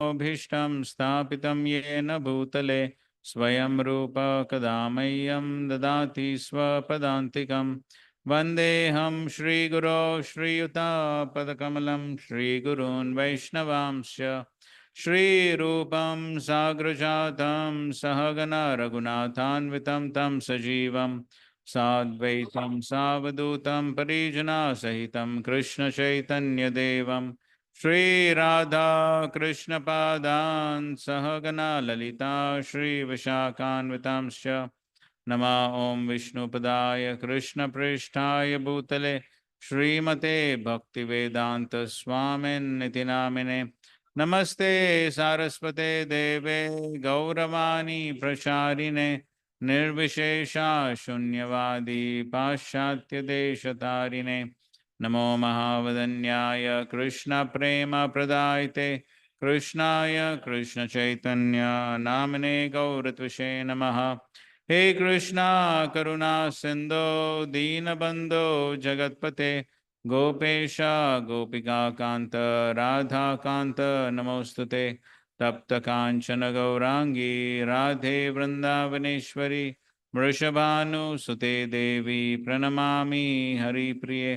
भीष्टं स्थापितं येन भूतले स्वयं रूप कदा मह्यं ददाति स्वपदान्तिकं वन्देऽहं श्रीगुरो श्रीयुतापदकमलं श्रीगुरून् वैष्णवांश्च श्रीरूपं साग्रजातं सहगना रघुनाथान्वितं तं सजीवं साद्वैतं सावधूतं परिजनसहितं कृष्णचैतन्यदेवं श्रीराधा कृष्णपादान् सहगना ललिता श्रीविशाखान्वितांश्च नमः ॐ विष्णुपदाय कृष्णप्रेष्ठाय भूतले श्रीमते भक्तिवेदान्तस्वामिन्निति नामिने नमस्ते सारस्वते देवे गौरवाणी प्रचारिणे निर्विशेषा शून्यवादी पाश्चात्यदेशतारिणे नमो महावदन्याय कृष्णप्रेमप्रदायते कृष्णाय कृष्णचैतन्य नामने गौरत्विषे नमः हे कृष्णा करुणा सिंधो दीनबंधो जगत्पते गोपेश गोपिका कांत राधा कांत नमोस्तुते तप्त कांचन गौरांगी राधे वृंदावनेश्वरी वृषभानुसुते देवी प्रणमामि हरिप्रिये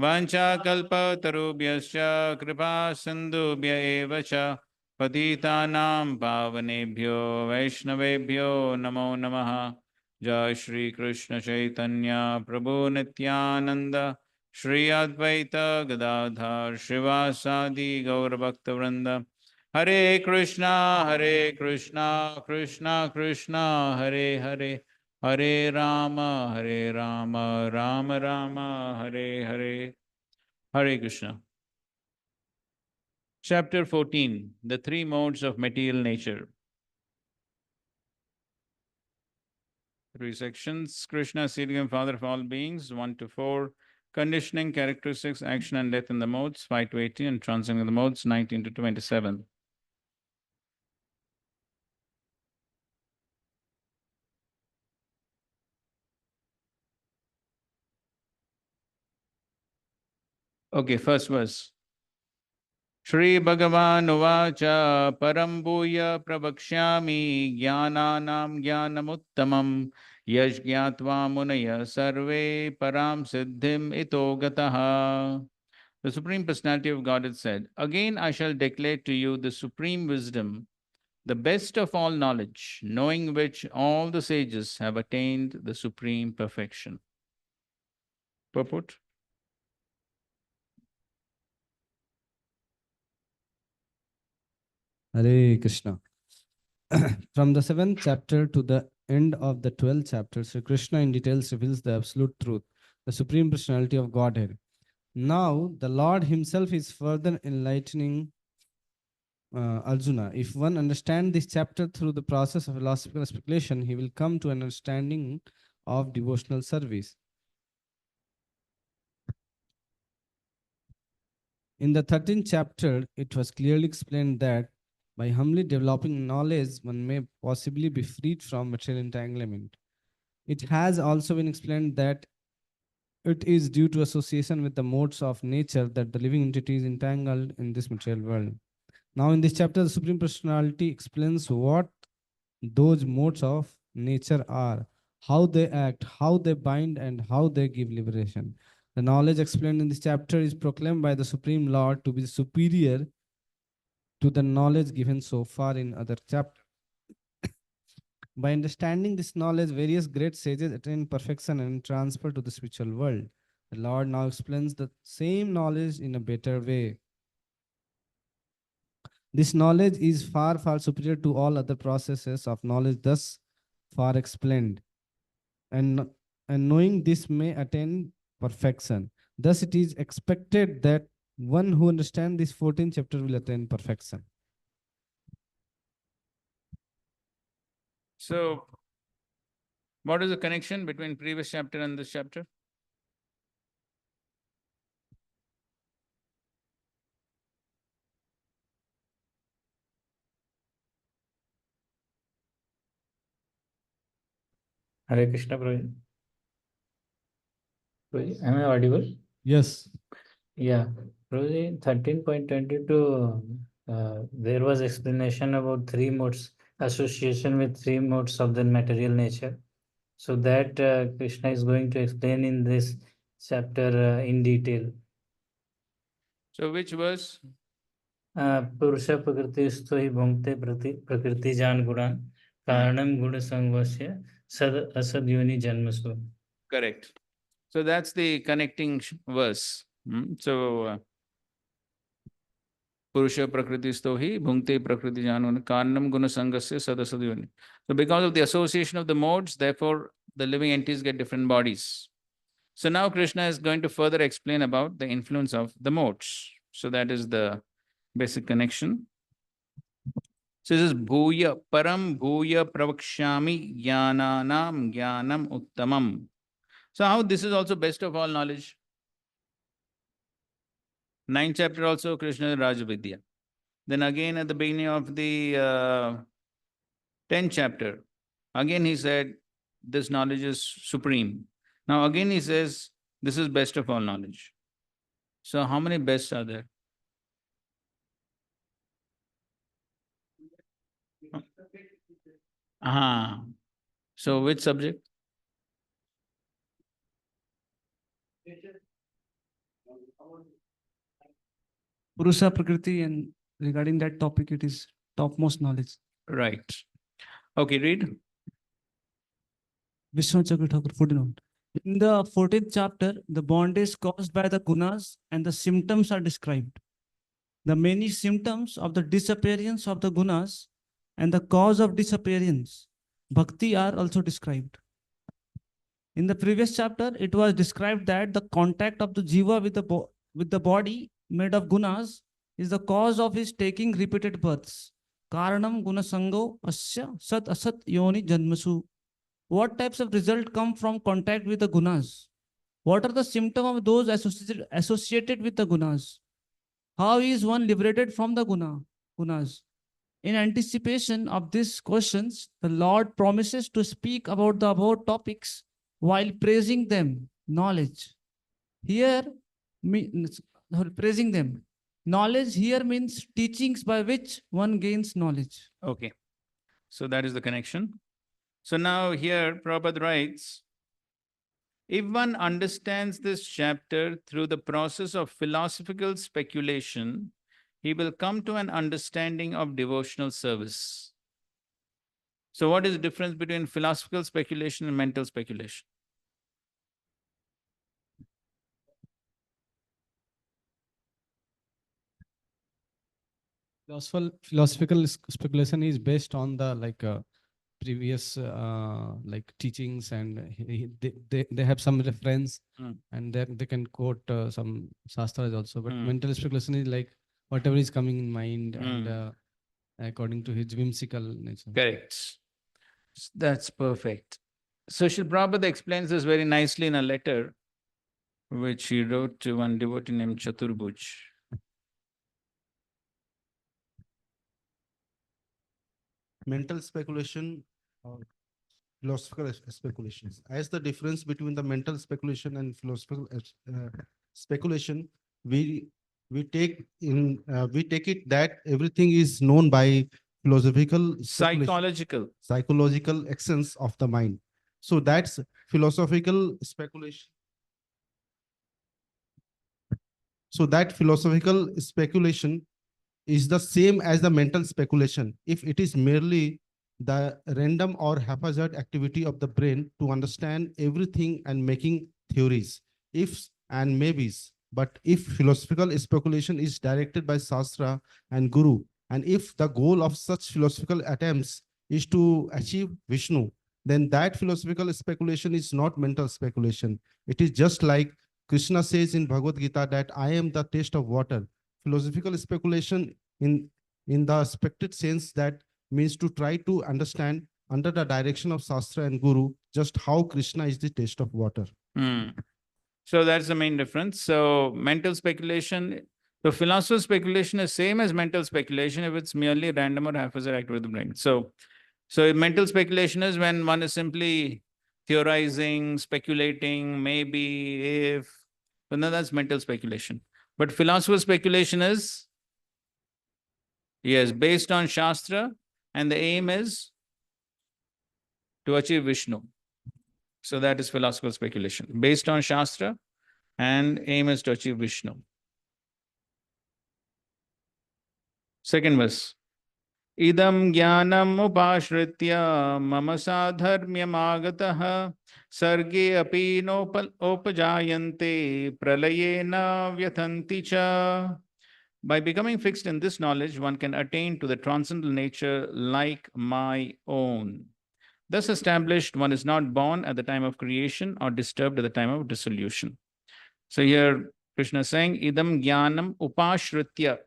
वाञ्छाकल्पतरुभ्यश्च कृपा सिन्धुभ्य एव च पतितानां पावनेभ्यो वैष्णवेभ्यो नमो नमः जय श्री कृष्ण चैतन्य प्रभु नित्यानंद श्री अद्वैत गदाधर श्रीवासादि गौरभक्तवृंद हरे Krishna Krishna Krishna Hare Hare Hare Ram Ram Ram Hare Hare Hare Krishna. Chapter 14, the three modes of material nature. Three sections: Krishna, seed and father of all beings, 1 to 4, conditioning, characteristics, action and death in the modes, 5 to 18, and transcending the modes, 19 to 27. Okay, first verse. Shri Bhagavan Uvacha Param Bhuya Prabhakshyami Jnananam Jnanamuttamam Yash Gyatva Munaya Sarve Param Siddhim Ito Gataha. The Supreme Personality of Godhead said, again I shall declare to you the supreme wisdom, the best of all knowledge, knowing which all the sages have attained the supreme perfection. Purport. Hare Krishna. From the 7th chapter to the end of the 12th chapter, Sri Krishna in details reveals the absolute truth, the Supreme Personality of Godhead. Now, the Lord Himself is further enlightening Arjuna. If one understands this chapter through the process of philosophical speculation, he will come to an understanding of devotional service. In the 13th chapter, it was clearly explained that by humbly developing knowledge, one may possibly be freed from material entanglement. It has also been explained that it is due to association with the modes of nature that the living entity is entangled in this material world. Now, in this chapter, the Supreme Personality explains what those modes of nature are, how they act, how they bind, and how they give liberation. The knowledge explained in this chapter is proclaimed by the Supreme Lord to be superior to the knowledge given so far in other chapters. By understanding this knowledge, various great sages attain perfection and transfer to the spiritual world. The Lord now explains the same knowledge in a better way. This knowledge is far, far superior to all other processes of knowledge thus far explained. And, and knowing this may attain perfection. Thus, it is expected that one who understands this 14th chapter will attain perfection. So, what is the connection between previous chapter and this chapter? Hare Krishna, Prabhu. Am I audible? Yes. Yeah. Prabhuji, 13.22 there was explanation about three modes, association with three modes of the material nature. So that Krishna is going to explain in this chapter in detail. So which verse? पुरुष प्रकृतिस्थो हि भुङ्क्ते प्रकृति जान गुणान् कारणं गुण संगस्य सद असद योनि जन्मसु. Correct. So that's the connecting verse. So Purusha Prakritisto hi bhunkte prakriti janun karnam guna sangasya sadasadhyoni. So because of the association of the modes, therefore the living entities get different bodies. So now Krishna is going to further explain about the influence of the modes. So that is the basic connection. So this is bhuya param bhuya pravakshami jnananam jnanam uttamam. So how this is also best of all knowledge. 9th chapter also Krishna Rajavidya. Then again at the beginning of the 10th chapter, again he said, this knowledge is supreme. Now again he says, this is best of all knowledge. So how many bests are there? Ah, so which subject? Purusha Prakriti, and regarding that topic, it is topmost knowledge. Right. Okay, read. Vishnu Chakra Thakur, footnote. In the 14th chapter, the bondage caused by the gunas and the symptoms are described. The many symptoms of the disappearance of the gunas and the cause of disappearance, bhakti, are also described. In the previous chapter, it was described that the contact of the jiva with the body made of gunas is the cause of his taking repeated births. Karanam gunasango asya sat asat yoni janmasu. What types of result come from contact with the gunas? What are the symptoms of those associated with the gunas? How is one liberated from the gunas? In anticipation of these questions, the Lord promises to speak about the above topics while praising them, knowledge. Here, praising them. Knowledge here means teachings by which one gains knowledge. Okay. So that is the connection. So now here Prabhupada writes, if one understands this chapter through the process of philosophical speculation, he will come to an understanding of devotional service. So what is the difference between philosophical speculation and mental speculation? Philosophical speculation is based on the previous teachings, and they have some reference, and then they can quote some shastras also. But mental speculation is like whatever is coming in mind and according to his whimsical nature. Correct. That's perfect. So Srila Prabhupada explains this very nicely in a letter which he wrote to one devotee named Chaturbhuj. Mental speculation or philosophical speculations. As the difference between the mental speculation and philosophical speculation, we take it that everything is known by philosophical psychological actions of the mind. So that's philosophical speculation. So that philosophical speculation is the same as the mental speculation if it is merely the random or haphazard activity of the brain to understand everything and making theories, ifs and maybes. But if philosophical speculation is directed by Shastra and Guru, and if the goal of such philosophical attempts is to achieve Vishnu, then that philosophical speculation is not mental speculation. It is just like Krishna says in Bhagavad Gita that I am the taste of water. Philosophical speculation in the expected sense that means to try to understand under the direction of Shastra and Guru just how Krishna is the taste of water. So that's the main difference. So mental speculation, the philosophical speculation is same as mental speculation if it's merely random or haphazard activity of the brain. So mental speculation is when one is simply theorizing, speculating, maybe, if. So now that's mental speculation. But philosophical speculation is Yes, based on Shastra, and the aim is to achieve Vishnu. So that is philosophical speculation. Based on Shastra, and aim is to achieve Vishnu. Second verse. Idam jnanam upashritya mama sadharmyam agatah sarge api opajayante pralayena vyathanti cha. By becoming fixed in this knowledge, one can attain to the transcendental nature like my own. Thus established, one is not born at the time of creation or disturbed at the time of dissolution. So here Krishna is saying, idam jnanam upashritya.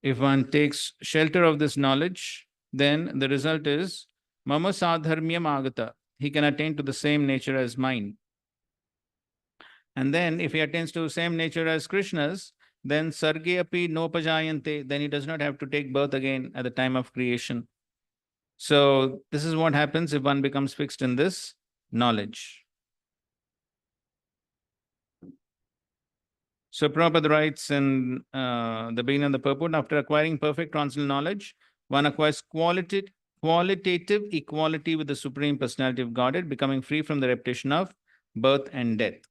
If one takes shelter of this knowledge, then the result is mama sadharmyam agata. He can attain to the same nature as mine. And then if he attains to the same nature as Krishna's, then sarge api nopajayante, then he does not have to take birth again at the time of creation. So this is what happens if one becomes fixed in this knowledge. So Prabhupada writes in the beginning of the purport, after acquiring perfect transcendental knowledge, one acquires qualitative equality with the Supreme Personality of Godhead, becoming free from the repetition of birth and death.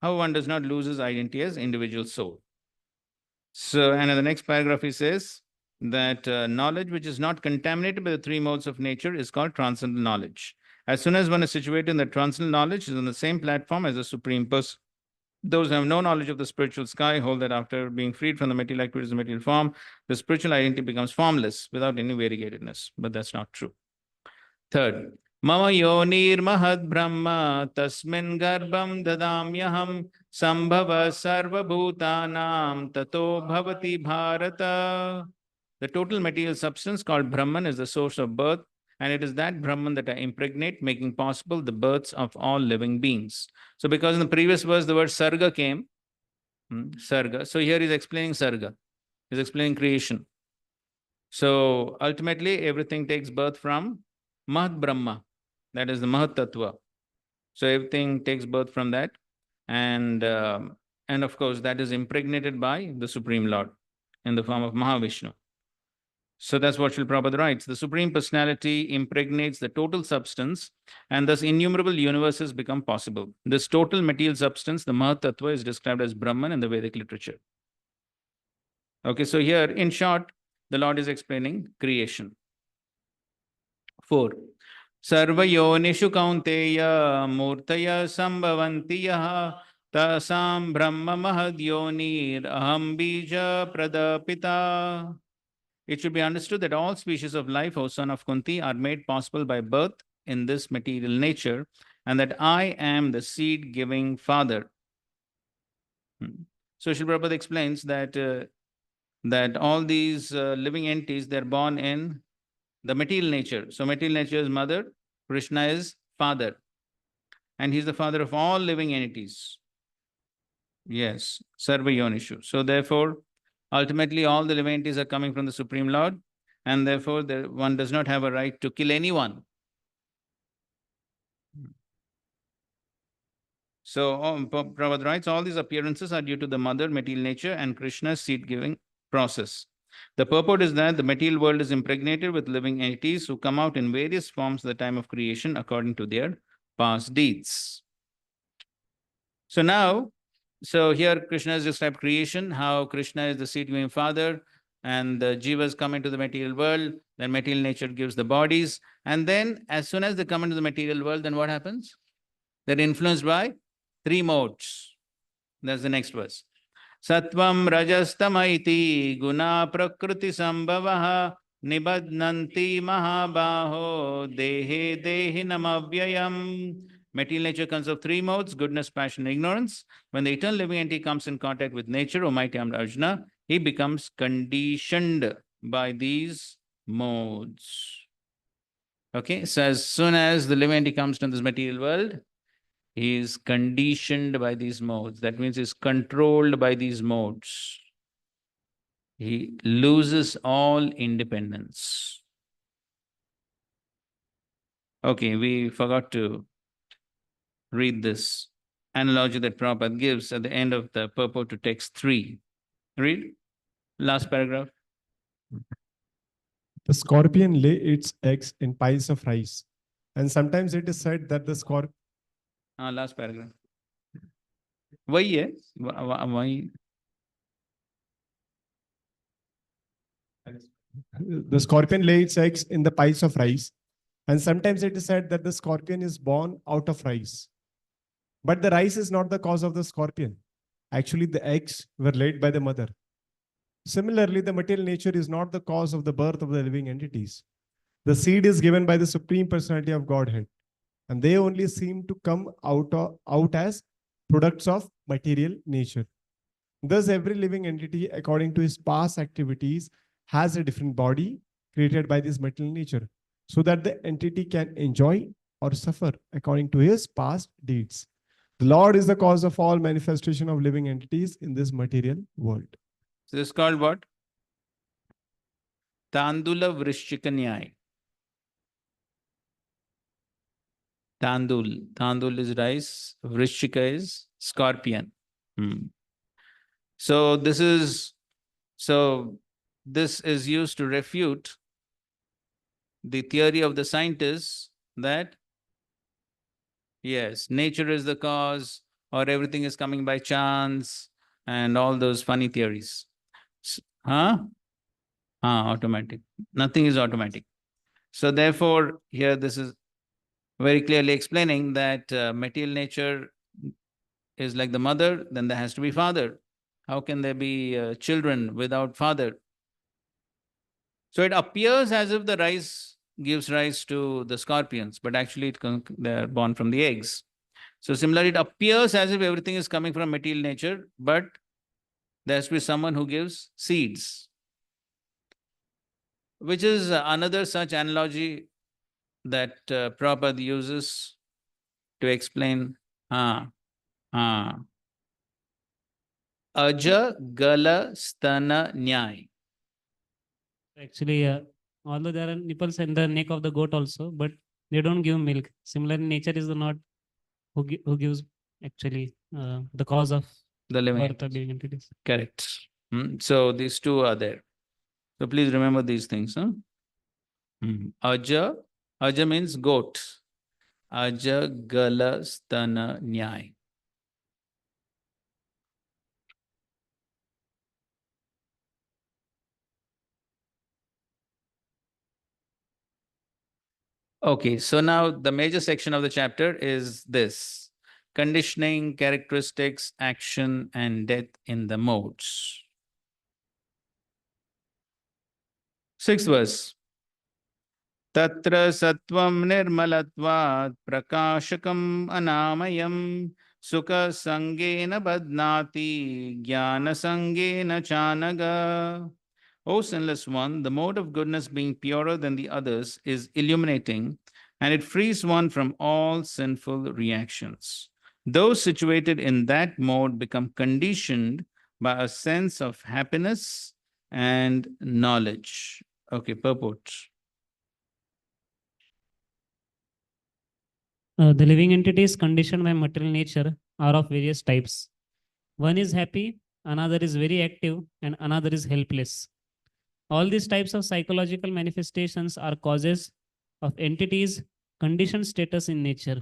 However, one does not lose his identity as individual soul. So, and in the next paragraph, he says that knowledge which is not contaminated by the three modes of nature is called transcendental knowledge. As soon as one is situated in the transcendental knowledge, is on the same platform as the Supreme Person. Those who have no knowledge of the spiritual sky hold that after being freed from the material activities of material form, the spiritual identity becomes formless without any variegatedness. But that's not true. Third, mama yonir mahad brahma tasmin garbham dadamyaham sambhava sarva bhutanam tato bhavati bharata. The total material substance called Brahman is the source of birth, and it is that Brahman that I impregnate, making possible the births of all living beings. So because in the previous verse the word Sarga came, Sarga. So here he's explaining Sarga. He's explaining creation. So ultimately everything takes birth from Mahat Brahma. That is the Mahat Tattva. So everything takes birth from that. And of course that is impregnated by the Supreme Lord in the form of Mahavishnu. So that's what Srila Prabhupada writes. The Supreme Personality impregnates the total substance, and thus innumerable universes become possible. This total material substance, the Mahat Tattva, is described as Brahman in the Vedic literature. Okay, so here, in short, the Lord is explaining creation. 4. Sarva yonishu kaunteya murtaya sambhavanti yaha tasam brahma mahad yonir aham bija pradapita. It should be understood that all species of life, O son of Kunti, are made possible by birth in this material nature, and that I am the seed-giving father. So Srila Prabhupada explains that all these living entities, they're born in the material nature. So material nature is mother, Krishna is father, and he's the father of all living entities. Yes, Sarva Yonishu. So therefore, ultimately all the living entities are coming from the Supreme Lord, and therefore one does not have a right to kill anyone. So Prabhupada writes, all these appearances are due to the mother, material nature, and Krishna's seed-giving process. The purport is that the material world is impregnated with living entities who come out in various forms at the time of creation according to their past deeds. So here Krishna has described creation, how Krishna is the seed-giving father, and the jivas come into the material world, then material nature gives the bodies, and then as soon as they come into the material world, then what happens? They're influenced by three modes. That's the next verse. Sattvam rajastamaiti guna prakriti sambhavaha nibadnanti mahabaho dehe dehinam avyayam. Material nature consists of three modes: goodness, passion, and ignorance. When the eternal living entity comes in contact with nature, O mighty Arjuna, he becomes conditioned by these modes. Okay, so as soon as the living entity comes to this material world, he is conditioned by these modes. That means he is controlled by these modes. He loses all independence. Okay, we forgot to read this analogy that Prabhupada gives at the end of the purport to text 3. Read. Last paragraph. The scorpion lay its eggs in piles of rice. And sometimes it is said that the scorpion. Last paragraph. वही है वही. The scorpion lay its eggs in the piles of rice. And sometimes it is said that the scorpion is born out of rice. But the rice is not the cause of the scorpion. Actually, the eggs were laid by the mother. Similarly, the material nature is not the cause of the birth of the living entities. The seed is given by the Supreme Personality of Godhead, and they only seem to come out as products of material nature. Thus, every living entity, according to his past activities, has a different body created by this material nature, so that the entity can enjoy or suffer according to his past deeds. The Lord is the cause of all manifestation of living entities in this material world. So this is called what? Tandula Vrishchika Nyaya. Tandul is rice, Vrishchika is scorpion. So this is used to refute the theory of the scientists that yes, nature is the cause, or everything is coming by chance, and all those funny theories. Automatic. Nothing is automatic. So therefore, here this is very clearly explaining that material nature is like the mother, then there has to be father. How can there be children without father? So it appears as if the rice gives rise to the scorpions, but actually they're born from the eggs. So similarly, it appears as if everything is coming from material nature, but there has to be someone who gives seeds, which is another such analogy that Prabhupada uses to explain Aja Gala Stana Nyay. Actually, although there are nipples in the neck of the goat also, but they don't give milk. Similarly, nature is the not who gives actually the cause of the living birth of living entities. Correct. So these two are there. So please remember these things. Aja means goat. Aja Gala Stana Nyay. Okay, so now the major section of the chapter is this: conditioning, characteristics, action, and death in the modes. 6th verse. Tatra sattvam nirmalatvat prakashakam anamayam sukha sangena badnati jnana sangena chanaga. O sinless one, the mode of goodness being purer than the others is illuminating, and it frees one from all sinful reactions. Those situated in that mode become conditioned by a sense of happiness and knowledge. Okay, purport. The living entities conditioned by material nature are of various types. One is happy, another is very active, and another is helpless. All these types of psychological manifestations are causes of entities' conditioned status in nature.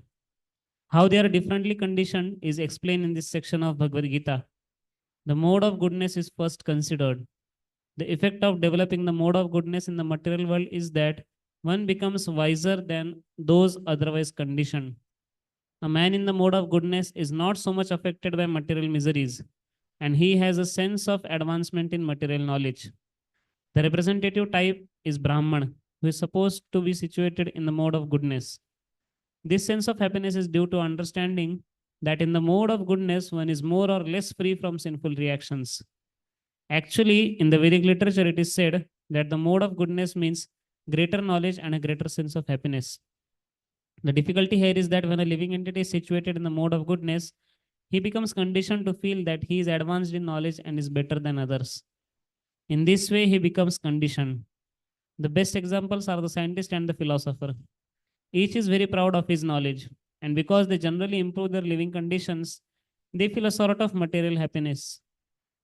How they are differently conditioned is explained in this section of Bhagavad Gita. The mode of goodness is first considered. The effect of developing the mode of goodness in the material world is that one becomes wiser than those otherwise conditioned. A man in the mode of goodness is not so much affected by material miseries, and he has a sense of advancement in material knowledge. The representative type is Brahman, who is supposed to be situated in the mode of goodness. This sense of happiness is due to understanding that in the mode of goodness, one is more or less free from sinful reactions. Actually, in the Vedic literature, it is said that the mode of goodness means greater knowledge and a greater sense of happiness. The difficulty here is that when a living entity is situated in the mode of goodness, he becomes conditioned to feel that he is advanced in knowledge and is better than others. In this way, he becomes conditioned. The best examples are the scientist and the philosopher. Each is very proud of his knowledge, and because they generally improve their living conditions, they feel a sort of material happiness.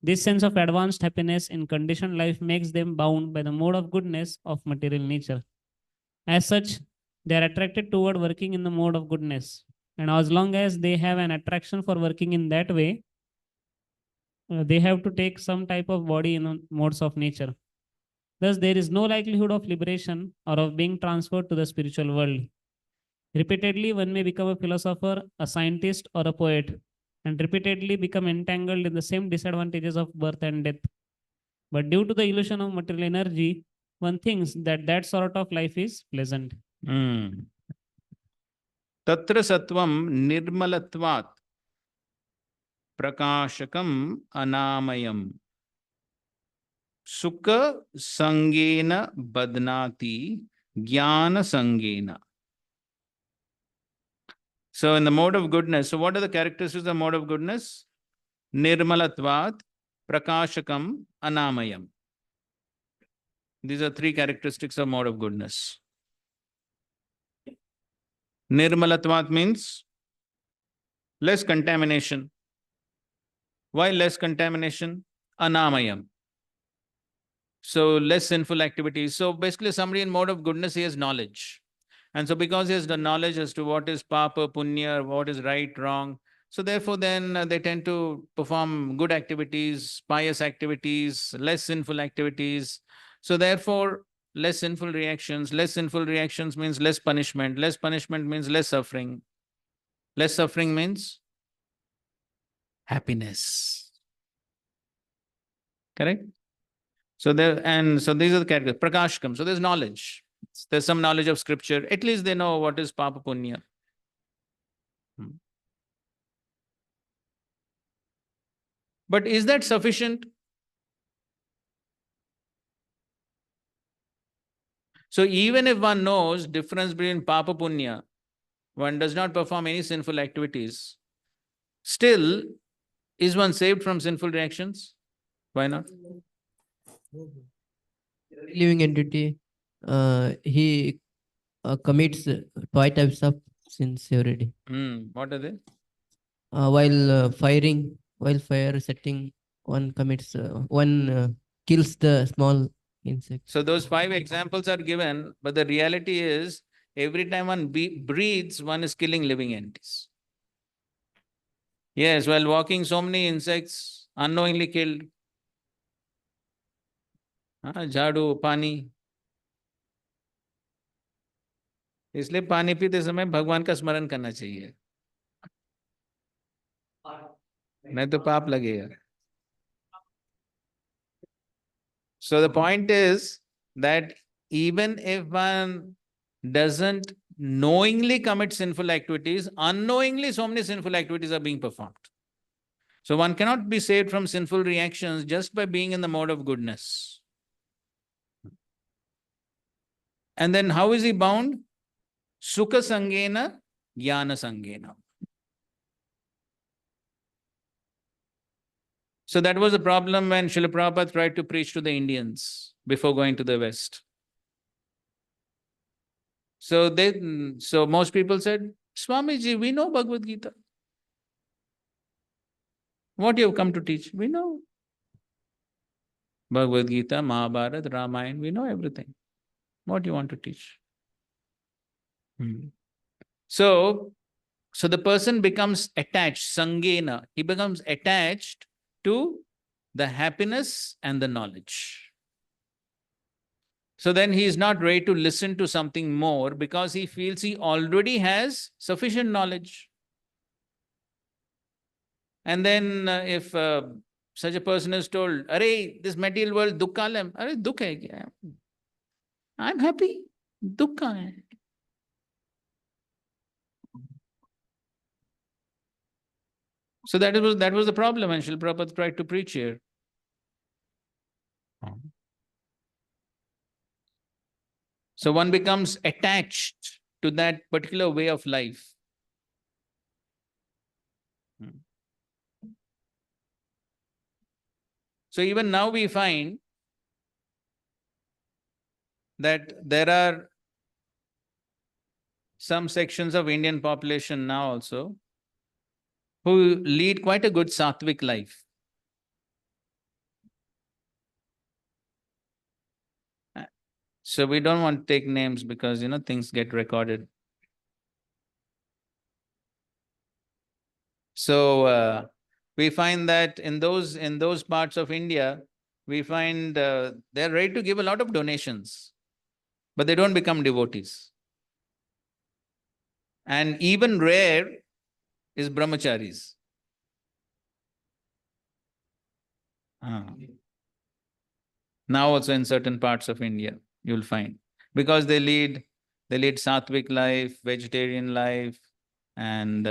This sense of advanced happiness in conditioned life makes them bound by the mode of goodness of material nature. As such, they are attracted toward working in the mode of goodness. And as long as they have an attraction for working in that way, they have to take some type of body in the modes of nature. Thus, there is no likelihood of liberation or of being transferred to the spiritual world. Repeatedly, one may become a philosopher, a scientist, or a poet, and repeatedly become entangled in the same disadvantages of birth and death. But due to the illusion of material energy, one thinks that that sort of life is pleasant. Tatra sattvam nirmalatvat prakashakam anamayam sukha sangena badnati jnana sangena. So in the mode of goodness, so what are the characteristics of the mode of goodness? Nirmalatvat, prakashakam, anamayam. These are three characteristics of mode of goodness. Nirmalatvat means less contamination. Why less contamination? Anamayam. So less sinful activities. So basically somebody in mode of goodness, he has knowledge. And so because he has the knowledge as to what is papa, punya, what is right, wrong, so therefore then they tend to perform good activities, pious activities, less sinful activities. So therefore, less sinful reactions. Less sinful reactions means less punishment. Less punishment means less suffering. Less suffering means happiness. Correct? So these are the characters. Prakashkam. So there's knowledge. There's some knowledge of scripture. At least they know what is papa punya. But is that sufficient? So even if one knows difference between papa punya, one does not perform any sinful activities, still is one saved from sinful reactions? Why not? Living entity, he commits two types of sins every day. What are they? While fire setting, one kills the small insect. So those 5 examples are given, but the reality is every time one breathes, one is killing living entities. Yes, while walking, so many insects unknowingly killed. झाड़ू, पानी. इसलिए पानी पीते समय भगवान का स्मरण करना चाहिए, नहीं तो पाप लगेगा. So the point is that even if one doesn't knowingly commit sinful activities, unknowingly so many sinful activities are being performed. So one cannot be saved from sinful reactions just by being in the mode of goodness. And then how is he bound? Sukha sangena, jnana sangena. So that was the problem when Srila Prabhupada tried to preach to the Indians before going to the West. So most people said, Swamiji, we know Bhagavad Gita. What you have come to teach? We know. Bhagavad Gita, Mahabharata, Ramayana, we know everything. What do you want to teach? So the person becomes attached, sangena. He becomes attached to the happiness and the knowledge. So then he is not ready to listen to something more because he feels he already has sufficient knowledge. And then if such a person is told, Arey, this material world, dukkha, Arey, dukh hai kya? I'm happy. Dukkha hai. So that was the problem, and Srila Prabhupada tried to preach here. So one becomes attached to that particular way of life. So even now we find that there are some sections of Indian population now also who lead quite a good sattvic life. So we don't want to take names because, things get recorded. So we find that in those parts of India, we find they're ready to give a lot of donations, but they don't become devotees. And even rare is brahmacharis. Ah. Now also in certain parts of India, you'll find. Because they lead sattvic life, vegetarian life, and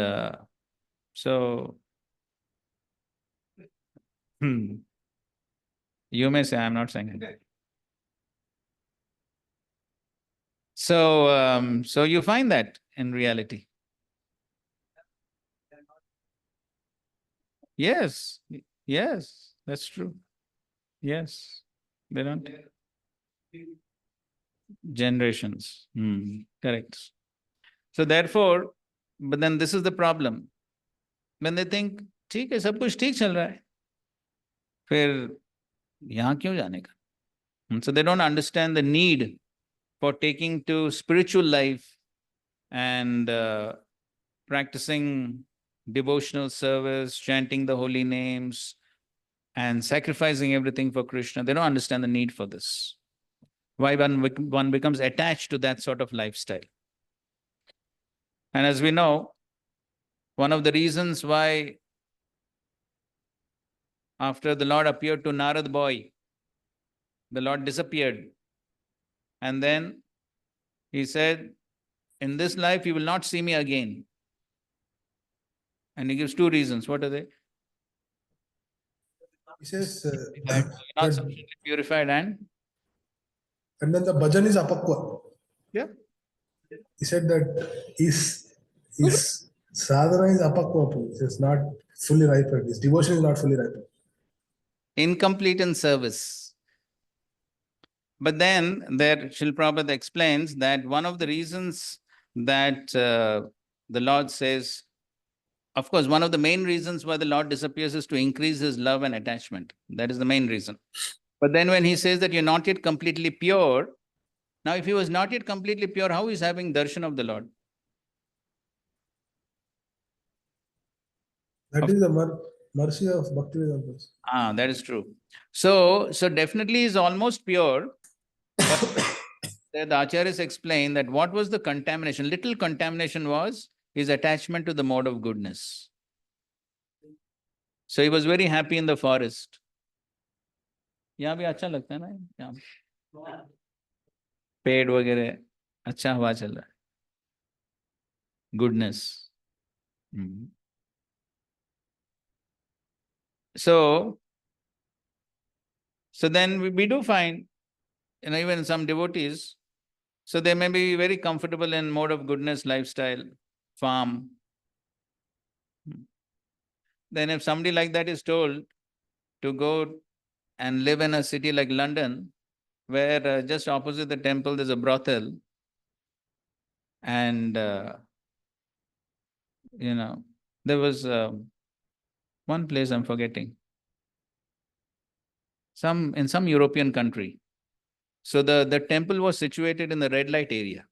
so you may say, I'm not saying it. So you find that in reality. Yes, yes, that's true. Yes, they don't. Generations. Correct. So therefore, but then this is the problem. When they think, ठीक है, सब कुछ ठीक चल रहा है, फिर यहाँ क्यों जाने का? So they don't understand the need for taking to spiritual life and practicing devotional service, chanting the holy names, and sacrificing everything for Krishna. They don't understand the need for this. Why one becomes attached to that sort of lifestyle. And as we know, one of the reasons why after the Lord appeared to Narad boy, the Lord disappeared. And then he said, in this life you will not see me again. And he gives two reasons. What are they? He says You're not sufficiently purified and then the bhajan is apakwa. yeah. He said that his sadhana is apakwa. It's not fully ripened. His devotion is not fully ripened. Incomplete in service. But then there Srila Prabhupada explains that one of the reasons that the Lord says, of course, one of the main reasons why the Lord disappears is to increase his love and attachment. That is the main reason. But then when he says that you're not yet completely pure, now if he was not yet completely pure, how is having darshan of the Lord? That is the mercy of Bhakti Vedanta. That is true. So definitely is almost pure. But the Acharyas explain that what was the contamination? Little contamination was his attachment to the mode of goodness. So he was very happy in the forest. यहाँ भी अच्छा लगता है ना, यहाँ पेड़ वगैरह अच्छा हवा चल रहा है, goodness. So then we do find, even some devotees, so they may be very comfortable in mode of goodness lifestyle, farm. Then if somebody like that is told to go and live in a city like London, where just opposite the temple there's a brothel, and there was one place I'm forgetting, in some European country. So the temple was situated in the red light area.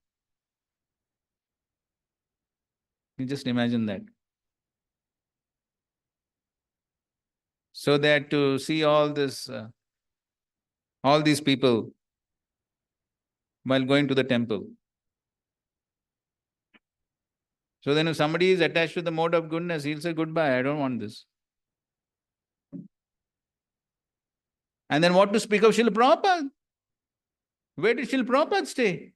You just imagine that. So they had to see all these people while going to the temple. So then if somebody is attached to the mode of goodness, he'll say, goodbye, I don't want this. And then what to speak of Srila Prabhupada? Where did Srila Prabhupada stay?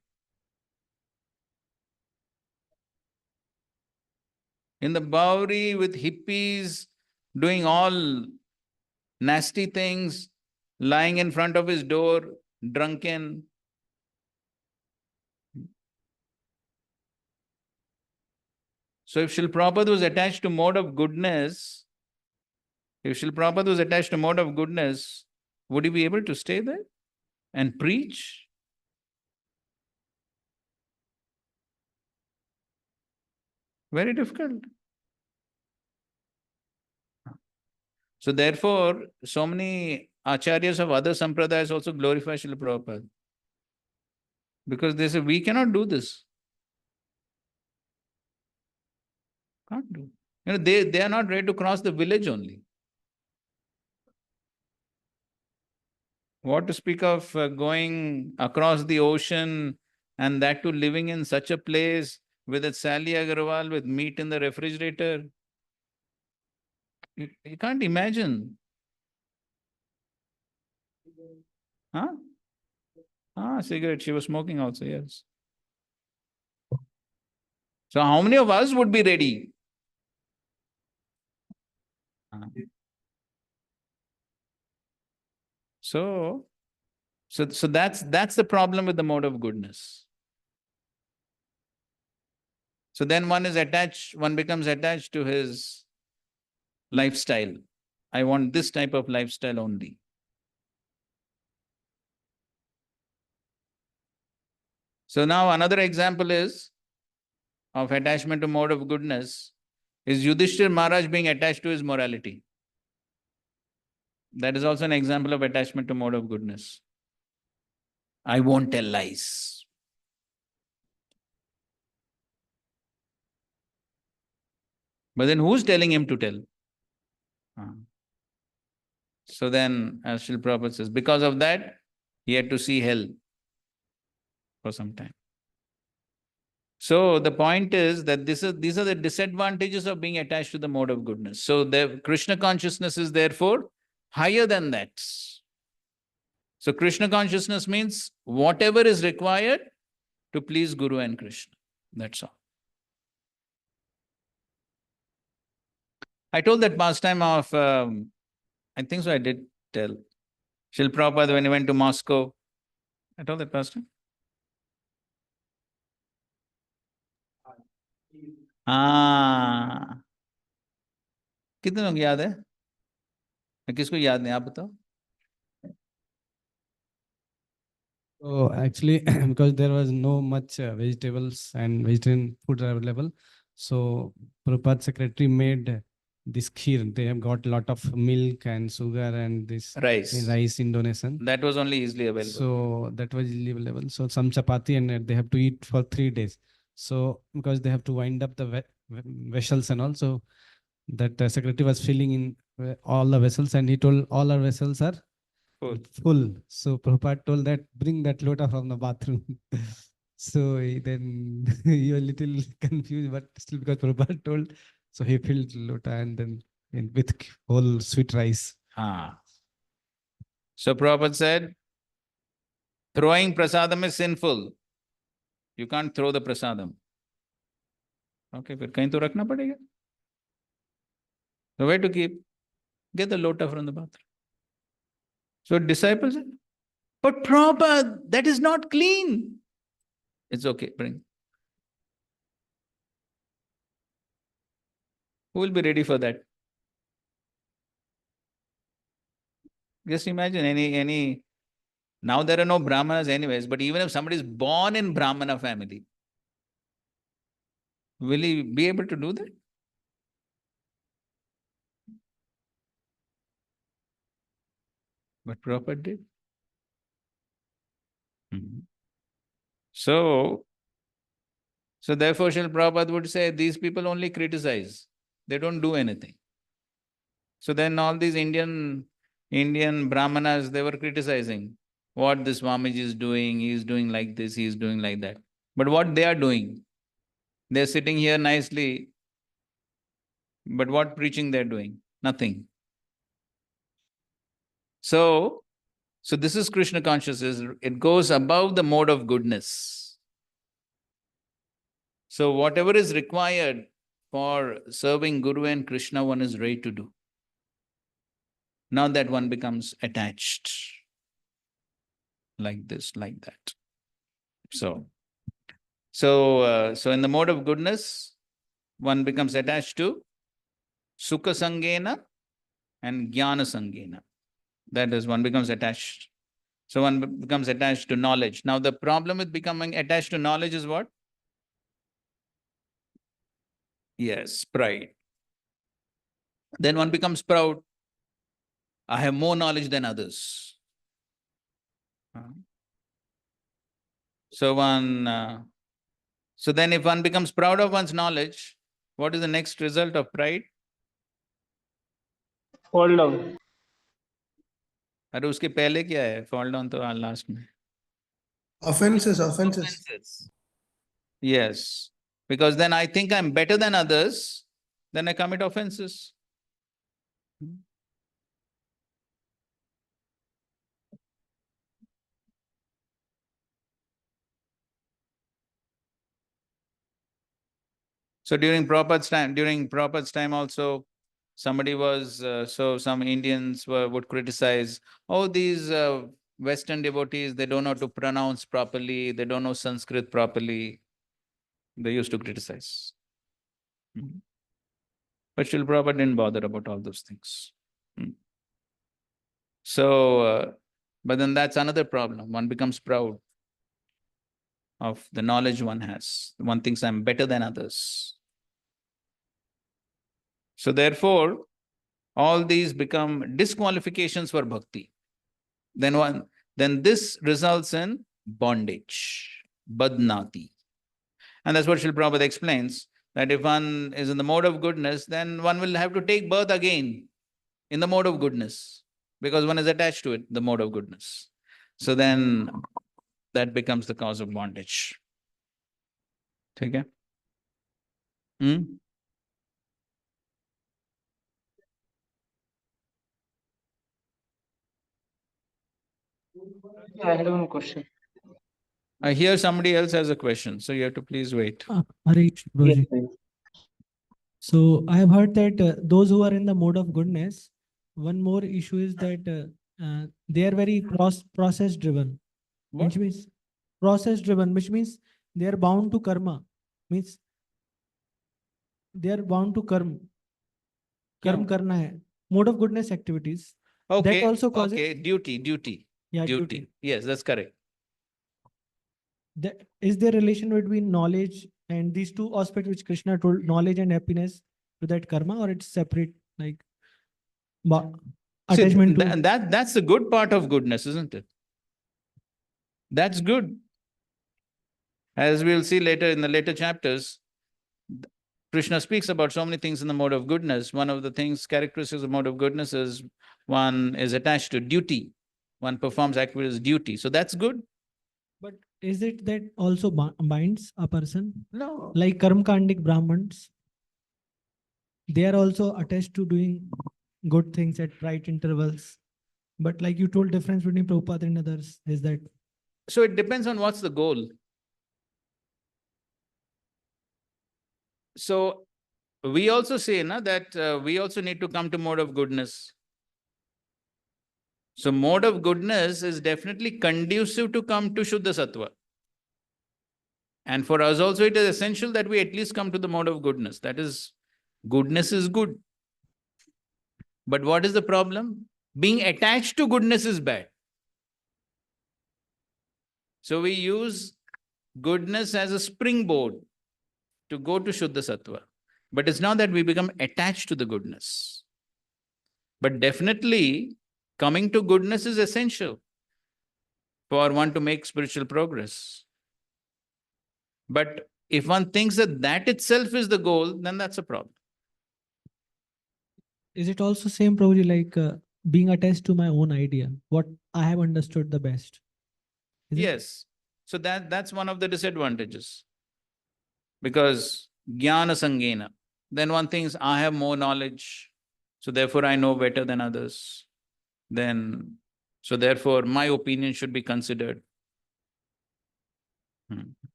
In the Bowery with hippies, doing all nasty things, lying in front of his door, drunken. So if Srila Prabhupada was attached to mode of goodness, would he be able to stay there and preach? Very difficult. So therefore, so many acharyas of other sampradayas also glorify Srila Prabhupada. Because they say, we cannot do this. Can't do. They are not ready to cross the village only. What to speak of going across the ocean, and that too living in such a place with a Sally Agarwal with meat in the refrigerator. You can't imagine. Huh? Cigarette. She was smoking also, yes. So how many of us would be ready? So that's the problem with the mode of goodness. So then one becomes attached to his lifestyle. I want this type of lifestyle only. So now another example is of attachment to mode of goodness is Yudhishthir Maharaj being attached to his morality. That is also an example of attachment to mode of goodness. I won't tell lies. But then who's telling him to tell? So then, as Srila Prabhupada says, because of that, he had to see hell for some time. So the point is that these are the disadvantages of being attached to the mode of goodness. So the Krishna consciousness is therefore higher than that. So Krishna consciousness means whatever is required to please Guru and Krishna. That's all. I told that pastime of, I think so I did tell. Srila Prabhupada when he went to Moscow. I told that pastime. कितने लोग याद है? किसको याद नहीं, आप बताओ. So actually, because there was no much vegetables and vegetarian food available, so Prabhupada secretary made this kheer. They have got a lot of milk and sugar and this rice in donation. That was only easily available. So that was easily available. So some chapati and they have to eat for 3 days. So because they have to wind up the vessels and also that secretary was filling in all the vessels and he told all our vessels are full. So Prabhupada told that bring that lota from the bathroom. So then you are a little confused, but still because Prabhupada told, so he filled lota and then with whole sweet rice. So Prabhupada said, throwing prasadam is sinful. You can't throw the prasadam. Okay, फिर कहीं तो रखना पड़ेगा. So where to keep? Get the lota from the bathroom. So disciples said, but Prabhupada, that is not clean. It's okay, bring. Who will be ready for that? Just imagine any. Now there are no Brahmanas anyways, but even if somebody is born in Brahmana family, will he be able to do that? But Prabhupada did. So therefore, Srila Prabhupada would say, these people only criticize. They don't do anything. So then all these Indian Brahmanas, they were criticizing what this Swamiji is doing. He is doing like this, he is doing like that. But what they are doing? They are sitting here nicely. But what preaching they are doing? Nothing. So this is Krishna consciousness. It goes above the mode of goodness. So whatever is required for serving Guru and Krishna, one is ready to do. Now that one becomes attached. Like this, like that. So in the mode of goodness, one becomes attached to Sukha Sangena and Jnana Sangena. That is, one becomes attached. So one becomes attached to knowledge. Now the problem with becoming attached to knowledge is what? Yes, pride. Then one becomes proud. I have more knowledge than others. So so then if one becomes proud of one's knowledge, what is the next result of pride? Fall down. अरे उसके पहले क्या है? Fall down तो last में. Offenses. Yes, because then I think I'm better than others, then I commit offenses. So during Prabhupada's time also, somebody was, some Indians would criticize, oh, these Western devotees, they don't know how to pronounce properly, they don't know Sanskrit properly. They used to criticize. But Srila Prabhupada didn't bother about all those things. So, but then that's another problem. One becomes proud of the knowledge one has. One thinks I'm better than others. So therefore, all these become disqualifications for bhakti. Then this results in bondage, badnati. And that's what Srila Prabhupada explains, that if one is in the mode of goodness, then one will have to take birth again in the mode of goodness, because one is attached to it, the mode of goodness. So then that becomes the cause of bondage. Okay? I had one question. I hear somebody else has a question, so you have to please wait. Harish, Yes, Broji. please. So I have heard that those who are in the mode of goodness, one more issue is that they are very process driven, What? which means process driven, which means they are bound to karma, means they are bound to karma. Karma karna hai. Mode of goodness activities. Okay, That also causes. okay, duty. Yeah, Duty. Yes, that's correct. Is there relation between knowledge and these two aspects which Krishna told, knowledge and happiness, to that karma, or it's separate, like See, attachment to? that's the good part of goodness, isn't it? That's good. As we'll see later in the later chapters, Krishna speaks about so many things in the mode of goodness. One of the things, characteristics of mode of goodness is one is attached to duty. One performs activities duty. So that's good. But is it that also binds a person? No. Like Karmkandik Brahmins, they are also attached to doing good things at right intervals. But like you told, difference between Prabhupada and others is that. So it depends on what's the goal. So we also say that we also need to come to mode of goodness. So mode of goodness is definitely conducive to come to Shuddha Sattva. And for us also it is essential that we at least come to the mode of goodness. That is, goodness is good. But what is the problem? Being attached to goodness is bad. So we use goodness as a springboard to go to Shuddha Sattva. But it's not that we become attached to the goodness. But definitely, coming to goodness is essential for one to make spiritual progress. But if one thinks that that itself is the goal, then that's a problem. Is it also same, Prabhuji, like being attached to my own idea, what I have understood the best? Yes. So that's one of the disadvantages. Because jnana sangena, then one thinks I have more knowledge, so therefore I know better than others. So therefore my opinion should be considered.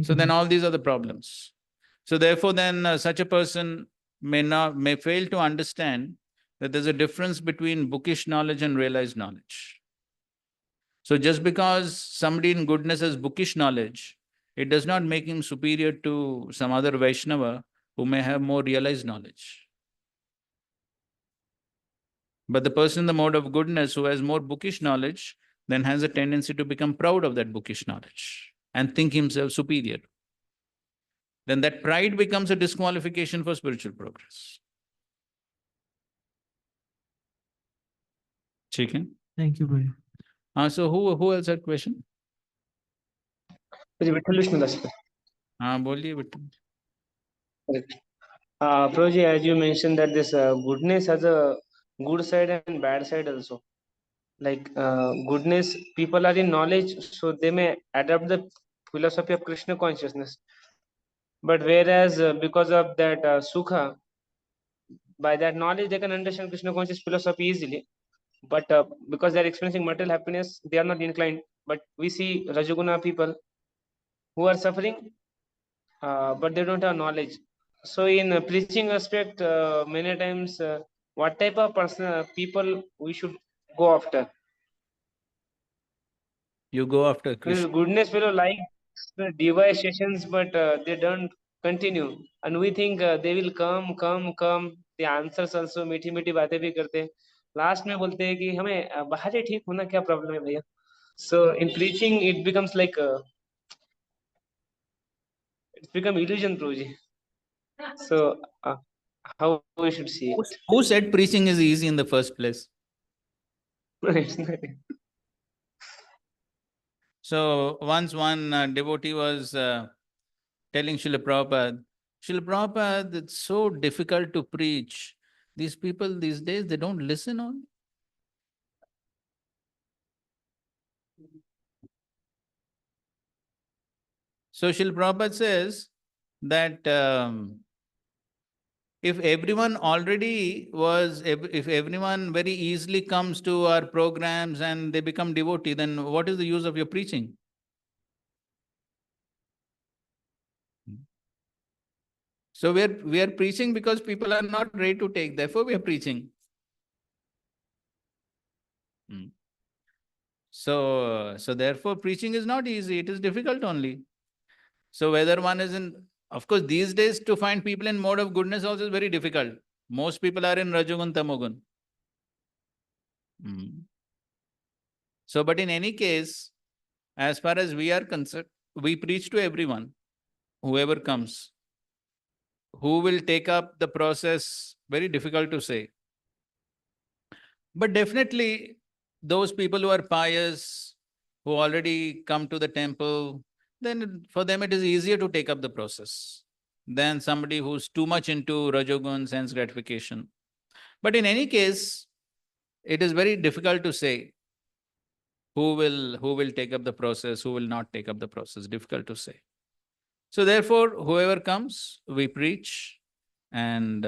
So then all these are the problems. So therefore then such a person may fail to understand that there's a difference between bookish knowledge and realized knowledge. So just because somebody in goodness has bookish knowledge, it does not make him superior to some other Vaishnava who may have more realized knowledge. But the person in the mode of goodness who has more bookish knowledge then has a tendency to become proud of that bookish knowledge and think himself superior. Then that pride becomes a disqualification for spiritual progress. Chicken? Thank you, Prabhuji. So who else had question? Vitthal Vishnudas. हाँ बोलिए बेटा. Correct. Prabhuji, as you mentioned that this goodness has a good side and bad side also. Like goodness, people are in knowledge, so they may adopt the philosophy of Krishna consciousness. But whereas because of that sukha, by that knowledge they can understand Krishna conscious philosophy easily. But because they're experiencing material happiness, they are not inclined. But we see Rajoguna people who are suffering, but they don't have knowledge. So in preaching aspect, many times, what type of person people we should go after? You go after This Krishna. goodness fellow like the device sessions, but they don't continue. And we think they will come. The answers also मीठी मीठी बातें भी करते हैं. Last में बोलते हैं कि हमें बाहर ही ठीक होना क्या प्रॉब्लम है भैया. So in preaching it becomes like it's become illusion, Prabhuji. So how we should see it? Who said preaching is easy in the first place? It's not. So once one devotee was telling Srila Prabhupada, it's so difficult to preach. These people these days, they don't listen on. So Srila Prabhupada says that if everyone already was, if everyone very easily comes to our programs and they become devotee, then what is the use of your preaching? So we are preaching because people are not ready to take. Therefore, we are preaching. So therefore, preaching is not easy. It is difficult only. So whether one is in, of course, these days to find people in mode of goodness also is very difficult. Most people are in Rajogun, Tamogun. So, but in any case, as far as we are concerned, we preach to everyone, whoever comes. Who will take up the process, very difficult to say. But definitely, those people who are pious, who already come to the temple, then for them it is easier to take up the process than somebody who's too much into Rajogun, sense gratification. But in any case, it is very difficult to say who will take up the process, who will not take up the process. Difficult to say. So therefore, whoever comes, we preach, and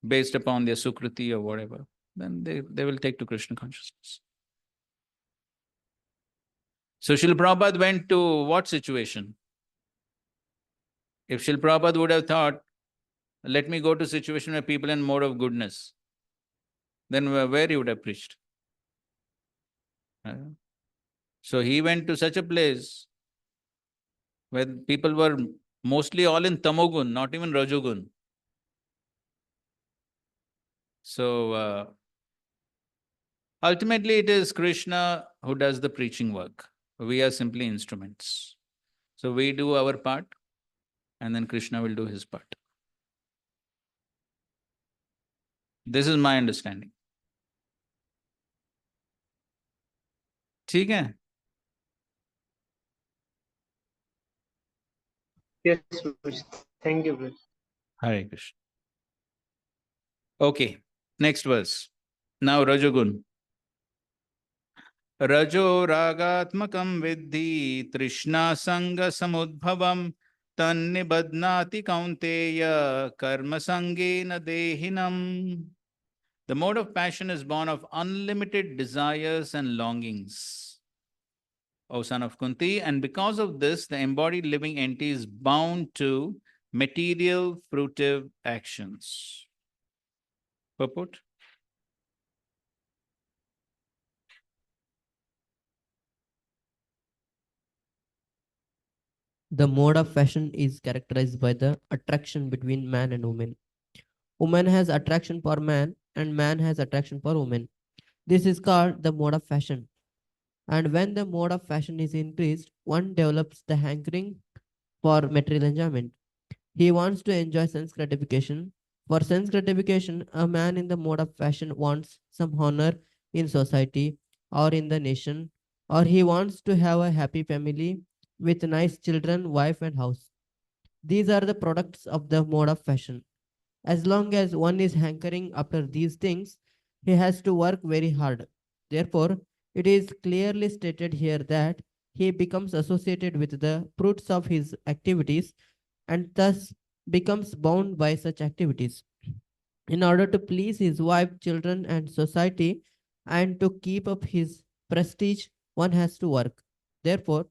based upon their sukriti or whatever, then they will take to Krishna consciousness. So Srila Prabhupada went to what situation? If Srila Prabhupada would have thought, let me go to a situation where people in mode of goodness, then where he would have preached? So he went to such a place where people were mostly all in Tamogun, not even Rajogun. So ultimately it is Krishna who does the preaching work. We are simply instruments. So we do our part, and then Krishna will do his part. This is my understanding. ठीक है? Yes, Prabhuji. Thank you, Prabhuji. Hare Krishna. Okay, next verse. Now Rajogun. Rajo ragatmakam viddhi trishna sanga samudbhavam tannibadnati kaunteya karma sangena dehinam. The mode of passion is born of unlimited desires and longings, O son of Kunti, and because of this, the embodied living entity is bound to material fruitive actions. Purport? The mode of fashion is characterized by the attraction between man and woman. Woman has attraction for man and man has attraction for woman. This is called the mode of fashion. And when the mode of fashion is increased, one develops the hankering for material enjoyment. He wants to enjoy sense gratification. For sense gratification, a man in the mode of fashion wants some honor in society or in the nation, or he wants to have a happy family, with nice children, wife, and house. These are the products of the mode of fashion. As long as one is hankering after these things, he has to work very hard. Therefore, it is clearly stated here that he becomes associated with the fruits of his activities and thus becomes bound by such activities. In order to please his wife, children, and society, and to keep up his prestige, one has to work. Therefore,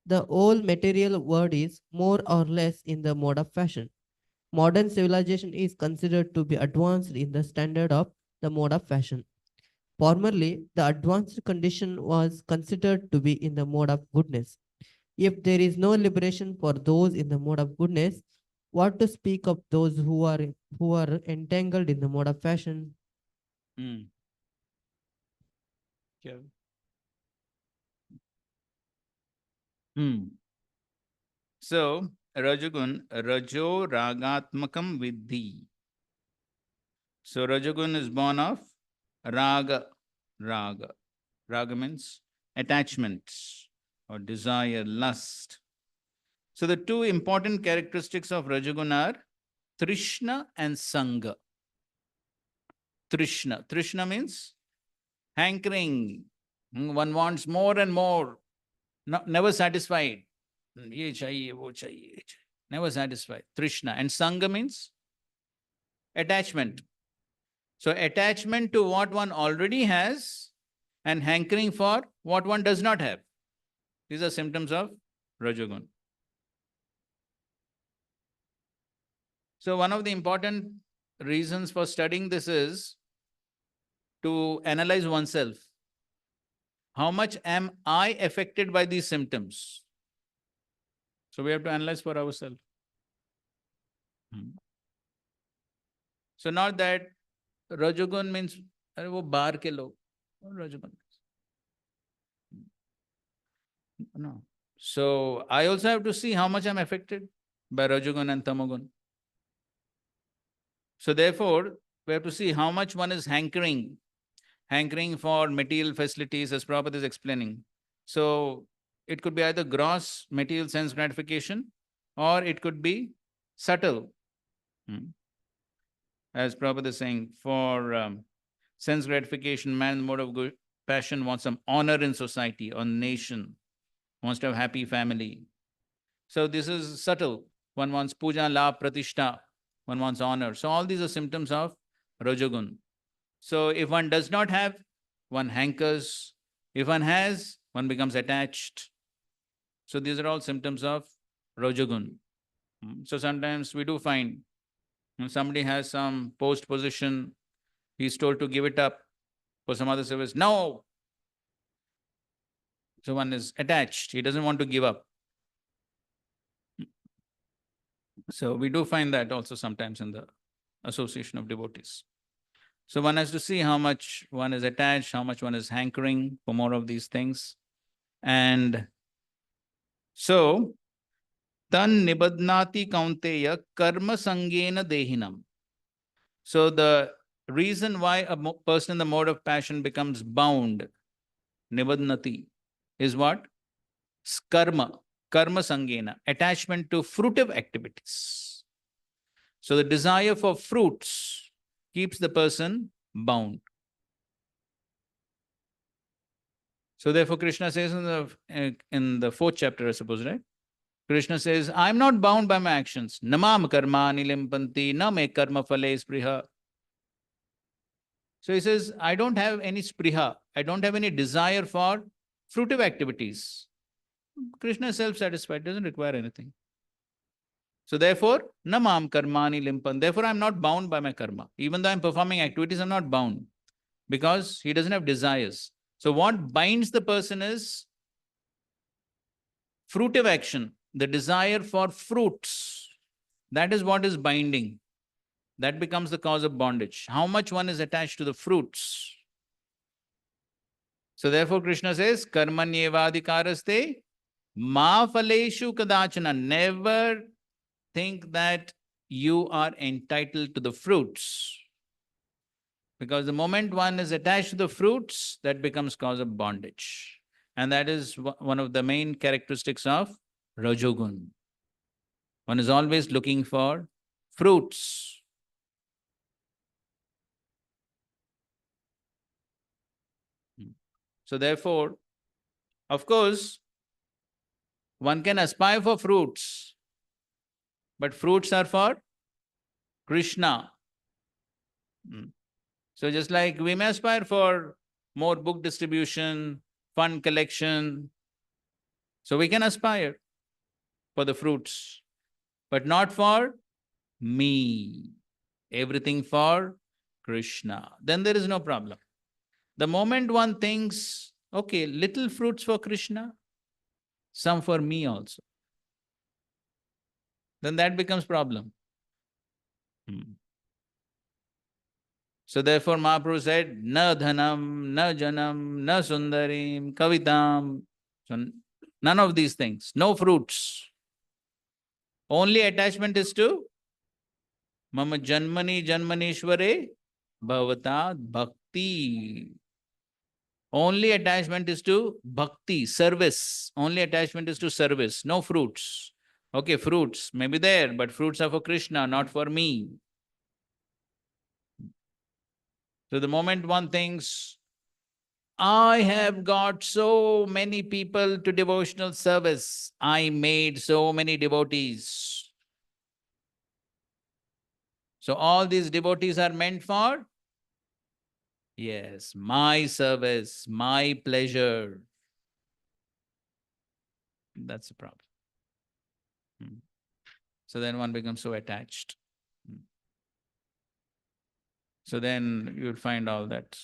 the whole material world is more or less in the mode of fashion. Modern civilization is considered to be advanced in the standard of the mode of fashion. Formerly, the advanced condition was considered to be in the mode of goodness. If there is no liberation for those in the mode of goodness, what to speak of those who are entangled in the mode of fashion? Hmm. Yeah. So, Rajagun, Rajo Ragatmakam Vidhi. So, Rajagun is born of Raga. Raga. Raga means attachments or desire, lust. So, the two important characteristics of Rajagun are Trishna and Sanga. Trishna. Trishna means hankering. One wants more and more, never satisfied. Ye chahiye, wo chahiye, ye chahiye. Never satisfied. Trishna. And Sanga means attachment. So, attachment to what one already has and hankering for what one does not have. These are symptoms of Rajagun. So, one of the important reasons for studying this is to analyze oneself. How much am I affected by these symptoms? So, we have to analyze for ourselves. So, not that Rajagun means wo bar ke log. Rajagun. No. So, I also have to see how much I'm affected by Rajagun and Tamagun. So, therefore, we have to see how much one is hankering for material facilities, as Prabhupada is explaining. So, it could be either gross material sense gratification or it could be subtle. As Prabhupada is saying, for sense gratification, man in the mode of passion wants some honor in society or nation, wants to have happy family. So this is subtle. One wants puja, la, pratishta, one wants honor. So all these are symptoms of Rajagun. So if one does not have, one hankers. If one has, one becomes attached. So these are all symptoms of Rajagun. So sometimes we do find when somebody has some post position, he's told to give it up for some other service. No! So one is attached. He doesn't want to give up. So we do find that also sometimes in the association of devotees. So one has to see how much one is attached, how much one is hankering for more of these things. And so, tan nibadnati kaunteya karma sangena dehinam. So the reason why a person in the mode of passion becomes bound, nibadnati, is what? Karma sangena, attachment to fruitive activities. So the desire for fruits keeps the person bound. So therefore Krishna says in the 4th chapter, I suppose, right? Krishna says, I'm not bound by my actions. Namam karmani limpanti, na me karma phale spriha. So he says, I don't have any spriha. I don't have any desire for fruitive activities. Krishna is self-satisfied, doesn't require anything. So therefore, namam karmani limpan. Therefore, I'm not bound by my karma. Even though I'm performing activities, I'm not bound because he doesn't have desires. So what binds the person is fruitive action, the desire for fruits. That is what is binding. That becomes the cause of bondage. How much one is attached to the fruits. So therefore, Krishna says, karmanyevadikaraste ma phaleshu kadachana. Never think that you are entitled to the fruits. Because the moment one is attached to the fruits, that becomes cause of bondage. And that is one of the main characteristics of Rajogun. One is always looking for fruits. So therefore, of course, one can aspire for fruits, but fruits are for Krishna. So just like we may aspire for more book distribution, fund collection, so we can aspire for the fruits, but not for me. Everything for Krishna. Then there is no problem. The moment one thinks, okay, little fruits for Krishna, some for me also, then that becomes problem. So therefore Mahaprabhu said, na dhanam, na janam, na sundarim, kavitam. So none of these things, no fruits. Only attachment is to mama janmani janmanishware bhavatat bhakti. Only attachment is to bhakti, service. Only attachment is to service, no fruits. Okay, fruits may be there, but fruits are for Krishna, not for me. So the moment one thinks, I have got so many people to devotional service, I made so many devotees. So all these devotees are meant for? Yes, my service, my pleasure. That's the problem. So then one becomes so attached. So then you'll find all that.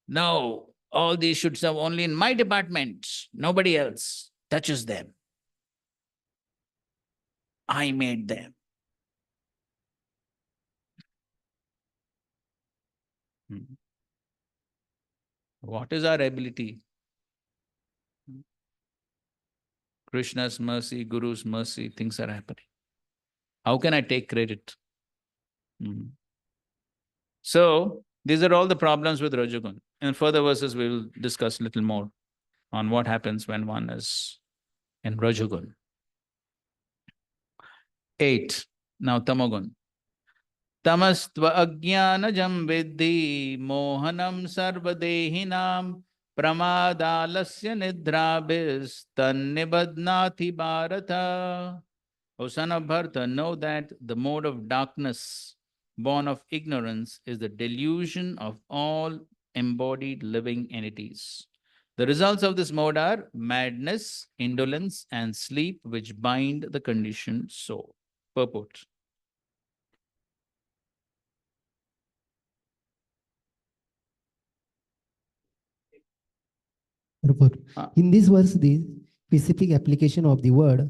No, all these should serve only in my department. Nobody else touches them. I made them. What is our ability? Krishna's mercy, Guru's mercy, things are happening. How can I take credit? So, these are all the problems with Rajagun. In further verses, we will discuss a little more on what happens when one is in Rajagun. 8. Now, Tamagun. Tamastva ajnanajam viddhi mohanam sarvadehinam pramadalasya nidrabis tannibadnati bharata. O son of Bharata, know that the mode of darkness born of ignorance is the delusion of all embodied living entities. The results of this mode are madness, indolence, and sleep, which bind the conditioned soul. Purport. In this verse, the specific application of the word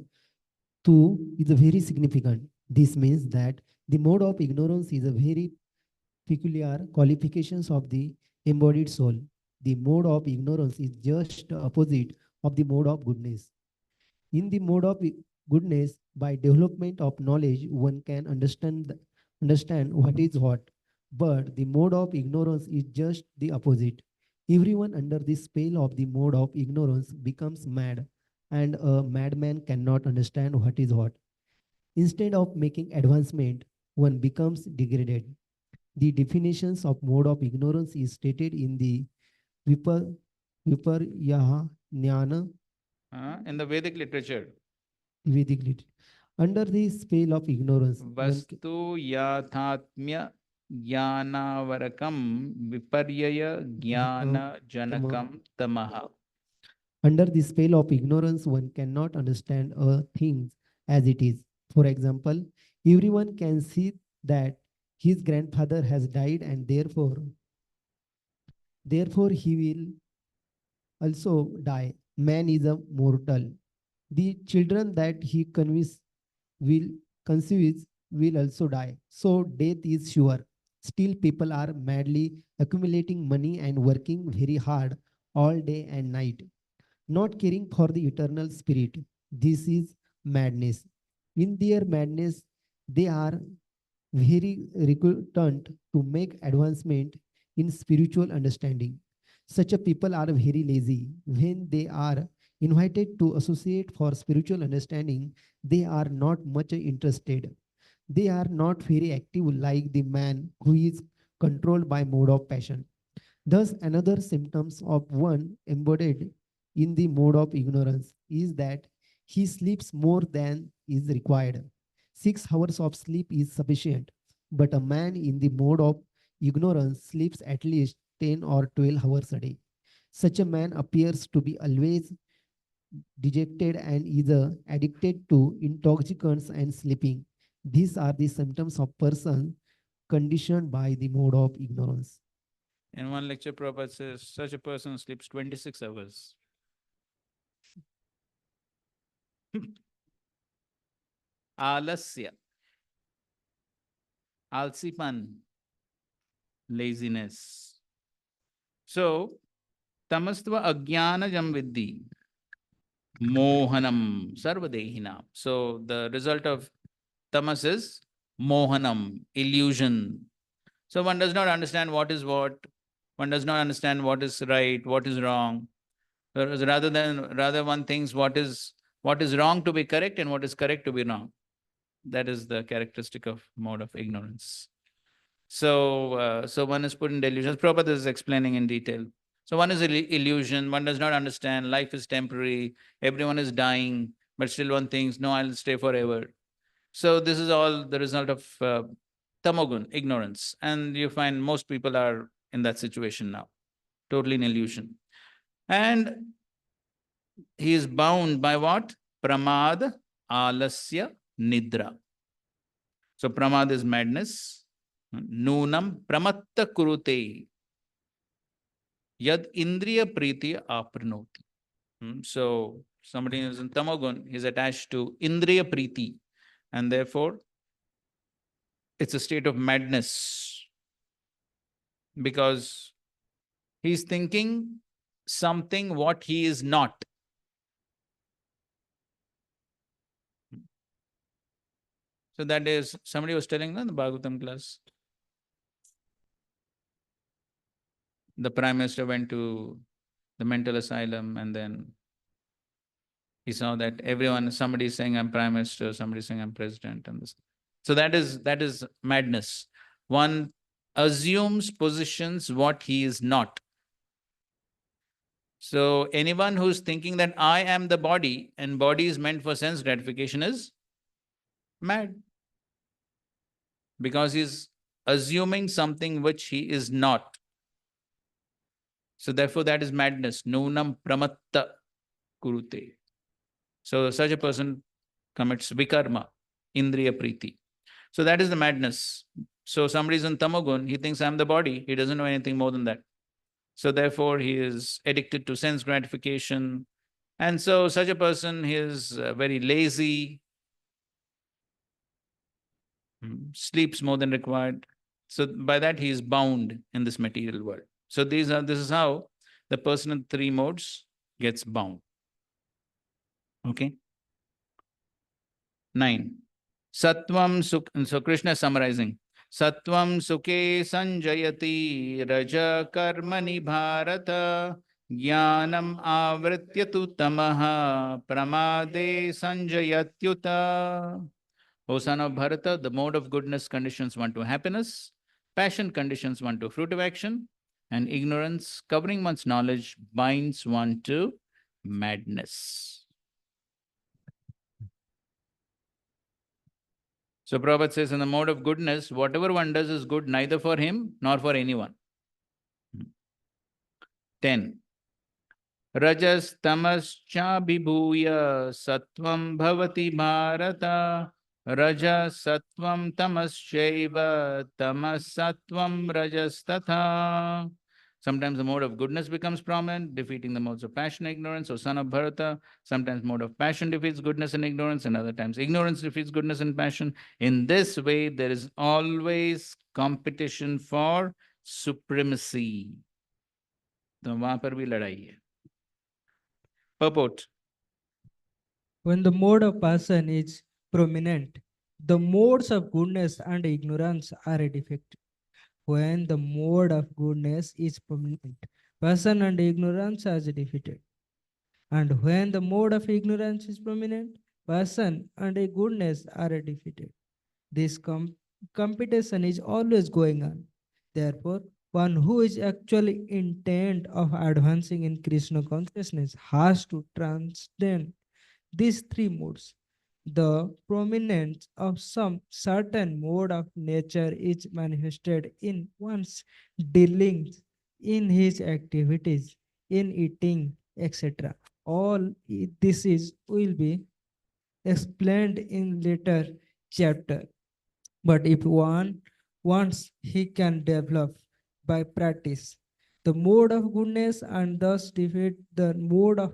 to is very significant. This means that the mode of ignorance is a very peculiar qualifications of the embodied soul. The mode of ignorance is just the opposite of the mode of goodness. In the mode of goodness, by development of knowledge, one can understand what is what. But the mode of ignorance is just the opposite. Everyone under the spell of the mode of ignorance becomes mad, and a madman cannot understand what is what. Instead of making advancement, one becomes degraded. The definitions of mode of ignorance is stated in the Viparyaha Jnana In the Vedic literature, Vedic literature. Under the spell of ignorance, Vastu yathatmya jnanavarakam viparyaya jnana janakam tamaha. under the spell of ignorance, one cannot understand a thing as it is. For example, everyone can see that his grandfather has died and therefore he will also die. Man is a mortal. The children that he will conceive will also die. So death is sure. Still, people are madly accumulating money and working very hard all day and night, not caring for the eternal spirit. This is madness. In their madness, they are very reluctant to make advancement in spiritual understanding. Such a people are very lazy. When they are Invited to associate for spiritual understanding, they are not much interested. They are not very active like the man who is controlled by mode of passion. Thus, another symptoms of one embodied in the mode of ignorance is that he sleeps more than is required. 6 hours of sleep is sufficient, but a man in the mode of ignorance sleeps at least 10 or 12 hours a day. Such a man appears to be always dejected and either addicted to intoxicants and sleeping. These are the symptoms of person conditioned by the mode of ignorance. In one lecture, Prabhupada says such a person sleeps 26 hours. Alasya, alsipan, laziness. So, tamastva ajnanajam viddhi, mohanam sarvadehinam. So, the result of tamas is mohanam, illusion. So, one does not understand what is what, one does not understand what is right, what is wrong. Rather one thinks what is wrong to be correct and what is correct to be wrong. That is the characteristic of mode of ignorance. So one is put in delusion. Prabhupada is explaining in detail. So one is illusion, one does not understand, life is temporary, everyone is dying, but still one thinks, no, I'll stay forever. So this is all the result of tamogun, ignorance. And you find most people are in that situation now, totally in illusion. And he is bound by what? Pramad, alasya, nidra. So pramad is madness. Nunam pramatta kurute. Yad indriya priti apranoti. So somebody who is in tamagun, he is attached to indriya priti. And therefore, it's a state of madness. Because he's thinking something what he is not. So that is, somebody was telling in the Bhagavatam class, the Prime Minister went to the mental asylum and then he saw that everyone, somebody is saying I'm Prime Minister, somebody is saying I'm President, and this. So that is madness. One assumes positions what he is not. So anyone who's thinking that I am the body and body is meant for sense gratification is mad. Because he's assuming something which he is not. So therefore that is madness. Nunam pramatta kurute. So such a person commits vikarma, indriya priti. So that is the madness. So somebody is in tamagun, he thinks I'm the body, he doesn't know anything more than that. So therefore he is addicted to sense gratification. And so such a person is very lazy, sleeps more than required. So by that he is bound in this material world. So this is how the person in three modes gets bound. Okay. 9. Sattvam sukh. So Krishna is summarizing. Sattvam sukhe sanjayati raja karmani bharata jnanam avritya tu tamaha pramade sanjayatyuta. O son of Bharata, the mode of goodness conditions one to happiness, passion conditions one to fruit of action, and ignorance, covering one's knowledge, binds one to madness. So Prabhupada says, in the mode of goodness, whatever one does is good neither for him nor for anyone. 10. Rajas tamas cha vibhuya sattvam bhavati bharata raja sattvam tamaschaiva tamas sattvam rajas tatha. Sometimes the mode of goodness becomes prominent, defeating the modes of passion and ignorance, O son of Bharata. Sometimes mode of passion defeats goodness and ignorance, and other times ignorance defeats goodness and passion. In this way, there is always competition for supremacy. तो वहां पर भी लड़ाई है. Purport. When the mode of passion is prominent, the modes of goodness and ignorance are a defect. When the mode of goodness is prominent, passion and ignorance are defeated. And when the mode of ignorance is prominent, passion and a goodness are defeated. This competition is always going on. Therefore, one who is actually intent of advancing in Krishna consciousness has to transcend these three modes. The prominence of some certain mode of nature is manifested in one's dealings, in his activities, in eating, etc. All this is will be explained in later chapter. But if one wants, he can develop by practice the mode of goodness and thus defeat the mode of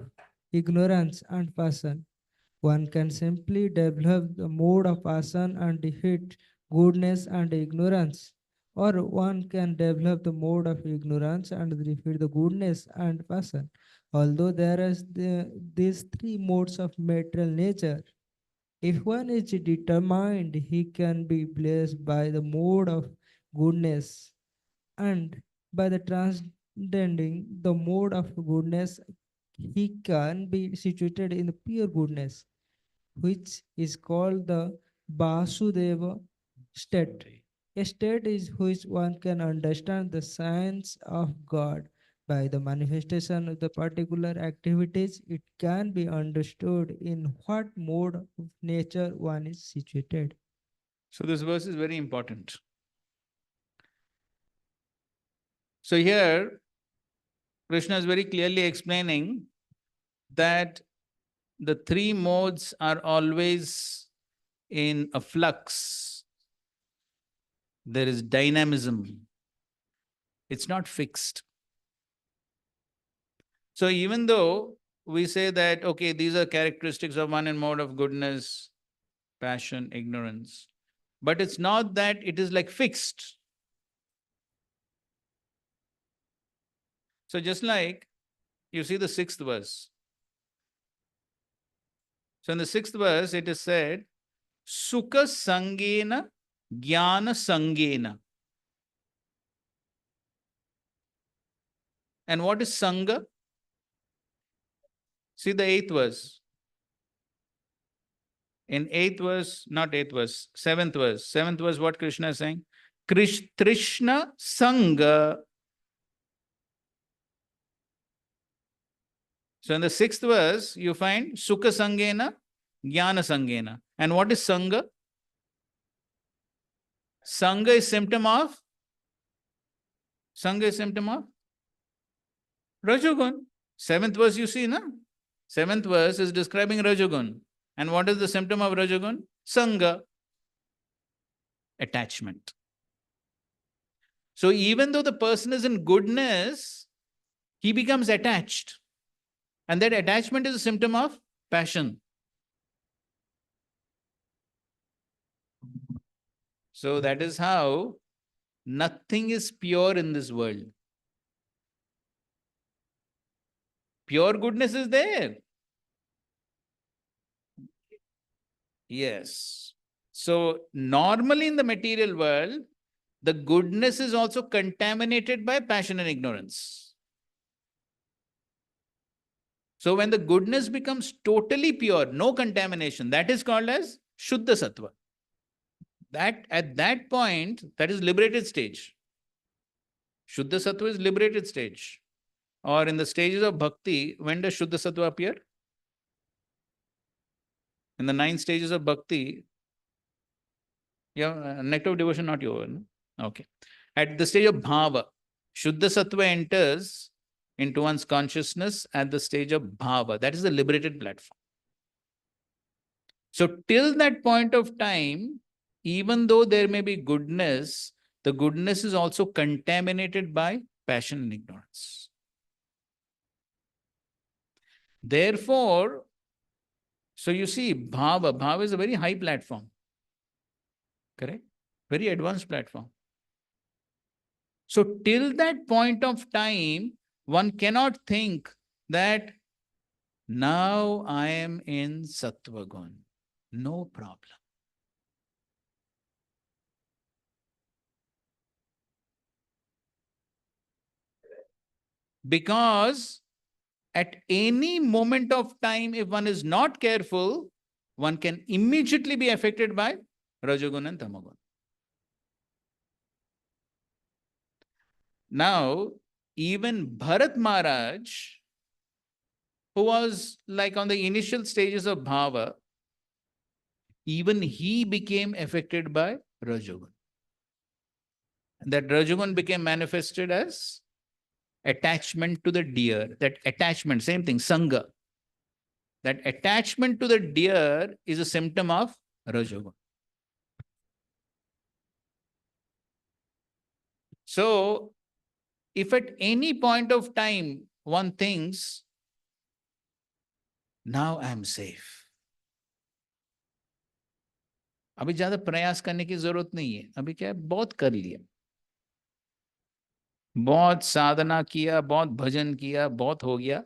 ignorance and passion. One can simply develop the mode of passion and defeat goodness and ignorance, or one can develop the mode of ignorance and defeat the goodness and passion. Although there is these three modes of material nature, if one is determined, he can be blessed by the mode of goodness, and by the transcending the mode of goodness, he can be situated in the pure goodness, which is called the Vasudeva state. A state is which one can understand the science of God. By the manifestation of the particular activities, it can be understood in what mode of nature one is situated. So this verse is very important. So here, Krishna is very clearly explaining that the three modes are always in a flux. There is dynamism. It's not fixed. So even though we say that, okay, these are characteristics of one in mode of goodness, passion, ignorance, but it's not that it is like fixed. So just like you see the sixth verse. So in the sixth verse, it is said, Sukha Sangena Jnana Sangena. And what is Sangha? See the eighth verse. In eighth verse, not eighth verse, seventh verse. Seventh verse, what Krishna is saying? Trishna Sangha. So in the sixth verse, you find Sukha Sangena, Jnana Sangena. And what is Sangha? Sangha is symptom of? Sangha is symptom of? Rajogun. Seventh verse you see, na? Seventh verse is describing Rajogun. And what is the symptom of Rajogun? Sangha. Attachment. So even though the person is in goodness, he becomes attached. And that attachment is a symptom of passion. So that is how nothing is pure in this world. Pure goodness is there. Yes. So normally in the material world, the goodness is also contaminated by passion and ignorance. So when the goodness becomes totally pure, no contamination, that is called as Shuddha Sattva. That at that point, that is liberated stage. Shuddha Sattva is liberated stage. Or in the stages of Bhakti, when does Shuddha Sattva appear? In the 9 stages of Bhakti, yeah, nectar of devotion not over. No? Okay. At the stage of Bhava, Shuddha Sattva enters into one's consciousness at the stage of Bhava. That is the liberated platform. So till that point of time, even though there may be goodness, the goodness is also contaminated by passion and ignorance. Therefore, so you see, Bhava is a very high platform. Correct? Very advanced platform. So till that point of time, one cannot think that now I am in Sattva Gun. No problem. Because at any moment of time, if one is not careful, one can immediately be affected by Rajogun and Tamagun. Now, even Bharat Maharaj, who was like on the initial stages of Bhava, even he became affected by Rajogun. That Rajogun became manifested as attachment to the deer. That attachment, same thing, Sangha. That attachment to the deer is a symptom of Rajogun. So, if at any point of time one thinks, now I am safe, अभी ज्यादा प्रयास करने की जरूरत नहीं है, अभी क्या है, बहुत कर लिया, बहुत साधना किया, बहुत भजन किया, बहुत हो गया,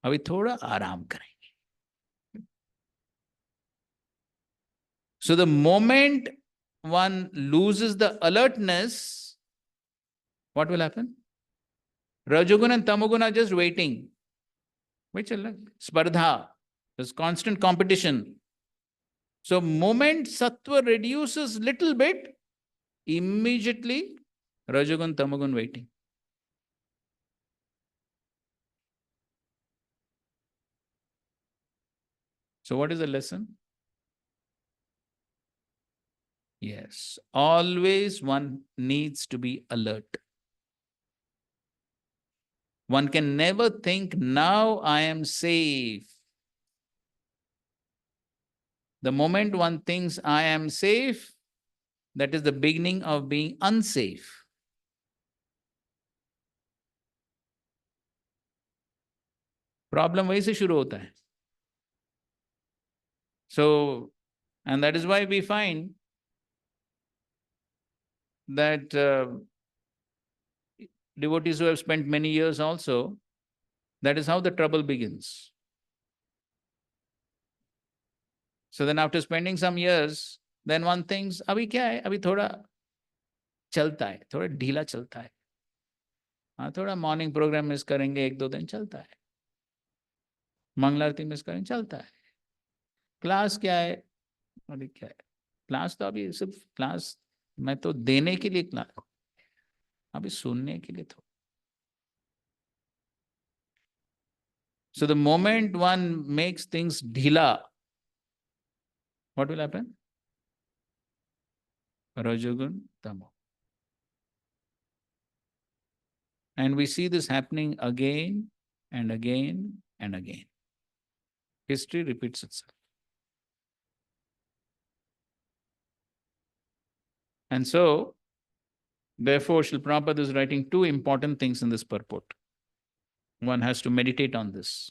अभी थोड़ा आराम करेंगे. So the moment one loses the alertness, what will happen? Rajogun and Tamogun are just waiting. Wait, Spardha, there's constant competition. So moment Sattva reduces little bit, immediately Rajogun, Tamogun waiting. So what is the lesson? Yes, always one needs to be alert. One can never think, now I am safe. The moment one thinks I am safe, that is the beginning of being unsafe. Problem वहीं से शुरू होता है. So, and that is why we find that devotees who have spent many years also, that is how the trouble begins. So then after spending some years, then one thinks, अभी क्या है, अभी थोड़ा चलता है, थोड़ा ढीला चलता है, हाँ थोड़ा मॉर्निंग प्रोग्राम मिस करेंगे, एक दो दिन चलता है, मंगलारती मिस करेंगे, चलता है, क्लास क्या है, अभी क्या है, क्लास तो अभी सिर्फ क्लास, मैं तो देने के लिए क्लास, अभी सुनने के लिए तो. So the moment one makes things dhila, what will happen? Rajogun, Tamo. And we see this happening again and again and again. History repeats itself. And so, therefore, Srila Prabhupada is writing two important things in this purport. One has to meditate on this.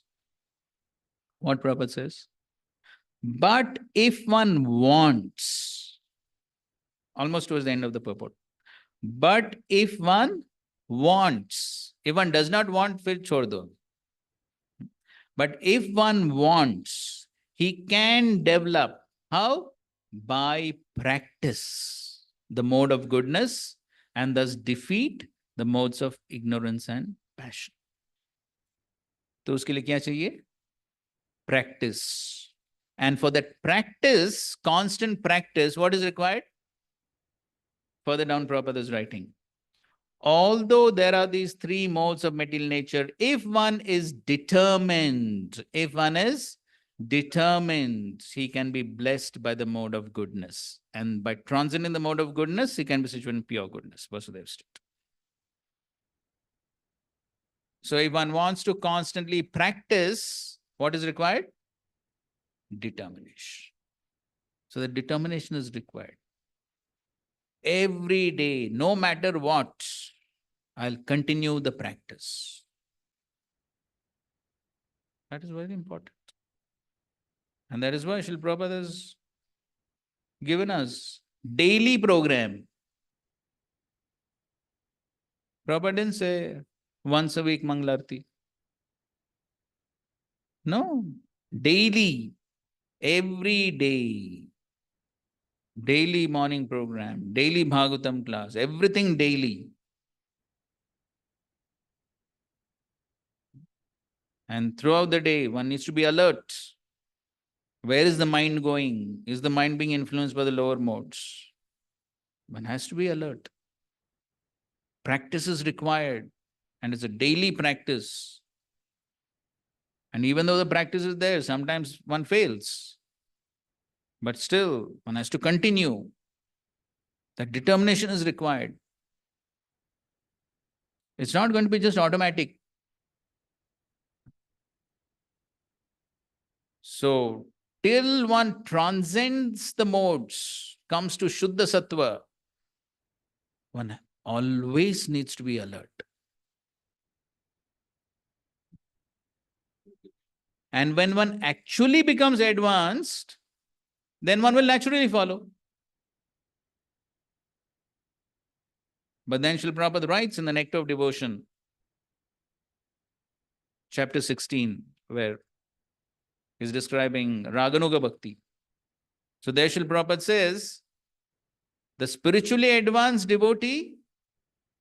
What Prabhupada says? But if one wants, almost towards the end of the purport, but if one wants, if one does not want, fir chhod do. But if one wants, he can develop. How? By practice the mode of goodness and thus defeat the modes of ignorance and passion. तो उसके लिए क्या चाहिए? Practice. And for that practice, constant practice, what is required? Further down Prabhupada is writing. Although there are these three modes of material nature, if one is determined, he can be blessed by the mode of goodness. And by transiting the mode of goodness, he can be situated in pure goodness. Vasudeva state. So if one wants to constantly practice, what is required? Determination. So the determination is required. Every day, no matter what, I'll continue the practice. That is very important. And that is why Srila Prabhupada has given us daily program. Prabhupada didn't say once a week Mangalarti. No, daily, every day. Daily morning program, daily Bhagavatam class, everything daily. And throughout the day, one needs to be alert. Where is the mind going? Is the mind being influenced by the lower modes? One has to be alert. Practice is required, and it's a daily practice. And even though the practice is there, sometimes one fails. But still, one has to continue. That determination is required. It's not going to be just automatic. So, till one transcends the modes, comes to Shuddha Sattva, one always needs to be alert. And when one actually becomes advanced, then one will naturally follow. But then Srila Prabhupada writes in the Nectar of Devotion, chapter 16, where he's describing Raganuga Bhakti. So there Srila Prabhupada says, the spiritually advanced devotee,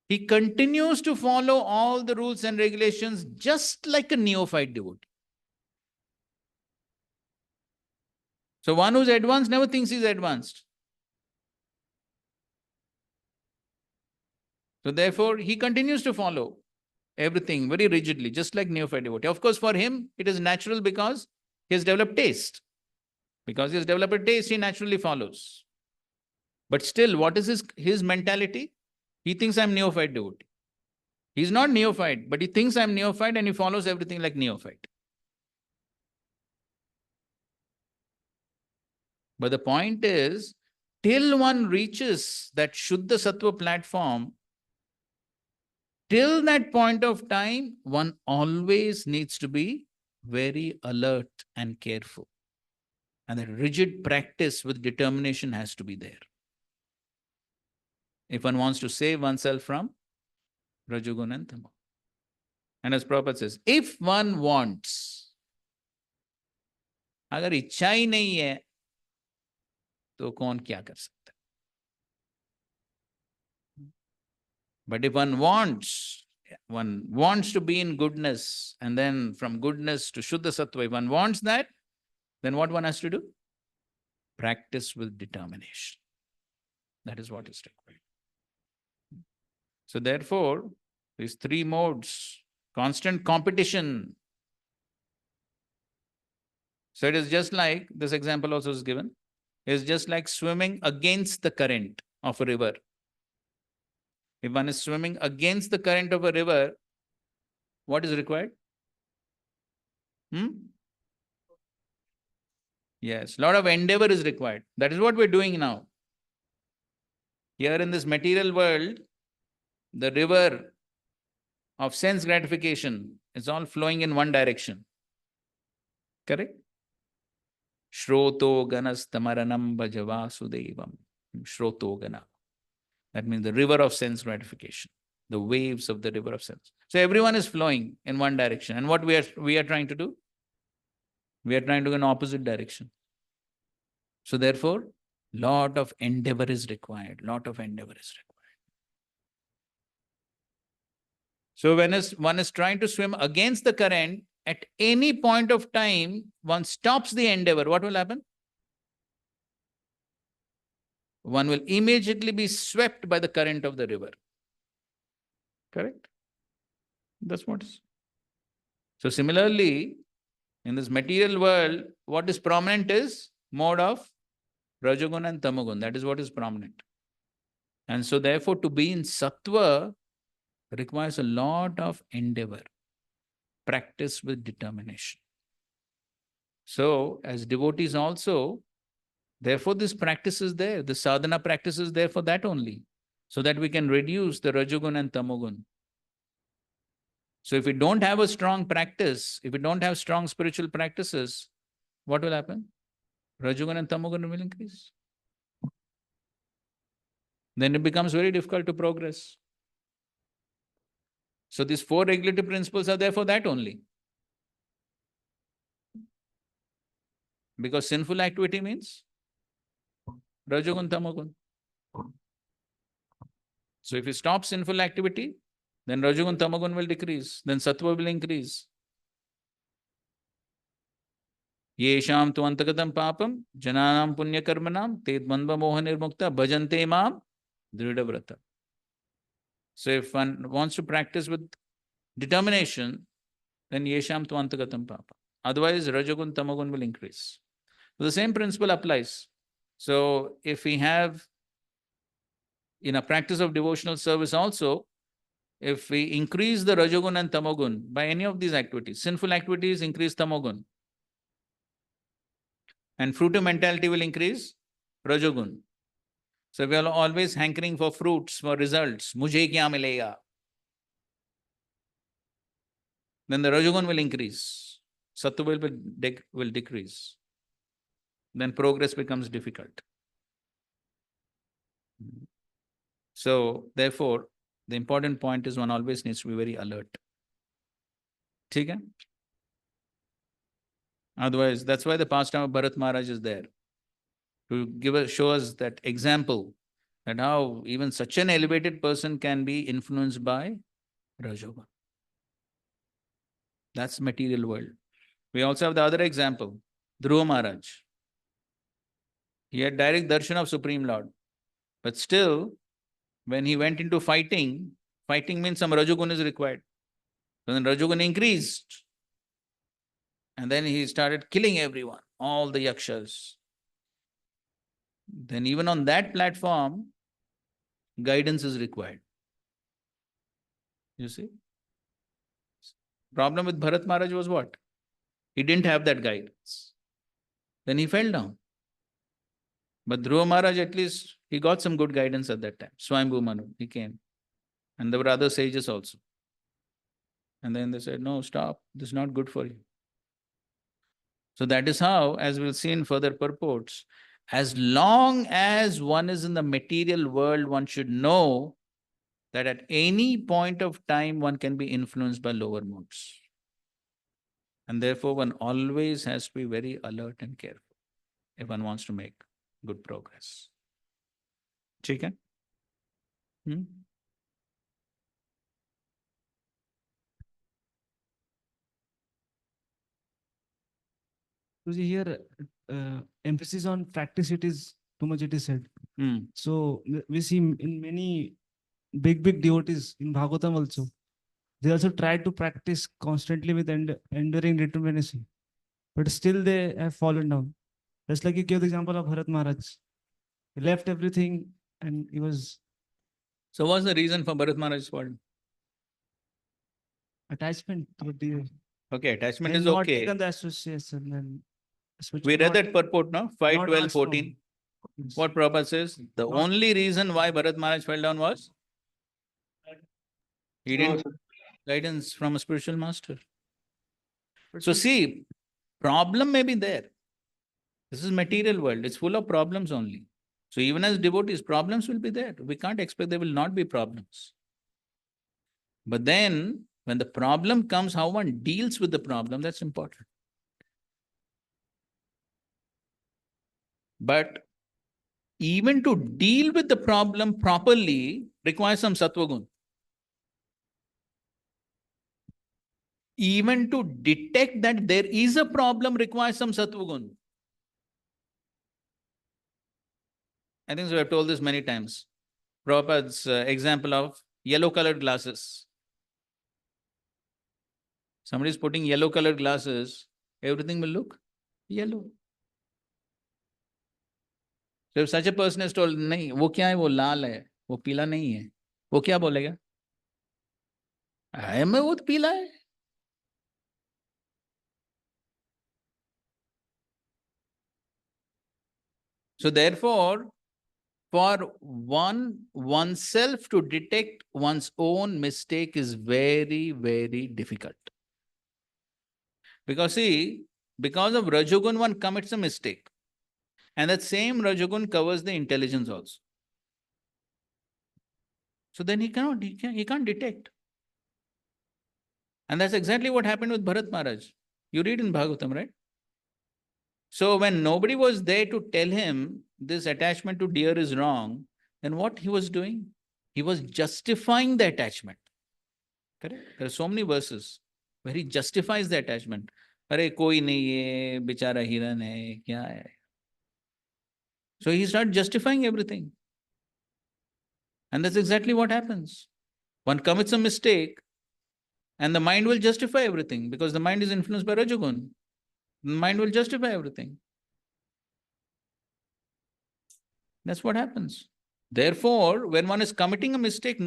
he continues to follow all the rules and regulations just like a neophyte devotee. So one who's advanced never thinks he's advanced. So therefore, he continues to follow everything very rigidly, just like neophyte devotee. Of course, for him, it is natural because he has developed taste. Because he has developed a taste, he naturally follows. But still, what is his mentality? He thinks I'm neophyte devotee. He's not neophyte, but he thinks I'm neophyte and he follows everything like neophyte. But the point is, till one reaches that Shuddha Sattva platform, till that point of time, one always needs to be very alert and careful. And a rigid practice with determination has to be there. If one wants to save oneself from Rajoguna and Tamo. And as Prabhupada says, if one wants, अगर इच्छा ही नहीं है, तो कौन क्या कर सकता है? But if one wants to be in goodness, and then from goodness to Shuddha Sattva, if one wants that, then what one has to do? Practice with determination. That is what is required. So therefore, these three modes, constant competition. So it is just like, this example also is given, it's just like swimming against the current of a river. If one is swimming against the current of a river, what is required? Yes, a lot of endeavor is required. That is what we're doing now. Here in this material world, the river of sense gratification is all flowing in one direction. Correct? Shroto ganas tamaranam bhajavasudevam. Shroto gana. That means the river of sense gratification. The waves of the river of sense. So everyone is flowing in one direction. And what we are trying to do? We are trying to go in opposite direction. So therefore, lot of endeavor is required. Lot of endeavor is required. So when one is trying to swim against the current, at any point of time, one stops the endeavor. What will happen? One will immediately be swept by the current of the river. Correct? That's what is. So similarly, in this material world, what is prominent is mode of Rajagun and Tamagun. That is what is prominent. And so therefore, to be in Sattva requires a lot of endeavor, practice with determination. So as devotees also, therefore this practice is there. The sadhana practice is there for that only. So that we can reduce the Rajagun and Tamagun. So if we don't have a strong practice, if we don't have strong spiritual practices, what will happen? Rajagun and Tamagun will increase. Then it becomes very difficult to progress. So these four regulatory principles are there for that only. Because sinful activity means Rajagun, Tamagun. So if you stop sinful activity, then Rajagun, Tamagun will decrease. Then Sattva will increase. Yesham tu antagatam papam, jananam punya karmanam, te dvandva moha nirmukta, bhajante mam, dridhavrata. So if one wants to practice with determination, then yesham tu antagatam papa. Otherwise, rajagun, tamagun will increase. So the same principle applies. So if we have in a practice of devotional service also, if we increase the rajagun and tamagun by any of these activities, sinful activities increase tamagun, and fruitive mentality will increase rajagun. So we are always hankering for fruits, for results. Mujhe kya milega? Then the rajagun will increase. Sattva will decrease. Then progress becomes difficult. So therefore, the important point is one always needs to be very alert. Okay? Otherwise, that's why the pastime of Bharat Maharaj is there. To show us that example, that how even such an elevated person can be influenced by Rajogun. That's material world. We also have the other example, Dhruva Maharaj. He had direct darshan of Supreme Lord. But still, when he went into fighting, fighting means some Rajogun is required. So then Rajogun increased. And then he started killing everyone, all the yakshas. Then even on that platform, guidance is required. You see? Problem with Bharat Maharaj was what? He didn't have that guidance. Then he fell down. But Dhruva Maharaj, at least, he got some good guidance at that time. Swayambhu Manu, he came. And there were other sages also. And then they said, no, stop. This is not good for you. So that is how, as we'll see in further purports, as long as one is in the material world, one should know that at any point of time, one can be influenced by lower modes. And therefore, one always has to be very alert and careful if one wants to make good progress. Okay? So here, emphasis on practice, it is too much, it is said. So we see in many big devotees in Bhagavatam also, they also try to practice constantly with enduring determination, but still they have fallen down. Just like you gave the example of Bharat Maharaj. He left everything and he was... So what's the reason for Bharat Maharaj's fall? Attachment to the... Okay, attachment and is not okay. taken the association and... We read that purport, no? 5, 12, 14. Yes. What Prabhupada says? The only reason why Bharat Maharaj fell down was he didn't guidance from a spiritual master. So see, problem may be there. This is material world. It's full of problems only. So even as devotees, problems will be there. We can't expect there will not be problems. But then, when the problem comes, how one deals with the problem, that's important. But even to deal with the problem properly requires some sattva gun. Even to detect that there is a problem requires some sattva gun. I think so. I've told this many times. Prabhupada's example of yellow colored glasses. Somebody is putting yellow colored glasses, everything will look yellow. So if such a person is told, nahi, wo kya hai, wo laal hai, wo pila nahi hai, wo kya bolega? Mein wo pila hai. So therefore, for oneself to detect one's own mistake is very, very difficult. Because see, because of Rajogun, one commits a mistake. And that same Rajogun covers the intelligence also. So then he can't detect. And that's exactly what happened with Bharat Maharaj. You read in Bhagavatam, right? So when nobody was there to tell him this attachment to deer is wrong, then what he was doing? He was justifying the attachment. Correct? There are so many verses where he justifies the attachment. अरे कोई नहीं, ये बेचारा हिरन है, क्या है. So he started justifying everything. And that's exactly what happens. One commits a mistake and the mind will justify everything because the mind is influenced by Rajagun. The mind will justify everything. That's what happens. Therefore, when one is committing a mistake,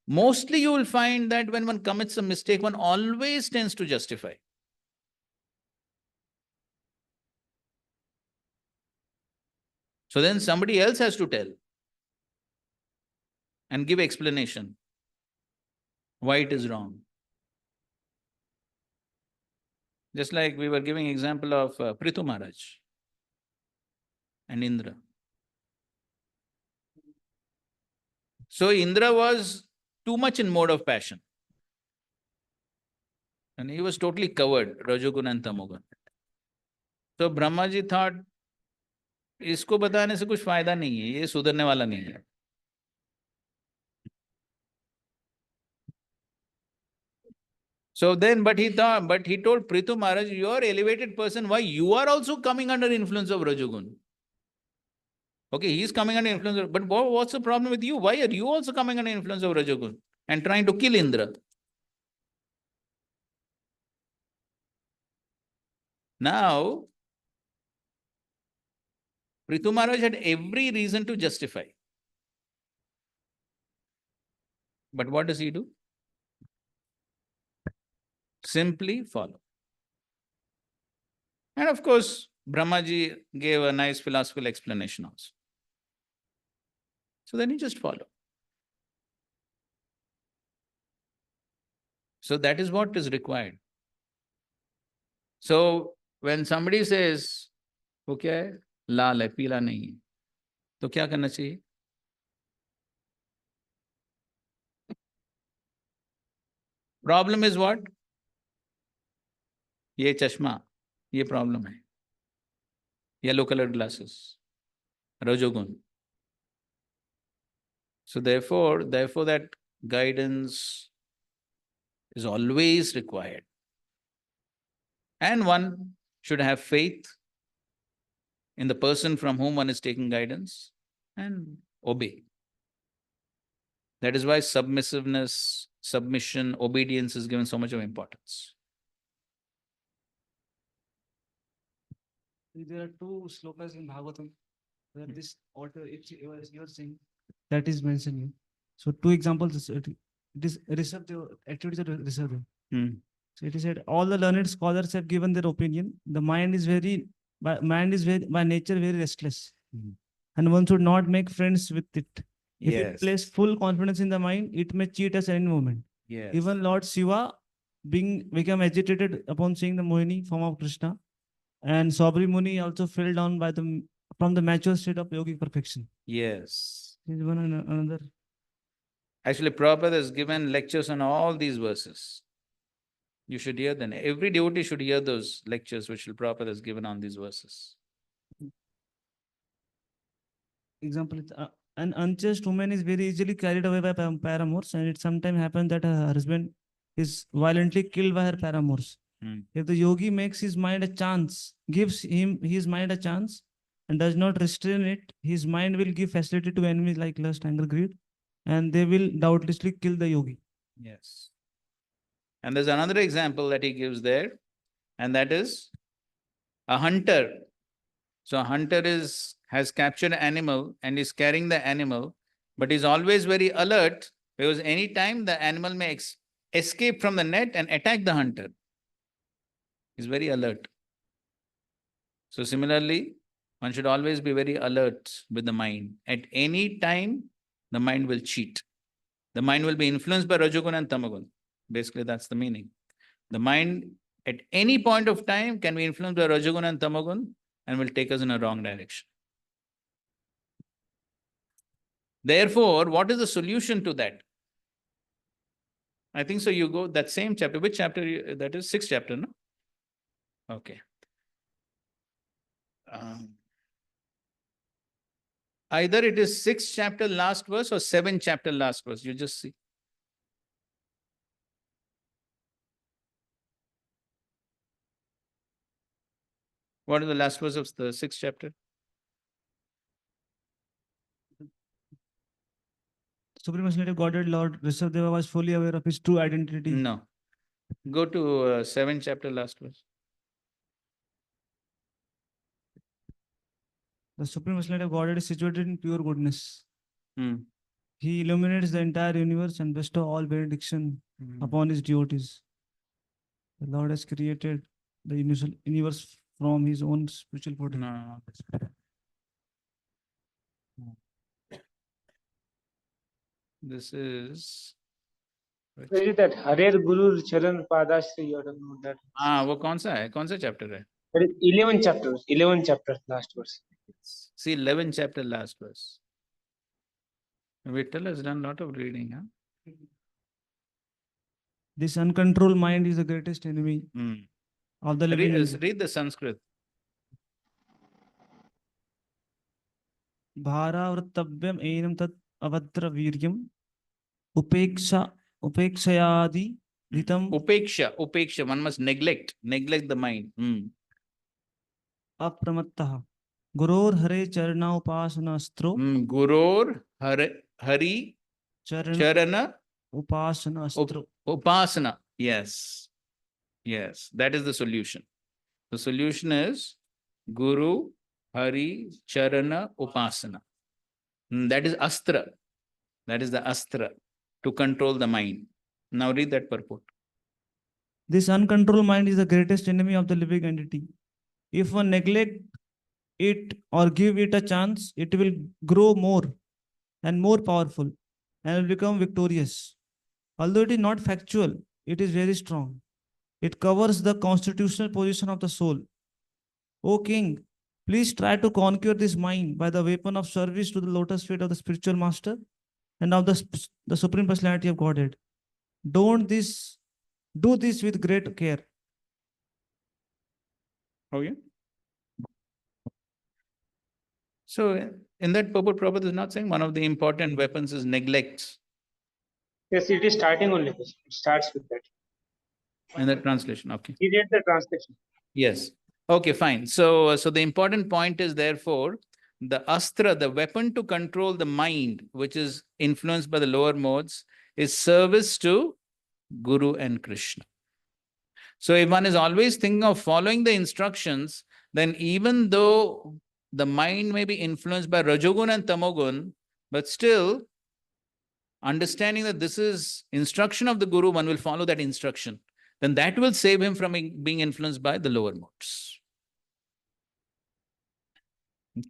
mostly you will find that when one commits a mistake, one always tends to justify. So then somebody else has to tell and give explanation why it is wrong. Just like we were giving example of Prithu Maharaj and Indra. So Indra was too much in mode of passion. And he was totally covered, Rajogun and Tamogun. So Brahma ji thought, इसको बताने से कुछ फायदा नहीं है, ये सुधरने वाला नहीं है. So then, but he told Prithu Maharaj, you are elevated person, why you are also coming under influence of Rajogun? Okay, he is coming under influence of, but what's the problem with you? Why are you also coming under influence of Rajogun and trying to kill Indra? Now, Prithu Maharaj had every reason to justify. But what does he do? Simply follow. And of course, Brahmaji gave a nice philosophical explanation also. So then you just follow. So that is what is required. So when somebody says, वो क्या है? लाल है, पीला नहीं है, तो क्या करना चाहिए? Problem is what? ये चश्मा, ये problem है. Yellow colored glasses, Rajogun. So therefore that guidance is always required. And one should have faith in the person from whom one is taking guidance and obey. That is why submissiveness, submission, obedience is given so much of importance. There are two slokas in Bhagavatam where this order, if you are saying, that is mentioned. So two examples, it is reserved, activities are reserved. So it is said, all the learned scholars have given their opinion. The mind is by nature very restless. And one should not make friends with it. If it place full confidence in the mind, it may cheat us at any moment. Yes. Even Lord Shiva become agitated upon seeing the Mohini form of Krishna. And Sabri Muni also fell down from the mature state of yogic perfection. Yes. This is one and another. Actually, Prabhupada has given lectures on all these verses. You should hear them. Every devotee should hear those lectures which Prabhupada has given on these verses. Example, an unchaste woman is very easily carried away by paramours, and it sometimes happens that her husband is violently killed by her paramours. If the yogi makes his mind a chance, gives him his mind a chance, and does not restrain it, his mind will give facility to enemies like lust, anger, greed, and they will doubtlessly kill the yogi. Yes. And there's another example that he gives there, and that is a hunter. So a hunter has captured an animal and is carrying the animal, but is always very alert because any time the animal may escape from the net and attack the hunter. He's very alert. So similarly, one should always be very alert with the mind. At any time, the mind will cheat. The mind will be influenced by Rajogun and Tamagun. Basically, that's the meaning. The mind at any point of time can be influenced by Rajogun and Tamagun and will take us in a wrong direction. Therefore, what is the solution to that? I think so you go, that same chapter. Which chapter? That is 6th chapter, no? Okay. Either it is 6th chapter last verse or 7th chapter last verse. You just see. What is the last verse of the 6th chapter? Supreme Personality of Godhead, Lord Rishabdeva was fully aware of his true identity. No. Go to 7th chapter, last verse. The Supreme Personality of Godhead is situated in pure goodness. Hmm. He illuminates the entire universe and bestows all benediction upon his devotees. The Lord has created the universe from his own spiritual body. No. This is Where is that? Harer Guru Charan Padashri, I don't know that. वो कौन सा chapter है? That is 11th chapter, 11th chapter, last verse. See, 11th chapter, last verse. Vittal has done a lot of reading, huh? This uncontrolled mind is the greatest enemy of the living. Read the Sanskrit. भारावृतव्यम एनम तत् अभद्र वीर्यम उपेक्षयादि हितम Upeksha, one must neglect the mind. अप्रमत्तः गुरोर Hare चरणाउपासनास्त्रो Guror Hari Charana उपासनास्त्रो. Upasana. Yes. That is the solution. The solution is Guru Hari Charana Upasana. That is Astra. That is the Astra to control the mind. Now read that purport. This uncontrolled mind is the greatest enemy of the living entity. If one neglect it or give it a chance, it will grow more and more powerful and will become victorious. Although it is not factual, it is very strong. It covers the constitutional position of the soul. O king, please try to conquer this mind by the weapon of service to the lotus feet of the spiritual master and of the Supreme Personality of Godhead. Do this with great care. Okay. So in that purport, Prabhupada is not saying one of the important weapons is neglect. Yes, it is starting only. It starts with that. In that translation, okay. He read the translation. Yes. Okay, fine. So the important point is therefore the astra, the weapon to control the mind, which is influenced by the lower modes, is service to Guru and Krishna. So if one is always thinking of following the instructions, then even though the mind may be influenced by Rajogun and Tamogun, but still understanding that this is instruction of the Guru, one will follow that instruction. Then that will save him from being influenced by the lower modes.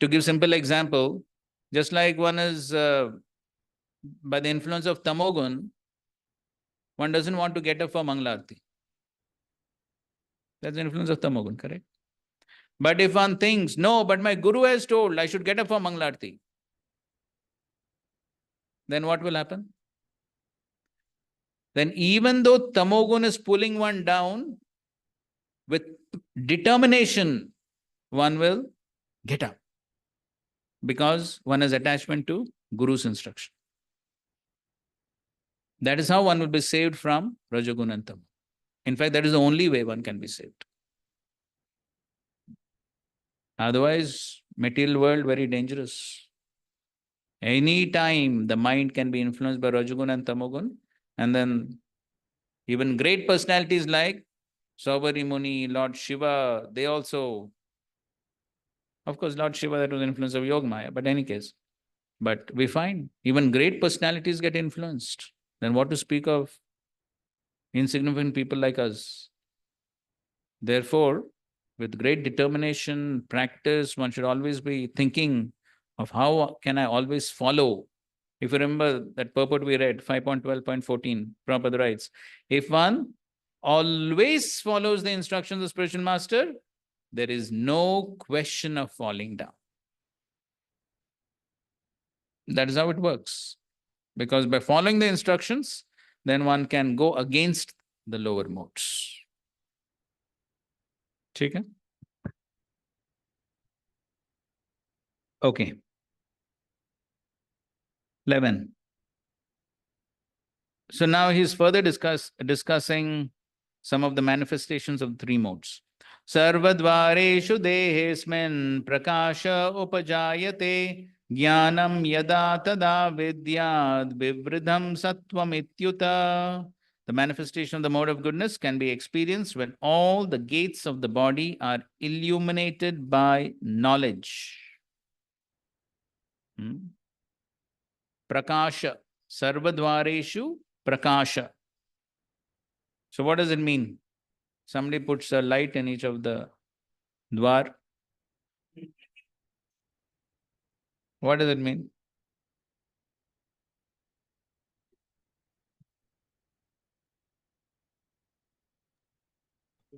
To give simple example, just like one is by the influence of Tamogun, one doesn't want to get up for Manglarti. That's the influence of Tamogun, correct? But if one thinks, no, but my Guru has told I should get up for Manglarti, then what will happen? Then even though Tamogun is pulling one down, with determination, one will get up. Because one has attachment to Guru's instruction. That is how one will be saved from Rajagun and Tamogun. In fact, that is the only way one can be saved. Otherwise, material world, very dangerous. Any time the mind can be influenced by Rajagun and Tamogun, and then even great personalities like Saubhari Muni, Lord Shiva, they also, of course, Lord Shiva, that was the influence of Yogamaya, but in any case. But we find even great personalities get influenced. Then what to speak of insignificant people like us? Therefore, with great determination, practice, one should always be thinking of how can I always follow. If you remember that purport we read, 5.12.14, Prabhupada writes, if one always follows the instructions of spiritual master, there is no question of falling down. That is how it works. Because by following the instructions, then one can go against the lower modes. Okay? Okay. 11. So now he's further discussing some of the manifestations of the three modes. सर्वद्वारेषु देहेऽस्मिन् प्रकाश उपजायते ज्ञानं यदा तदा विद्याद् विवृद्धं सत्त्वमित्युत. The manifestation of the mode of goodness can be experienced when all the gates of the body are illuminated by knowledge. Prakasha. Sarvadvareshu prakasha. So what does it mean? Somebody puts a light in each of the dwar. What does it mean?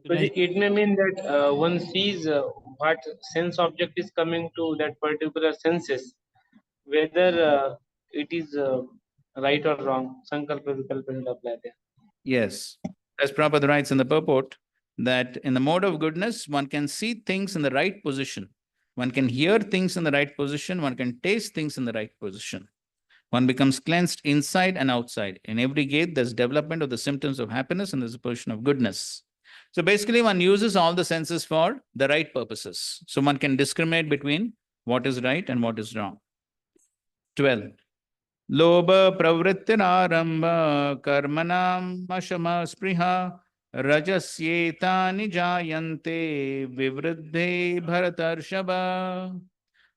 So it may mean that one sees what sense object is coming to that particular senses, whether it is right or wrong. Sankalpa vikalpa should apply there. Yes. As Prabhupada writes in the purport, that in the mode of goodness, one can see things in the right position. One can hear things in the right position. One can taste things in the right position. One becomes cleansed inside and outside. In every gate, there's development of the symptoms of happiness and there's a position of goodness. So basically, one uses all the senses for the right purposes. So one can discriminate between what is right and what is wrong. 12. Lobha pravrittirarambha karmanam ashama spriha rajasyetani jayante vivruddhe bharatarshava.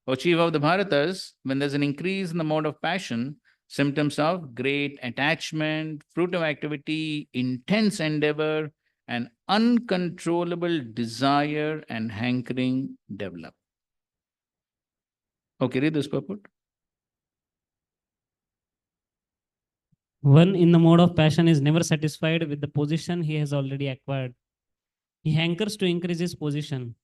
O chief of the Bharatas, when there's an increase in the mode of passion, symptoms of great attachment, fruit of activity, intense endeavor, and uncontrollable desire and hankering develop. Okay, read this purport. One in the mode of passion is never satisfied with the position he has already acquired. He hankers to increase his position.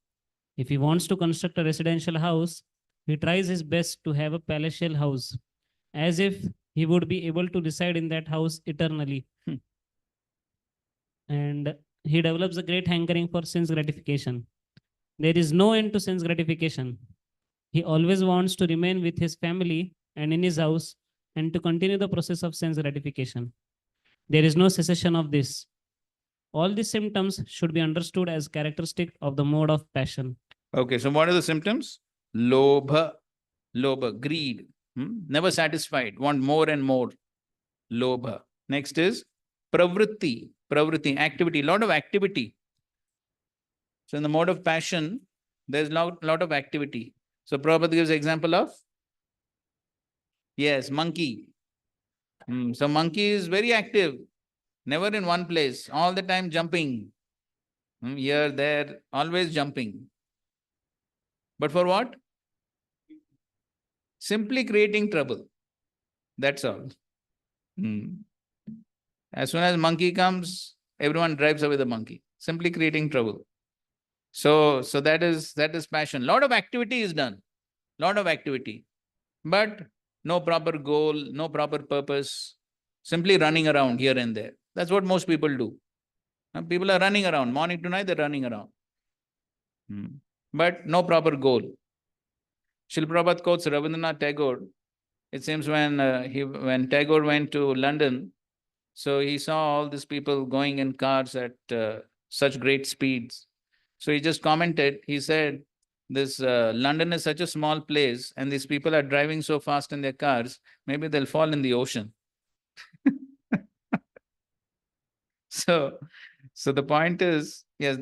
If he wants to construct a residential house, he tries his best to have a palatial house, as if he would be able to reside in that house eternally. And he develops a great hankering for sense gratification. There is no end to sense gratification. He always wants to remain with his family and in his house and to continue the process of sense gratification. There is no cessation of this. All these symptoms should be understood as characteristic of the mode of passion. Okay, so what are the symptoms? Lobha, greed, never satisfied, want more and more. Lobha. Next is pravritti, activity, lot of activity. So in the mode of passion, there's lot of activity. So Prabhupada gives example of, yes, monkey. So monkey is very active, never in one place, all the time jumping. Here, there, always jumping. But for what? Simply creating trouble. That's all. As soon as monkey comes, everyone drives away the monkey. Simply creating trouble. So that is passion. Lot of activity is done. Lot of activity. But no proper goal, no proper purpose. Simply running around here and there. That's what most people do. People are running around. Morning to night, they're running around. But no proper goal. Srila Prabhupada quotes Rabindranath Tagore. It seems when Tagore went to London, so he saw all these people going in cars at such great speeds. So he just commented, he said, this London is such a small place and these people are driving so fast in their cars, maybe they'll fall in the ocean. So the point is, yes,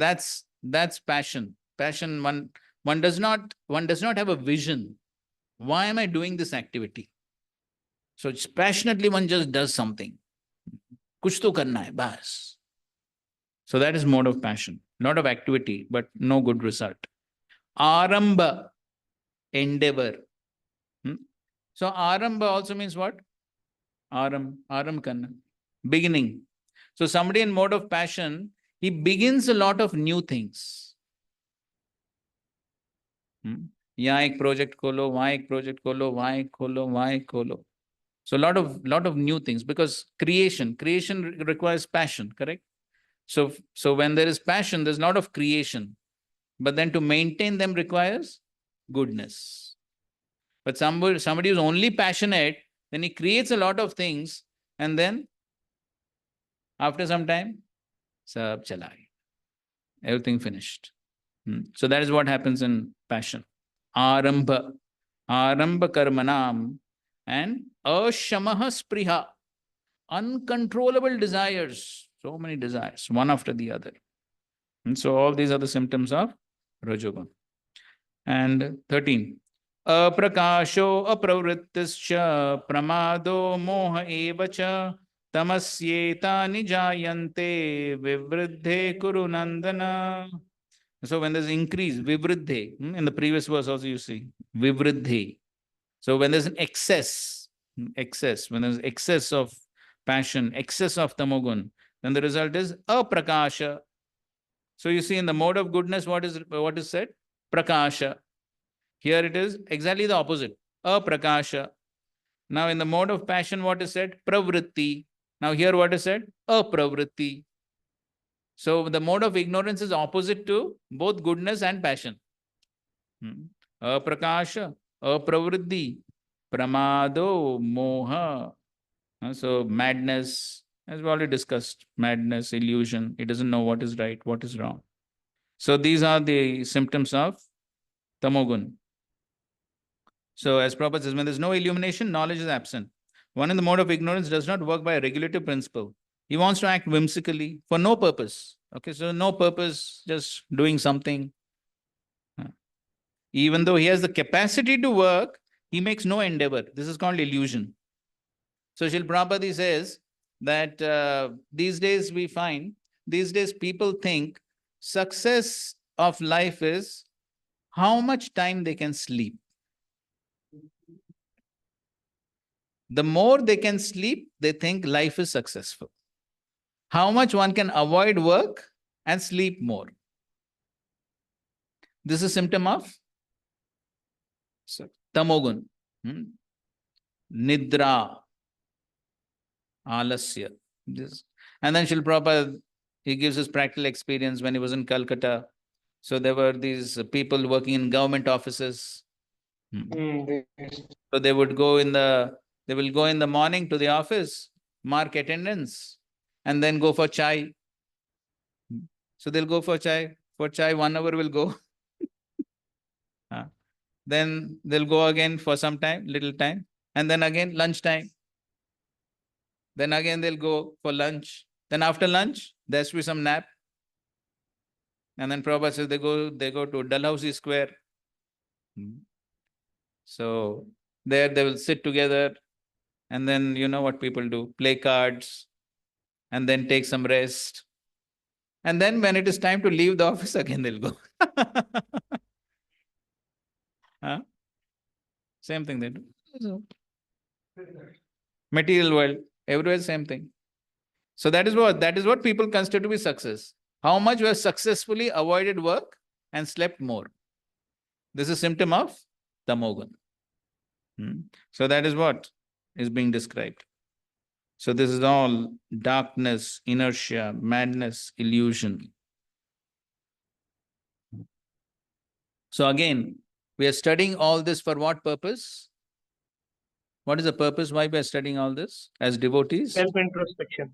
that's passion. Passion, one does not have a vision. Why am I doing this activity? So it's passionately one just does something. Kuch to karna hai, bas. So that is mode of passion. Lot of activity, but no good result. Aramba, endeavor. So aramba also means what? Aram karna. Beginning. So somebody in mode of passion, he begins a lot of new things. यहाँ एक project खोलो, वहाँ एक project खोलो, वहाँ एक खोलो, वहाँ एक खोलो. So a lot of new things, because creation requires passion, correct? So when there is passion, there's a lot of creation. But then to maintain them requires goodness. But somebody who's only passionate, then he creates a lot of things, and then after some time, sab chala, everything finished. So that is what happens in passion. Arambha karmanam, and ashamaha spriha, uncontrollable desires, so many desires, one after the other. And so all these are the symptoms of Rajogun. And 13. Aprakasho apravrittischa pramado moha evacha tamasyetani jayante vivriddhe kuru nandana. So when there's increase, vivriddhe, in the previous verse also you see, vivriddhe. So when there's an excess, when there's excess of passion, excess of tamogun, then the result is aprakasha. So you see in the mode of goodness, what is said? Prakasha. Here it is exactly the opposite. Aprakasha. Now in the mode of passion, what is said? Pravritti. Now here what is said? Apravritti. So the mode of ignorance is opposite to both goodness and passion. Aprakasha, apravritti, pramado, moha. So madness, as we already discussed, madness, illusion. He doesn't know what is right, what is wrong. So these are the symptoms of tamogun. So as Prabhupada says, when there's no illumination, knowledge is absent. One in the mode of ignorance does not work by a regulative principle. He wants to act whimsically for no purpose. Okay, so no purpose, just doing something. Even though he has the capacity to work, he makes no endeavor. This is called illusion. So Srila Prabhupada says that these days we find, these days people think success of life is how much time they can sleep. The more they can sleep, they think life is successful. How much one can avoid work and sleep more. This is a symptom of tamogun. Nidra, alasya. This. And then Srila Prabhupada, he gives his practical experience when he was in Calcutta. So there were these people working in government offices. So they would go in the morning to the office, mark attendance, and then go for chai. So they'll go for chai. For chai, 1 hour will go. Then they'll go again for some time, little time, and then again lunch time. Then again they'll go for lunch. Then after lunch, there has to be some nap. And then Prabhupada says they go to Dalhousie Square. So there they will sit together, and then you know what people do, play cards, and then take some rest. And then when it is time to leave the office, again they'll go. Same thing they do. Material world, everywhere same thing. So that is what people consider to be success. How much we have successfully avoided work and slept more. This is a symptom of tamogun. So that is what is being described. So this is all darkness, inertia, madness, illusion. So again, we are studying all this for what purpose? What is the purpose why we are studying all this as devotees? Self-introspection.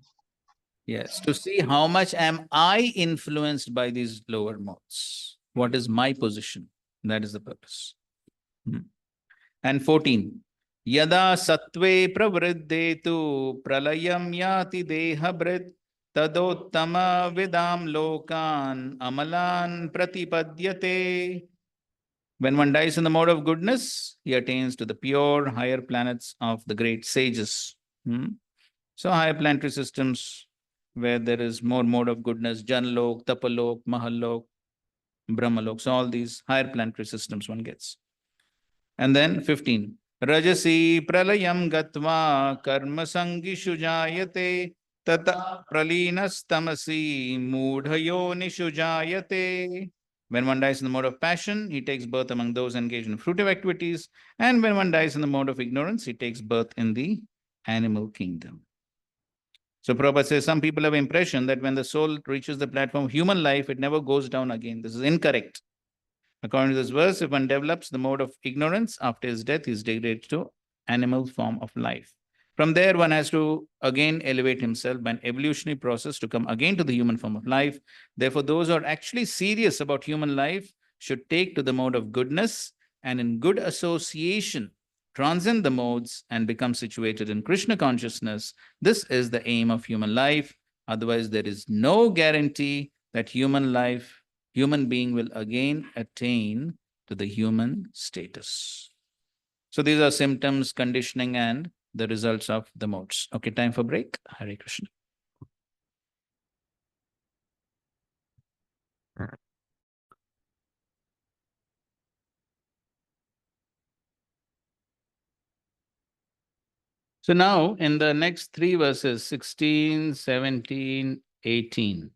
Yes, to see how much am I influenced by these lower modes. What is my position? That is the purpose. And 14. Yada sattve pravriddetu pralayam yati dehabrit tadottama vidam lokan amalan pratipadyate. When one dies in the mode of goodness, he attains to the pure higher planets of the great sages. So higher planetary systems where there is more mode of goodness, Janlok, Tapalok, Mahallok, Brahmalok. So all these higher planetary systems one gets. And then 15. Rajasi pralayam gatva karma sangishu jayate tata pralinas tamasi mudhayo nishu jayate. When one dies in the mode of passion, he takes birth among those engaged in fruitive activities. And when one dies in the mode of ignorance, he takes birth in the animal kingdom. So Prabhupada says some people have impression that when the soul reaches the platform of human life, it never goes down again. This is incorrect. According to this verse, if one develops the mode of ignorance, after his death, he is degraded to animal form of life. From there, one has to again elevate himself by an evolutionary process to come again to the human form of life. Therefore, those who are actually serious about human life should take to the mode of goodness and in good association transcend the modes and become situated in Krishna consciousness. This is the aim of human life. Otherwise, there is no guarantee that human being will again attain to the human status. So these are symptoms, conditioning, and the results of the modes. Okay, time for break. Hare Krishna. So now in the next three verses, 16, 17, 18.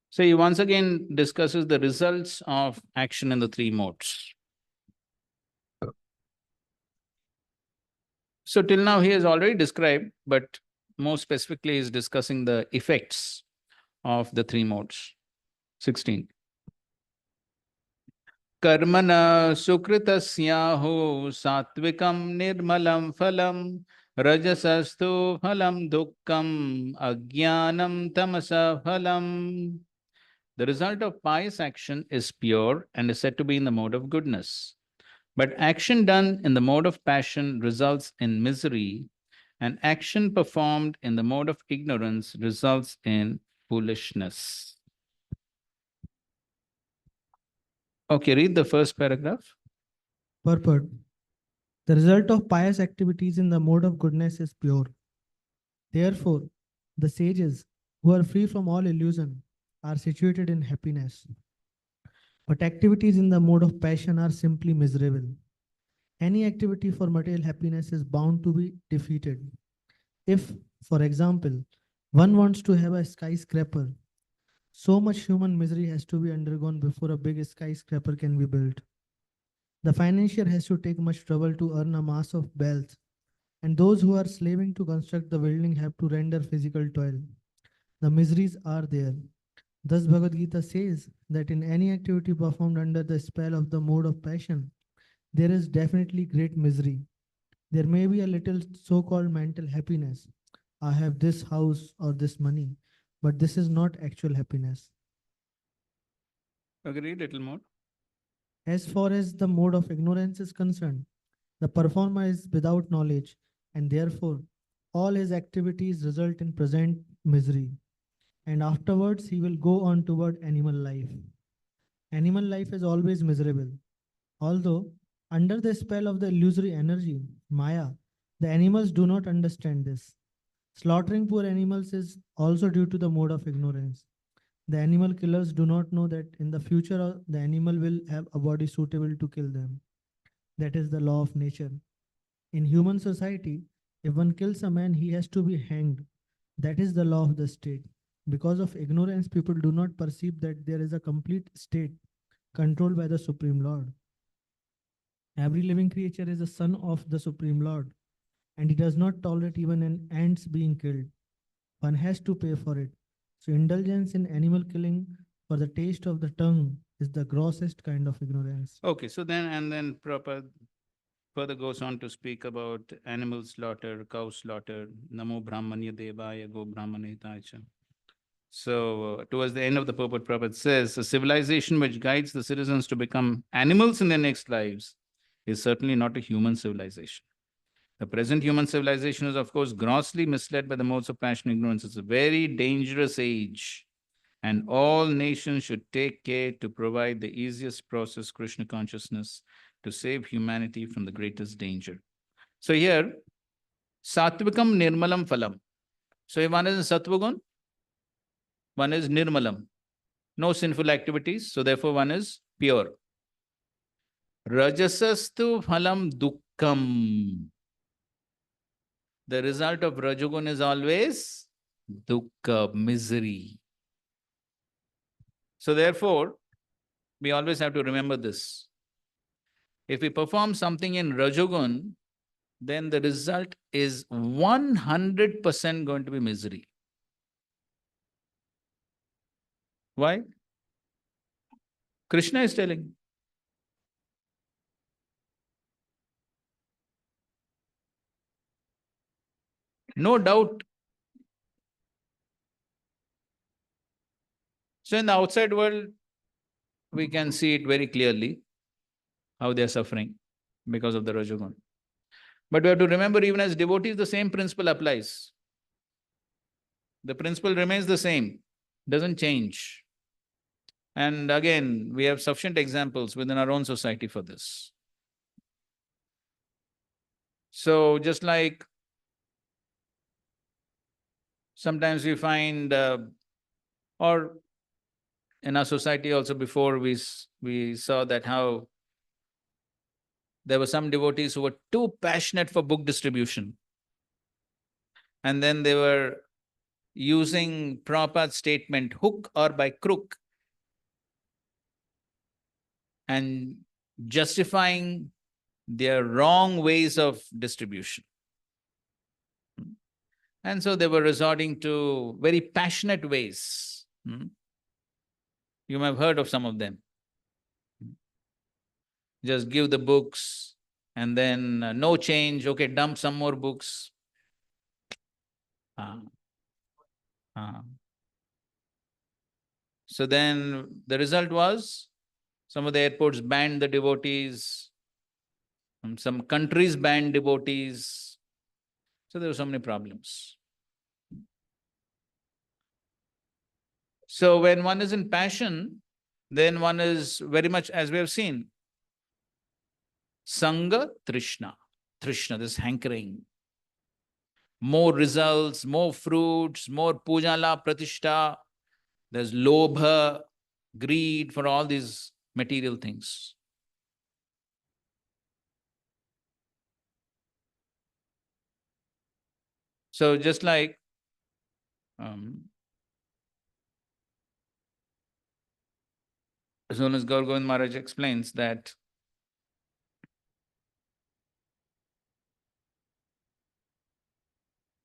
So he once again discusses the results of action in the three modes. So till now he has already described, but more specifically is discussing the effects of the three modes. 16. Karmana sukritasyaho satvikam nirmalam phalam rajasastu phalam dukkam ajnanam tamasa phalam. The result of pious action is pure and is said to be in the mode of goodness. But action done in the mode of passion results in misery, and action performed in the mode of ignorance results in foolishness. Okay, read the first paragraph. Purport. The result of pious activities in the mode of goodness is pure. Therefore, the sages, who are free from all illusion, are situated in happiness. But activities in the mode of passion are simply miserable. Any activity for material happiness is bound to be defeated. If, for example, one wants to have a skyscraper, so much human misery has to be undergone before a big skyscraper can be built. The financier has to take much trouble to earn a mass of wealth, and those who are slaving to construct the building have to render physical toil. The miseries are there. Thus, Bhagavad Gita says that in any activity performed under the spell of the mode of passion, there is definitely great misery. There may be a little so-called mental happiness. I have this house or this money, but this is not actual happiness. Agree, little more. As far as the mode of ignorance is concerned, the performer is without knowledge, and therefore all his activities result in present misery. And afterwards, he will go on toward animal life. Animal life is always miserable. Although, under the spell of the illusory energy, Maya, the animals do not understand this. Slaughtering poor animals is also due to the mode of ignorance. The animal killers do not know that in the future the animal will have a body suitable to kill them. That is the law of nature. In human society, if one kills a man, he has to be hanged. That is the law of the state. Because of ignorance, people do not perceive that there is a complete state controlled by the Supreme Lord. Every living creature is a son of the Supreme Lord, and he does not tolerate even an ant's being killed. One has to pay for it. So indulgence in animal killing for the taste of the tongue is the grossest kind of ignorance. Okay, so then Prabhupada further goes on to speak about animal slaughter, cow slaughter, Namo Brahmanya Devaya Go Brahmanetacha. So towards the end of the purport, Prabhupada says, a civilization which guides the citizens to become animals in their next lives is certainly not a human civilization. The present human civilization is, of course, grossly misled by the modes of passion and ignorance. It's a very dangerous age, and all nations should take care to provide the easiest process, Krishna consciousness, to save humanity from the greatest danger. So here, Satvikam Nirmalam Phalam. So one is Sattvagun, one is Nirmalam. No sinful activities, so therefore one is pure. Rajasastu Phalam Dukkam. The result of Rajogun is always dukkha, misery. So therefore, we always have to remember this. If we perform something in Rajogun, then the result is 100% going to be misery. Why? Krishna is telling. No doubt. So in the outside world, we can see it very clearly how they are suffering because of the Rajagun. But we have to remember, even as devotees, the same principle applies. The principle remains the same, doesn't change. And again, we have sufficient examples within our own society for this. So just like sometimes we find, or in our society also before, we saw that how there were some devotees who were too passionate for book distribution. And then they were using Prabhupada's statement, hook or by crook, and justifying their wrong ways of distribution. And so they were resorting to very passionate ways. You may have heard of some of them. Just give the books and then no change, okay, dump some more books. So then the result was, some of the airports banned the devotees, some countries banned devotees. So there were so many problems. So when one is in passion, then one is very much, as we have seen, Sangha Trishna. Trishna, this hankering. More results, more fruits, more puja la pratishtha. There's lobha, greed for all these material things. So just like as soon as Gaur Govind Maharaj explains that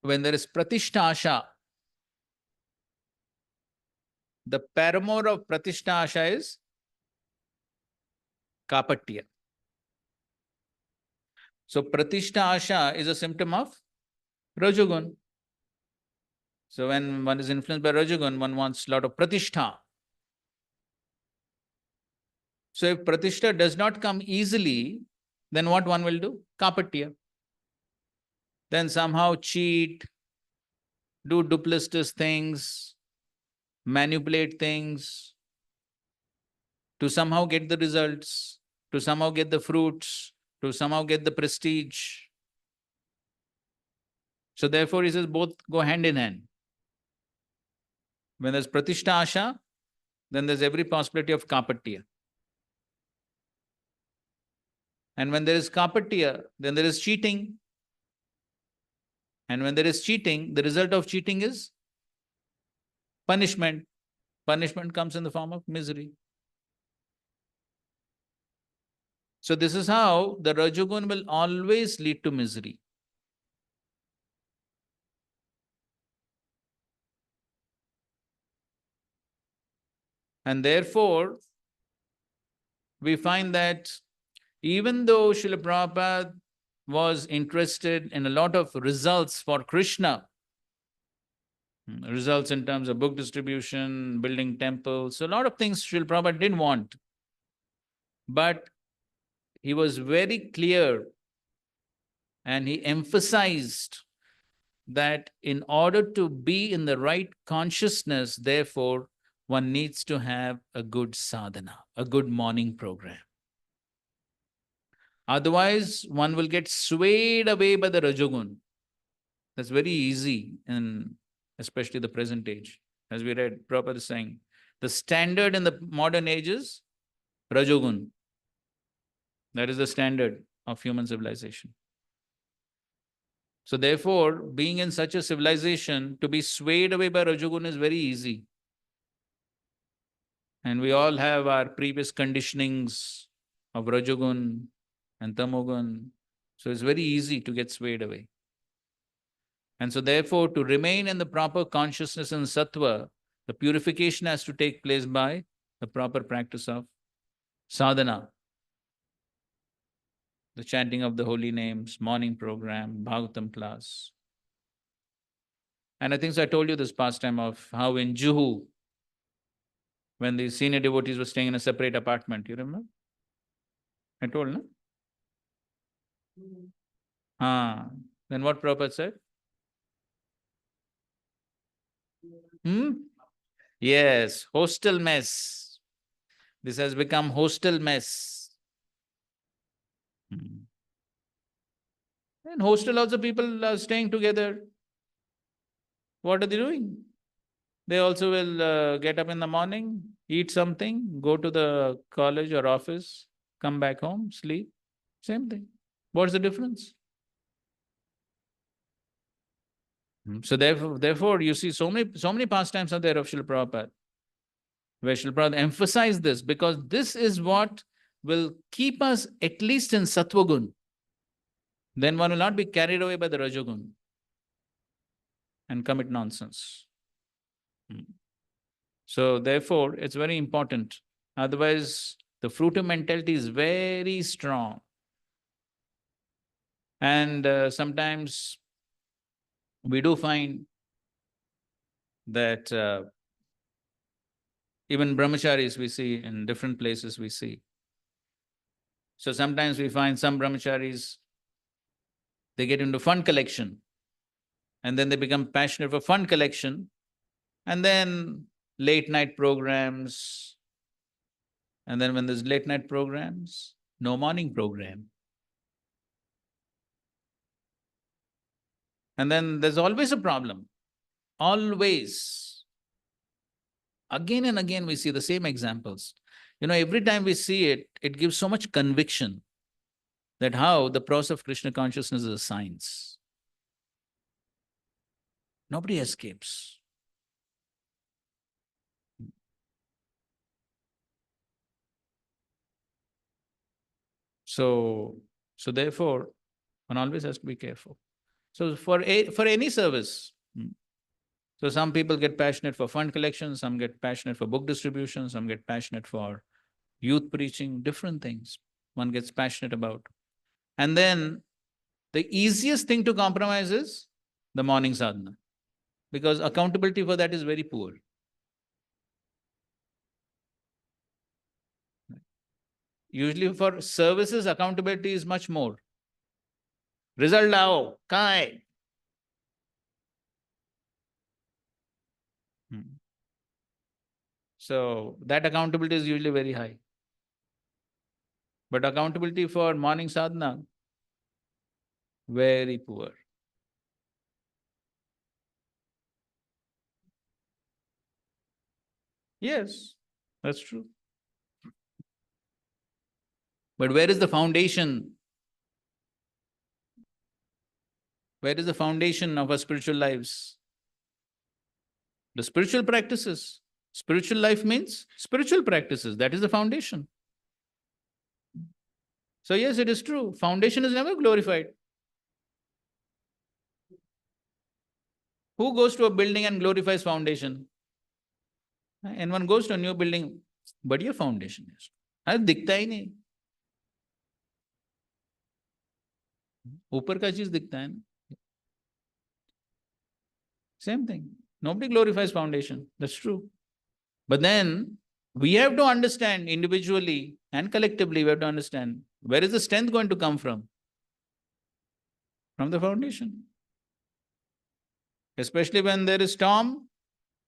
when there is pratishtha asha, the paramour of pratishtha asha is kapatya. So pratishtha asha is a symptom of Rajagun. So when one is influenced by Rajagun, one wants a lot of pratishtha. So if pratishtha does not come easily, then what one will do? Kapatya. Then somehow cheat, do duplicitous things, manipulate things to somehow get the results, to somehow get the fruits, to somehow get the prestige. So therefore he says both go hand in hand. When there's pratishtha asha, then there's every possibility of kapatya. And when there is kapatya, then there is cheating. And when there is cheating, the result of cheating is punishment. Punishment comes in the form of misery. So this is how the Rajagun will always lead to misery. And therefore, we find that even though Srila Prabhupada was interested in a lot of results for Krishna, results in terms of book distribution, building temples, so a lot of things Srila Prabhupada didn't want. But he was very clear and he emphasized that in order to be in the right consciousness, therefore, one needs to have a good sadhana, a good morning program. Otherwise, one will get swayed away by the Rajagun. That's very easy, in especially the present age. As we read, Prabhupada is saying, the standard in the modern age is Rajagun. That is the standard of human civilization. So therefore, being in such a civilization, to be swayed away by Rajagun is very easy. And we all have our previous conditionings of Rajagun and Tamogun. So it's very easy to get swayed away. And so therefore, to remain in the proper consciousness in Sattva, the purification has to take place by the proper practice of sadhana. The chanting of the holy names, morning program, Bhagavatam class. And I think so I told you this pastime of how in Juhu, when the senior devotees were staying in a separate apartment, you remember? I told, no? Then what Prabhupada said? Yes, hostel mess. This has become hostel mess. In hostel also people are staying together. What are they doing? They also will get up in the morning, eat something, go to the college or office, come back home, sleep. Same thing. What's the difference? So therefore, you see so many pastimes are there of Srila Prabhupada, where Srila Prabhupada emphasized this, because this is what will keep us at least in Sattva-gun. Then one will not be carried away by the Rajogun and commit nonsense. So therefore, it's very important. Otherwise, the fruitive mentality is very strong. And sometimes we do find that even brahmacharis we see in different places we see. So sometimes we find some brahmacharis, they get into fund collection, and then they become passionate for fund collection, and then late night programs, and then when there's late night programs, no morning program. And then there's always a problem. Always. Again and again we see the same examples. Every time we see it, it gives so much conviction that how the process of Krishna consciousness is a science. Nobody escapes. So therefore, one always has to be careful. So for any service, so some people get passionate for fund collection, some get passionate for book distribution, some get passionate for youth preaching, different things one gets passionate about. And then the easiest thing to compromise is the morning sadhana, because accountability for that is very poor. Usually for services, accountability is much more. Result lao, kahan hai? So that accountability is usually very high. But accountability for morning sadhana, very poor. Yes, that's true. But where is the foundation? Where is the foundation of our spiritual lives? The spiritual practices. Spiritual life means spiritual practices. That is the foundation. So yes, it is true. Foundation is never glorified. Who goes to a building and glorifies foundation? And one goes to a new building, but your foundation is. दिखता ही नहीं. ऊपर का चीज दिखता है ना. Same thing. Nobody glorifies foundation. That's true. But then we have to understand individually and collectively, we have to understand where is the strength going to come from? From the foundation. Especially when there is storm,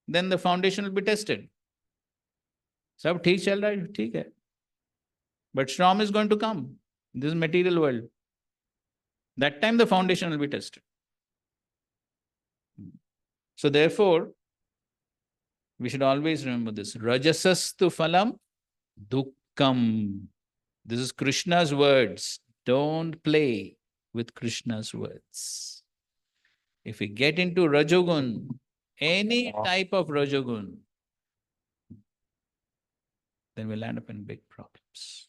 then the foundation will be tested. सब ठीक चल रहा है, ठीक है. But storm is going to come. This is material world. That time the foundation will be tested. So therefore, we should always remember this. Rajasastu phalam dukkham. This is Krishna's words. Don't play with Krishna's words. If we get into Rajogun, any type of Rajogun, then we'll end up in big problems.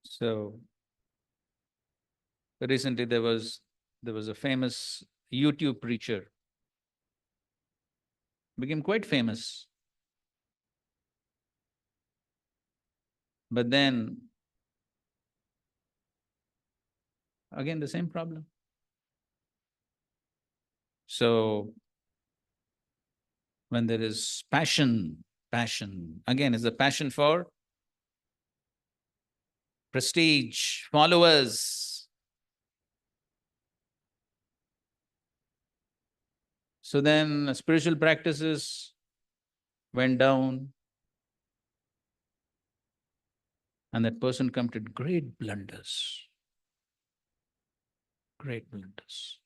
So Recently, there was a famous YouTube preacher, became quite famous. But then, again, the same problem. So, when there is passion, again, is the passion for prestige, followers. So then spiritual practices went down, and that person committed great blunders. Great blunders.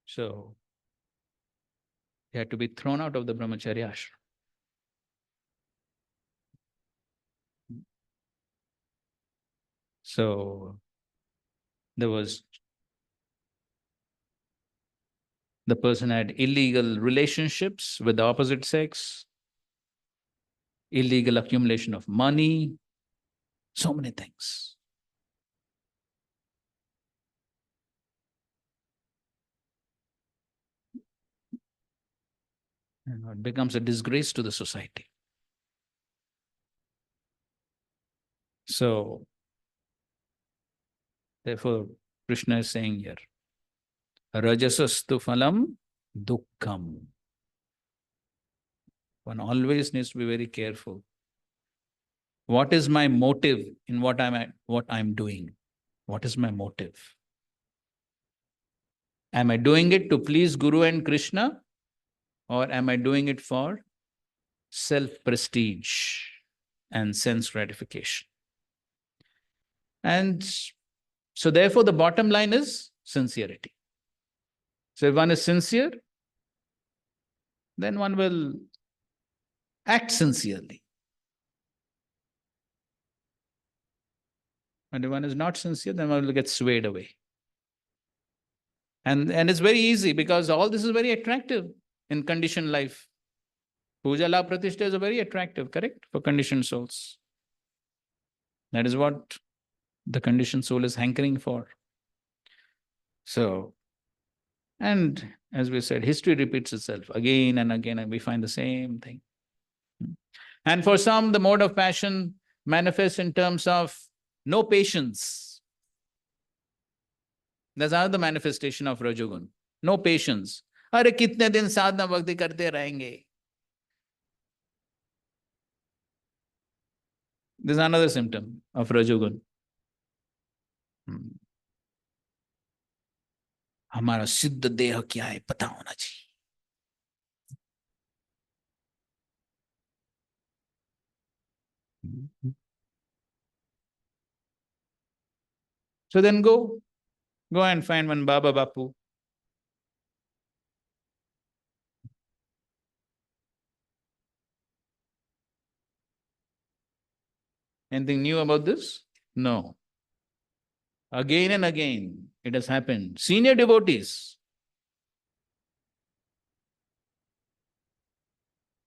So he had to be thrown out of the brahmacharya ashram. So the person had illegal relationships with the opposite sex, illegal accumulation of money, so many things. It becomes a disgrace to the society. So, therefore, Krishna is saying here, Rajasastu phalam dukkham. One always needs to be very careful. What is my motive in what I'm doing? What is my motive? Am I doing it to please Guru and Krishna, or am I doing it for self-prestige and sense gratification? And so therefore the bottom line is sincerity. So if one is sincere, then one will act sincerely. And if one is not sincere, then one will get swayed away. And it's very easy because all this is very attractive in conditioned life. Puja la pratishtha is very attractive, correct? For conditioned souls. That is what the conditioned soul is hankering for. So, and as we said, history repeats itself again and again, and we find the same thing. And for some, the mode of passion manifests in terms of no patience. That's another manifestation of Rajogun. No patience. अरे कितने दिन साधना भक्ति करते रहेंगे? This is another symptom of Rajogun. हमारा सिद्ध देह क्या है पता होना चाहिए. So then go and find one Baba Bapu. Anything new about this? No. Again and again, it has happened. Senior devotees.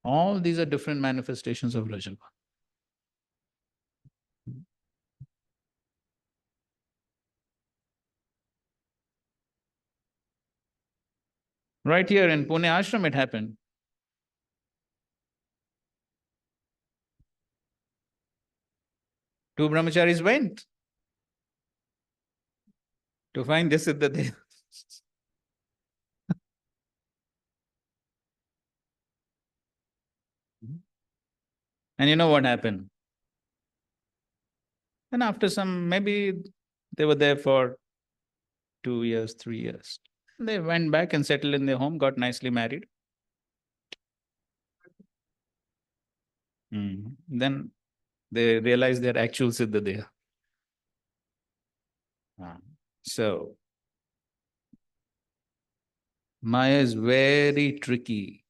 All these are different manifestations of Rajagun. Right here in Pune Ashram, it happened. Two brahmacharis went to find this Siddhadev. And you know what happened? And after some, maybe they were there for 2 years, 3 years. They went back and settled in their home, got nicely married. Then they realized they're actual Siddhadev. So, Maya is very tricky.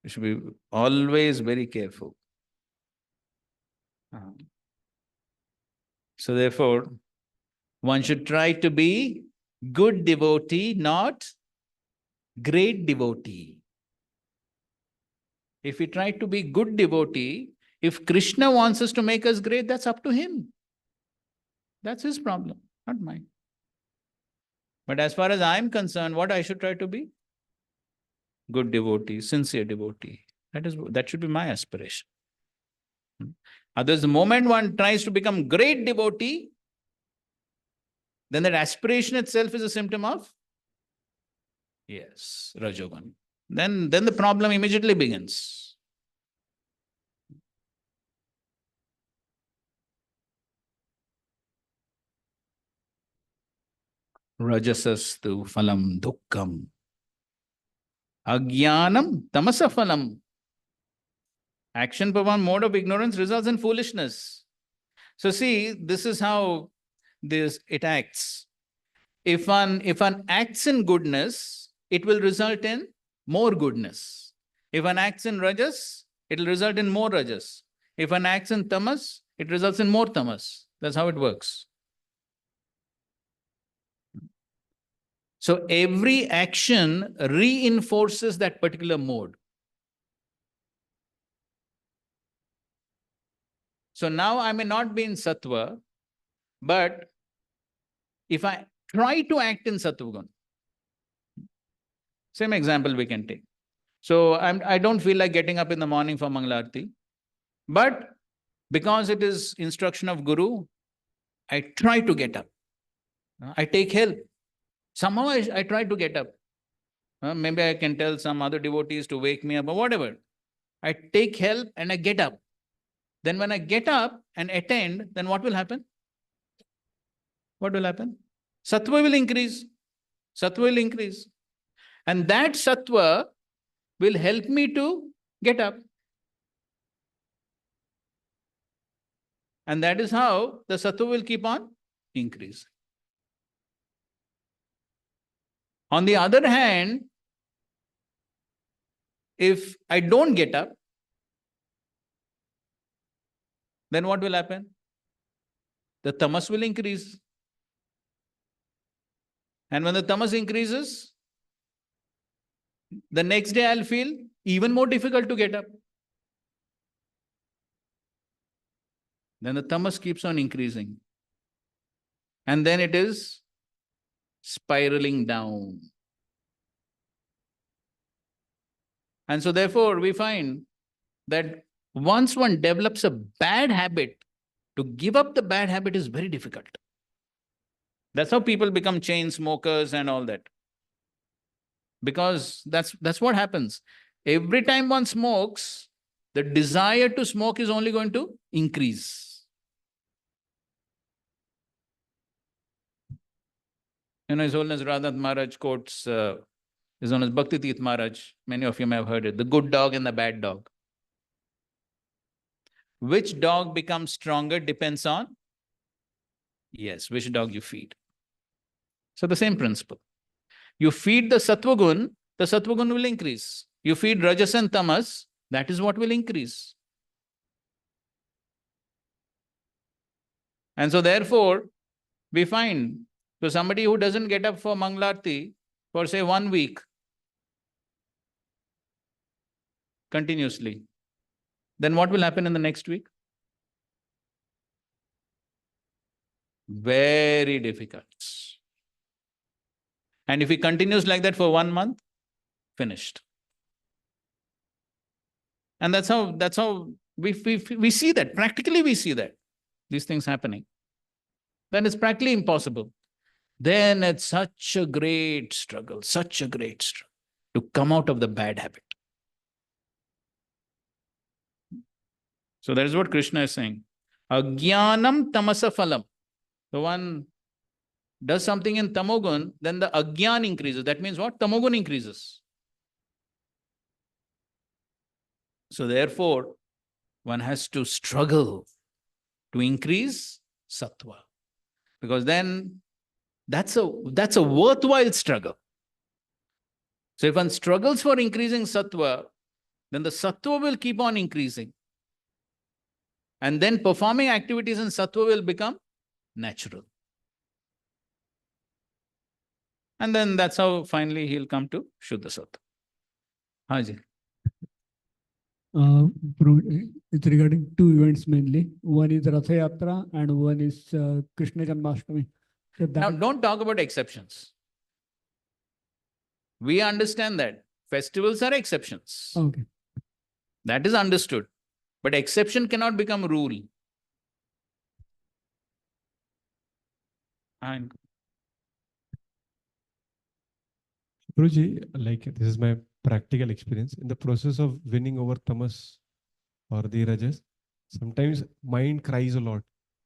You should be always very careful. So therefore, one should try to be good devotee, not great devotee. If we try to be good devotee, if Krishna wants us to make us great, that's up to him. That's his problem, not mine. But as far as I'm concerned, what I should try to be? Good devotee, sincere devotee. That should be my aspiration. Others, the moment one tries to become great devotee, then that aspiration itself is a symptom of, yes, Rajogan. Then the problem immediately begins. Rajasastu phalam dukkam. Agyanam tamasa phalam. Action per one mode of ignorance results in foolishness. So see, this is how it acts. If one acts in goodness, it will result in more goodness. If one acts in rajas, it will result in more rajas. If one acts in tamas, it results in more tamas. That's how it works. So every action reinforces that particular mode. So now I may not be in sattva, but if I try to act in sattvagun, same example we can take. So I don't feel like getting up in the morning for Mangalarti, but because it is instruction of Guru, I try to get up. I take help. Somehow I try to get up. Maybe I can tell some other devotees to wake me up or whatever. I take help and I get up. Then when I get up and attend, then what will happen? What will happen? Sattva will increase. Sattva will increase. And that sattva will help me to get up. And that is how the sattva will keep on increasing. On the other hand, if I don't get up, then what will happen? The tamas will increase. And when the tamas increases, the next day I'll feel even more difficult to get up. Then the tamas keeps on increasing. And then it is spiraling down. And so therefore we find that once one develops a bad habit, to give up the bad habit is very difficult. That's how people become chain smokers and all that. Because that's what happens. Every time one smokes, the desire to smoke is only going to increase. His Holiness Radha Maharaj quotes His Holiness Bhakti Tirth Maharaj. Many of you may have heard it. The good dog and the bad dog. Which dog becomes stronger depends on, yes, which dog you feed. So the same principle. You feed the sattvagun will increase. You feed rajas and tamas, that is what will increase. And so therefore, we find, so somebody who doesn't get up for Mangalarti for say 1 week continuously, then what will happen in the next week? Very difficult. And if he continues like that for 1 month, finished. And that's how we see that. Practically we see that. These things happening. Then it's practically impossible. Then it's such a great struggle to come out of the bad habit. So that is what Krishna is saying. Agyanam tamasa phalam. The one does something in tamogun, then the agyan increases. That means what? Tamogun increases. So therefore, one has to struggle to increase sattva. Because then that's a worthwhile struggle. So if one struggles for increasing sattva, then the sattva will keep on increasing. And then performing activities in sattva will become natural. And then that's how finally he'll come to Shuddha Sattva. Haji. It's regarding two events mainly. One is Ratha Yatra and one is Krishna Janmashtami. So Now, that don't talk about exceptions. We understand that festivals are exceptions. okay. That is understood. But exception cannot become rule. And Guruji, like this is my practical experience. In the process of winning over tamas or the rajas, sometimes mind cries a lot.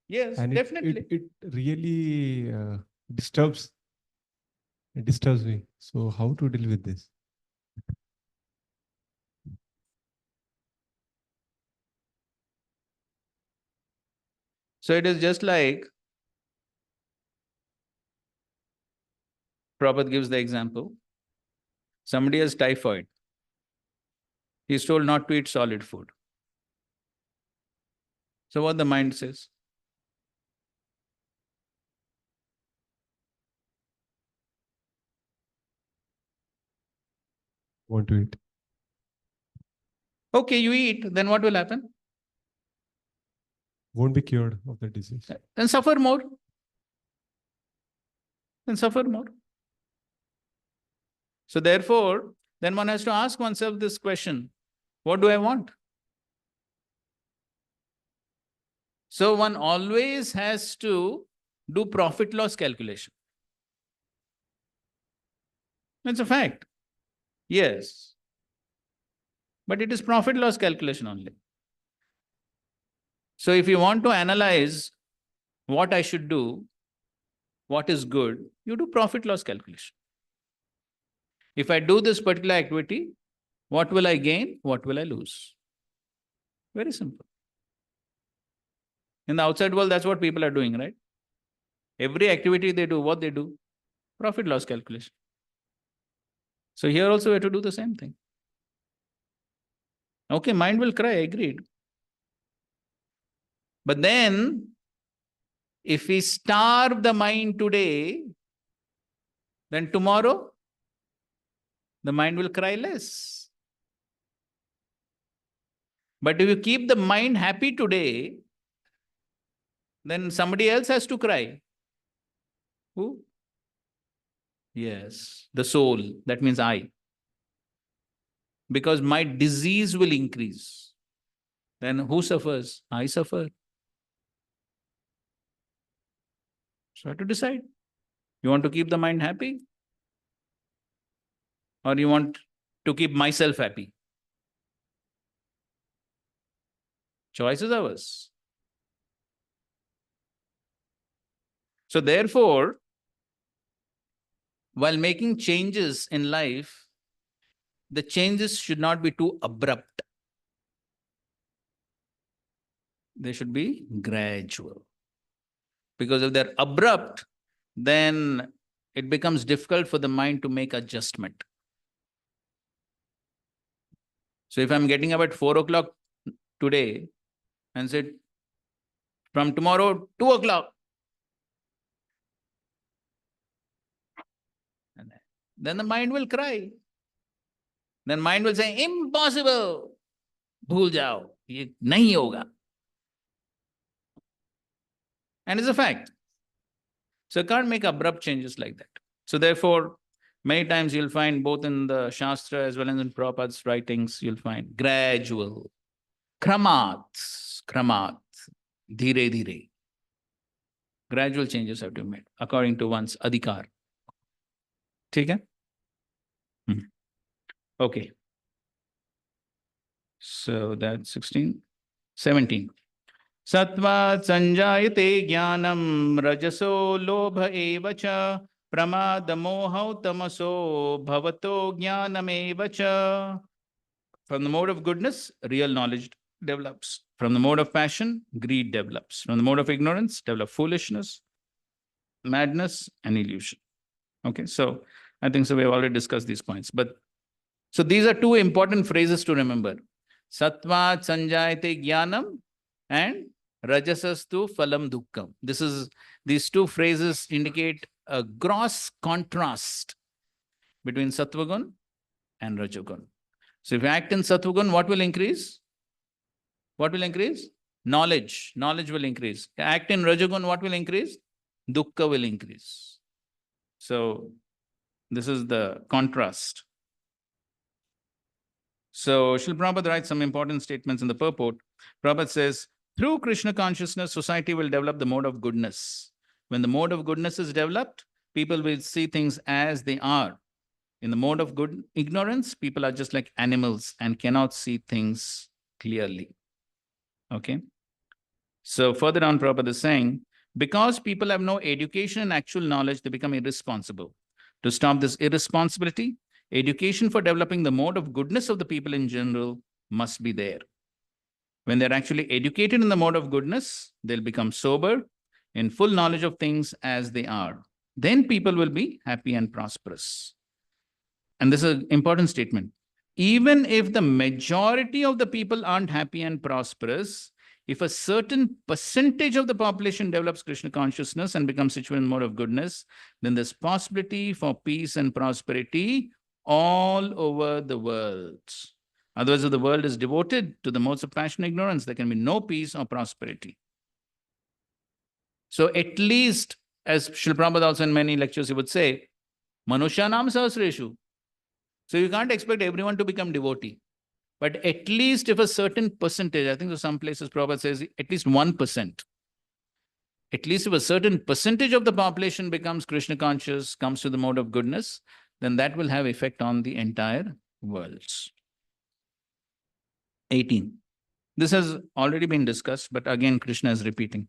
yes, And definitely. it really disturbs me. So how to deal with this? So it is just like Prabhupada gives the example. Somebody has typhoid. He's told not to eat solid food. So what the mind says? Want to eat? Okay, you eat, then what will happen? Won't be cured of the disease. Then suffer more. Then suffer more. So therefore, then one has to ask oneself this question, what do I want? So one always has to do profit loss calculation. It's a fact. Yes. But it is profit loss calculation only. So if you want to analyze what I should do, what is good, you do profit loss calculation. If I do this particular activity, what will I gain? What will I lose? Very simple. In the outside world, that's what people are doing, right? Every activity they do, what they do? Profit loss calculation. So here also we have to do the same thing. Okay, mind will cry, agreed. But then, if we starve the mind today, then tomorrow, the mind will cry less. But if you keep the mind happy today, then somebody else has to cry. Who? Yes, the soul. That means I. Because my disease will increase. Then who suffers? I suffer. So I have to decide. You want to keep the mind happy? Or you want to keep myself happy? Choice is ours. So therefore, while making changes in life, the changes should not be too abrupt. They should be gradual. Because if they're abrupt, then it becomes difficult for the mind to make adjustment. So if I'm getting up at 4 o'clock today and said, from tomorrow, 2 o'clock, then the mind will cry. Then mind will say, impossible. Bhul jao. Ye nahi hoga. And it's a fact. So you can't make abrupt changes like that. So therefore, many times you'll find both in the Shastra as well as in Prabhupada's writings, you'll find gradual, kramat, dhire dhire. Gradual changes have to be made according to one's adhikar. Okay? Okay. So that's 16. 17. Sattva sanjayate jnanam rajaso lobha evacha pramada mohau tamaso bhavato jnanam evacha. From the mode of goodness, real knowledge develops. From the mode of passion, greed develops. From the mode of ignorance, develop foolishness, madness, and illusion. Okay, so I think so we have already discussed these points. But so these are two important phrases to remember. Sattva sanjayate jnanam and rajasastu phalam dukkham. These two phrases indicate a gross contrast between sattvagun and rajagun. So if you act in sattvagun, what will increase? What will increase? Knowledge. Knowledge will increase. Act in Rajagun, what will increase? Dukkha will increase. So this is the contrast. So Srila Prabhupada writes some important statements in the purport. Prabhupada says, through Krishna consciousness, society will develop the mode of goodness. When the mode of goodness is developed, people will see things as they are. In the mode of good ignorance, people are just like animals and cannot see things clearly. Okay. So further on, Prabhupada is saying, because people have no education and actual knowledge, they become irresponsible. To stop this irresponsibility, education for developing the mode of goodness of the people in general must be there. When they're actually educated in the mode of goodness, they'll become sober, in full knowledge of things as they are. Then people will be happy and prosperous. And this is an important statement. Even if the majority of the people aren't happy and prosperous, if a certain percentage of the population develops Krishna consciousness and becomes situated in mode of goodness, then there's possibility for peace and prosperity all over the world. Otherwise, if the world is devoted to the modes of passion and ignorance, there can be no peace or prosperity. So at least, as Srila Prabhupada also in many lectures, he would say, Manushanam Sahasreshu. So you can't expect everyone to become devotee. But at least if a certain percentage, I think so some places Prabhupada says at least 1%. At least if a certain percentage of the population becomes Krishna conscious, comes to the mode of goodness, then that will have effect on the entire world. 18. This has already been discussed, but again Krishna is repeating.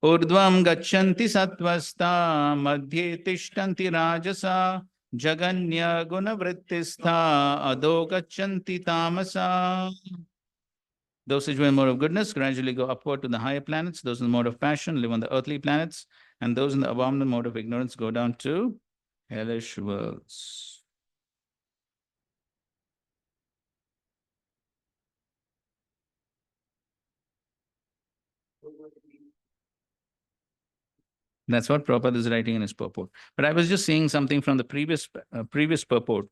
Urdvam gacchanti sattvasta madhye tishtanti rajasa jaganya gunavrittistha adho gacchanti tamasa. Those situated in the mode of goodness gradually go upward to the higher planets. Those in the mode of passion live on the earthly planets. And those in the abominable mode of ignorance go down to hellish worlds. That's what Prabhupada is writing in his purport. But I was just saying something from the previous purport.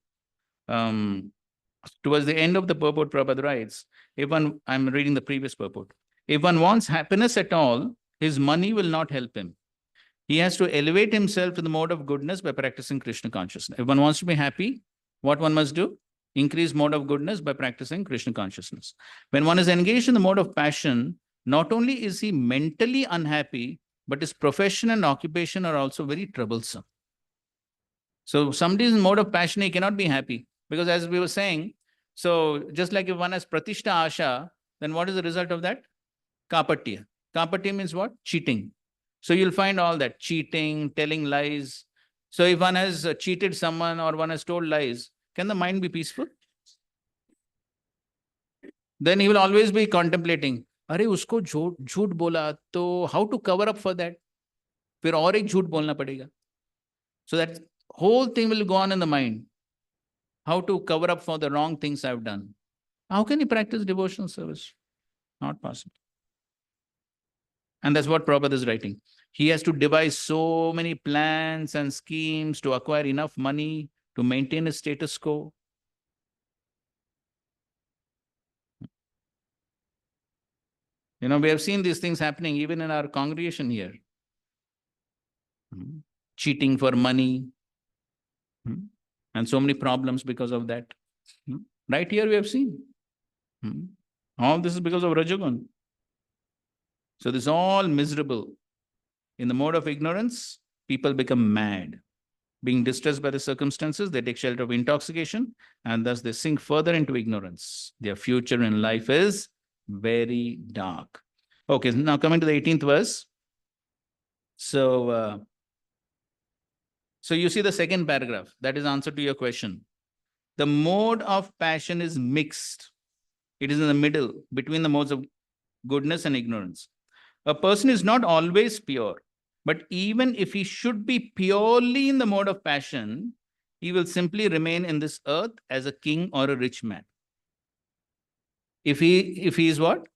Towards the end of the purport, Prabhupada writes, I'm reading the previous purport. If one wants happiness at all, his money will not help him. He has to elevate himself to the mode of goodness by practicing Krishna consciousness. If one wants to be happy, what one must do? Increase mode of goodness by practicing Krishna consciousness. When one is engaged in the mode of passion, not only is he mentally unhappy, but his profession and occupation are also very troublesome. So somebody is in mode of passion, he cannot be happy. Because as we were saying, so just like if one has pratishta asha, then what is the result of that? Kapatya. Kapatya means what? Cheating. So you'll find all that, cheating, telling lies. So if one has cheated someone or one has told lies, can the mind be peaceful? Then he will always be contemplating, अरे उसको झूठ बोला तो how to cover up for that? फिर और एक झूठ बोलना पड़ेगा. So that whole thing will go on in the mind. How to cover up for the wrong things I've done. How can he practice devotional service? Not possible. And that's what Prabhupada is writing. He has to devise so many plans and schemes to acquire enough money to maintain his status quo. You know, we have seen these things happening even in our congregation here. Cheating for money. And so many problems because of that. Right here we have seen. All this is because of Rajagun. So this is all miserable. In the mode of ignorance, people become mad. Being distressed by the circumstances, they take shelter of intoxication, and thus they sink further into ignorance. Their future in life is very dark. Okay, now coming to the 18th verse. So you see the second paragraph. That is answer to your question. The mode of passion is mixed. It is in the middle between the modes of goodness and ignorance. A person is not always pure, but even if he should be purely in the mode of passion, he will simply remain in this earth as a king or a rich man. If he is what?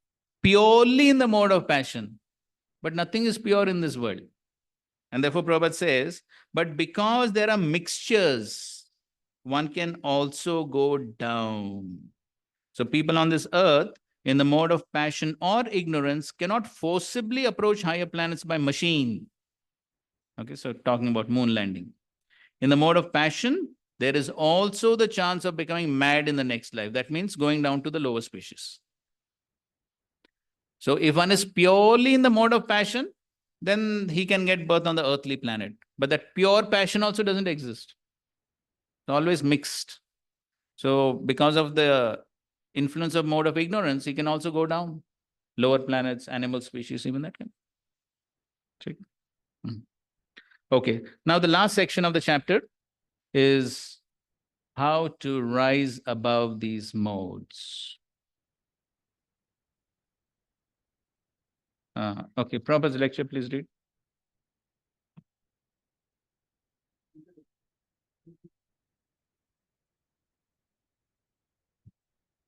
Purely in the mode of passion, but nothing is pure in this world. And therefore Prabhupada says, but because there are mixtures, one can also go down. So people on this earth, in the mode of passion or ignorance cannot forcibly approach higher planets by machine. Okay, so talking about moon landing. In the mode of passion, there is also the chance of becoming mad in the next life. That means going down to the lower species. So if one is purely in the mode of passion, then he can get birth on the earthly planet. But that pure passion also doesn't exist. It's always mixed. So because of the influence of mode of ignorance, he can also go down. Lower planets, animal species, even that can. Check. Okay. Now the last section of the chapter is how to rise above these modes. Okay, Prabhupada's lecture, please read.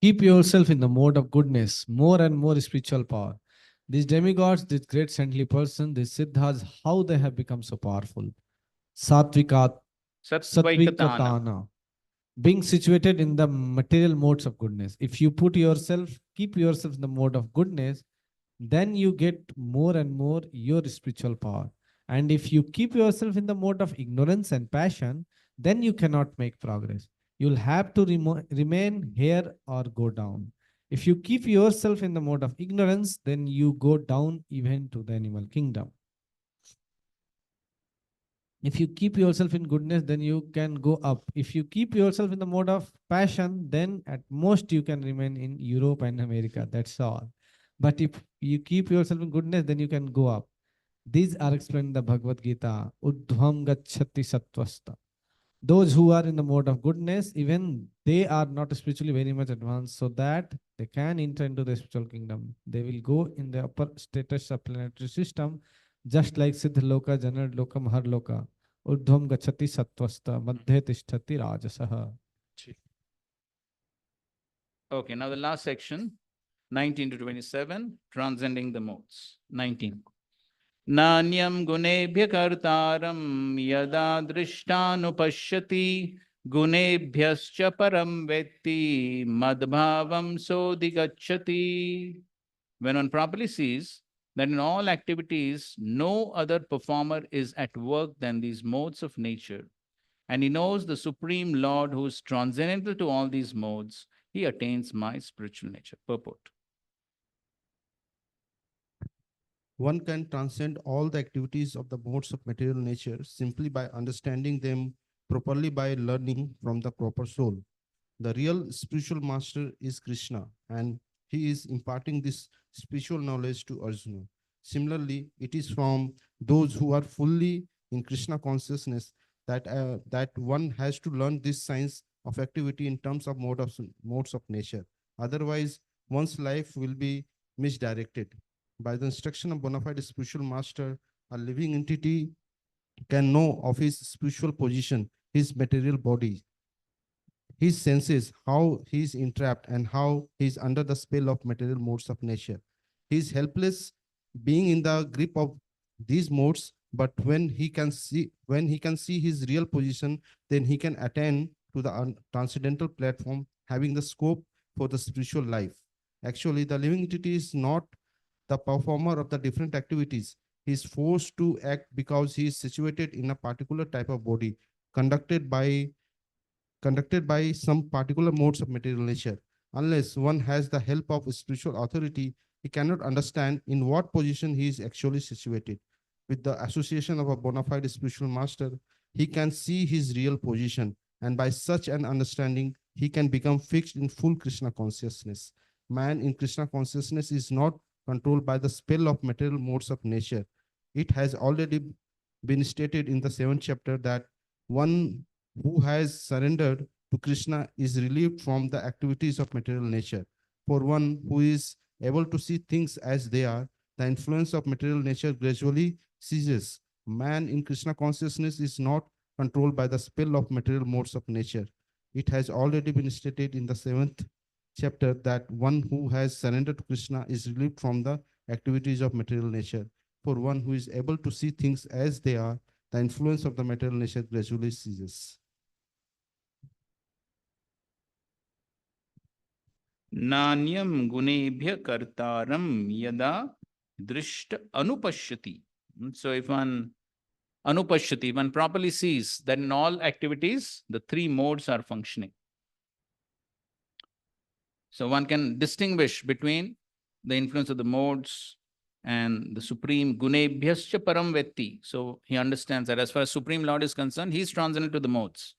Keep yourself in the mode of goodness, more and more spiritual power. These demigods, this great saintly person, these siddhas, how they have become so powerful. Satvikatana, being situated in the material modes of goodness. If you keep yourself in the mode of goodness, then you get more and more your spiritual power. And if you keep yourself in the mode of ignorance and passion, then you cannot make progress. You'll have to remain here or go down. If you keep yourself in the mode of ignorance, then you go down even to the animal kingdom. If you keep yourself in goodness, then you can go up. If you keep yourself in the mode of passion, then at most you can remain in Europe and America. That's all. But if you keep yourself in goodness, then you can go up. These are explained in the Bhagavad Gita. Udhvam gacchati sattvasta. Those who are in the mode of goodness, even they are not spiritually very much advanced, so that they can enter into the spiritual kingdom. They will go in the upper status of planetary system, just like Siddha Loka, Janad Loka, Mahar Loka. Urdhvam gachati sattvasta, madhye tishtati rajasaha. Okay, now the last section, 19 to 27, transcending the modes. 19. Nanyam gunebhya kartaram yada drishthanupashyati gunebhyascha param vetti madbhavam sodigacchati. When one properly sees that in all activities, no other performer is at work than these modes of nature, and he knows the Supreme Lord who is transcendental to all these modes, he attains my spiritual nature. Purport. One can transcend all the activities of the modes of material nature simply by understanding them properly by learning from the proper soul. The real spiritual master is Krishna, and he is imparting this spiritual knowledge to Arjuna. Similarly, it is from those who are fully in Krishna consciousness that one has to learn this science of activity in terms of modes of nature. Otherwise, one's life will be misdirected. By the instruction of bona fide spiritual master, a living entity can know of his spiritual position, his material body, his senses, how he is entrapped and how he is under the spell of material modes of nature. He is helpless being in the grip of these modes, but when he can see his real position, then he can attain to the transcendental platform, having the scope for the spiritual life. Actually, the living entity is not the performer of the different activities. He is forced to act because he is situated in a particular type of body, conducted by some particular modes of material nature. Unless one has the help of spiritual authority, he cannot understand in what position he is actually situated. With the association of a bona fide spiritual master, he can see his real position, and by such an understanding, he can become fixed in full Krishna consciousness. Man in Krishna consciousness is not controlled by the spell of material modes of nature. It has already been stated in the 7th chapter that one who has surrendered to Krishna is relieved from the activities of material nature. For one who is able to see things as they are, the influence of material nature gradually ceases. Man in Krishna consciousness is not controlled by the spell of material modes of nature. It has already been stated in the 7th chapter that one who has surrendered to Krishna is relieved from the activities of material nature. For one who is able to see things as they are, the influence of the material nature gradually ceases. Nanyam gunebhya kartaram yada drishta anupashyati. So if one anupashyati, one properly sees that in all activities, the three modes are functioning. So one can distinguish between the influence of the modes and the supreme gunebhyascha param vetti. So he understands that as far as Supreme Lord is concerned, he is transcendent to the modes.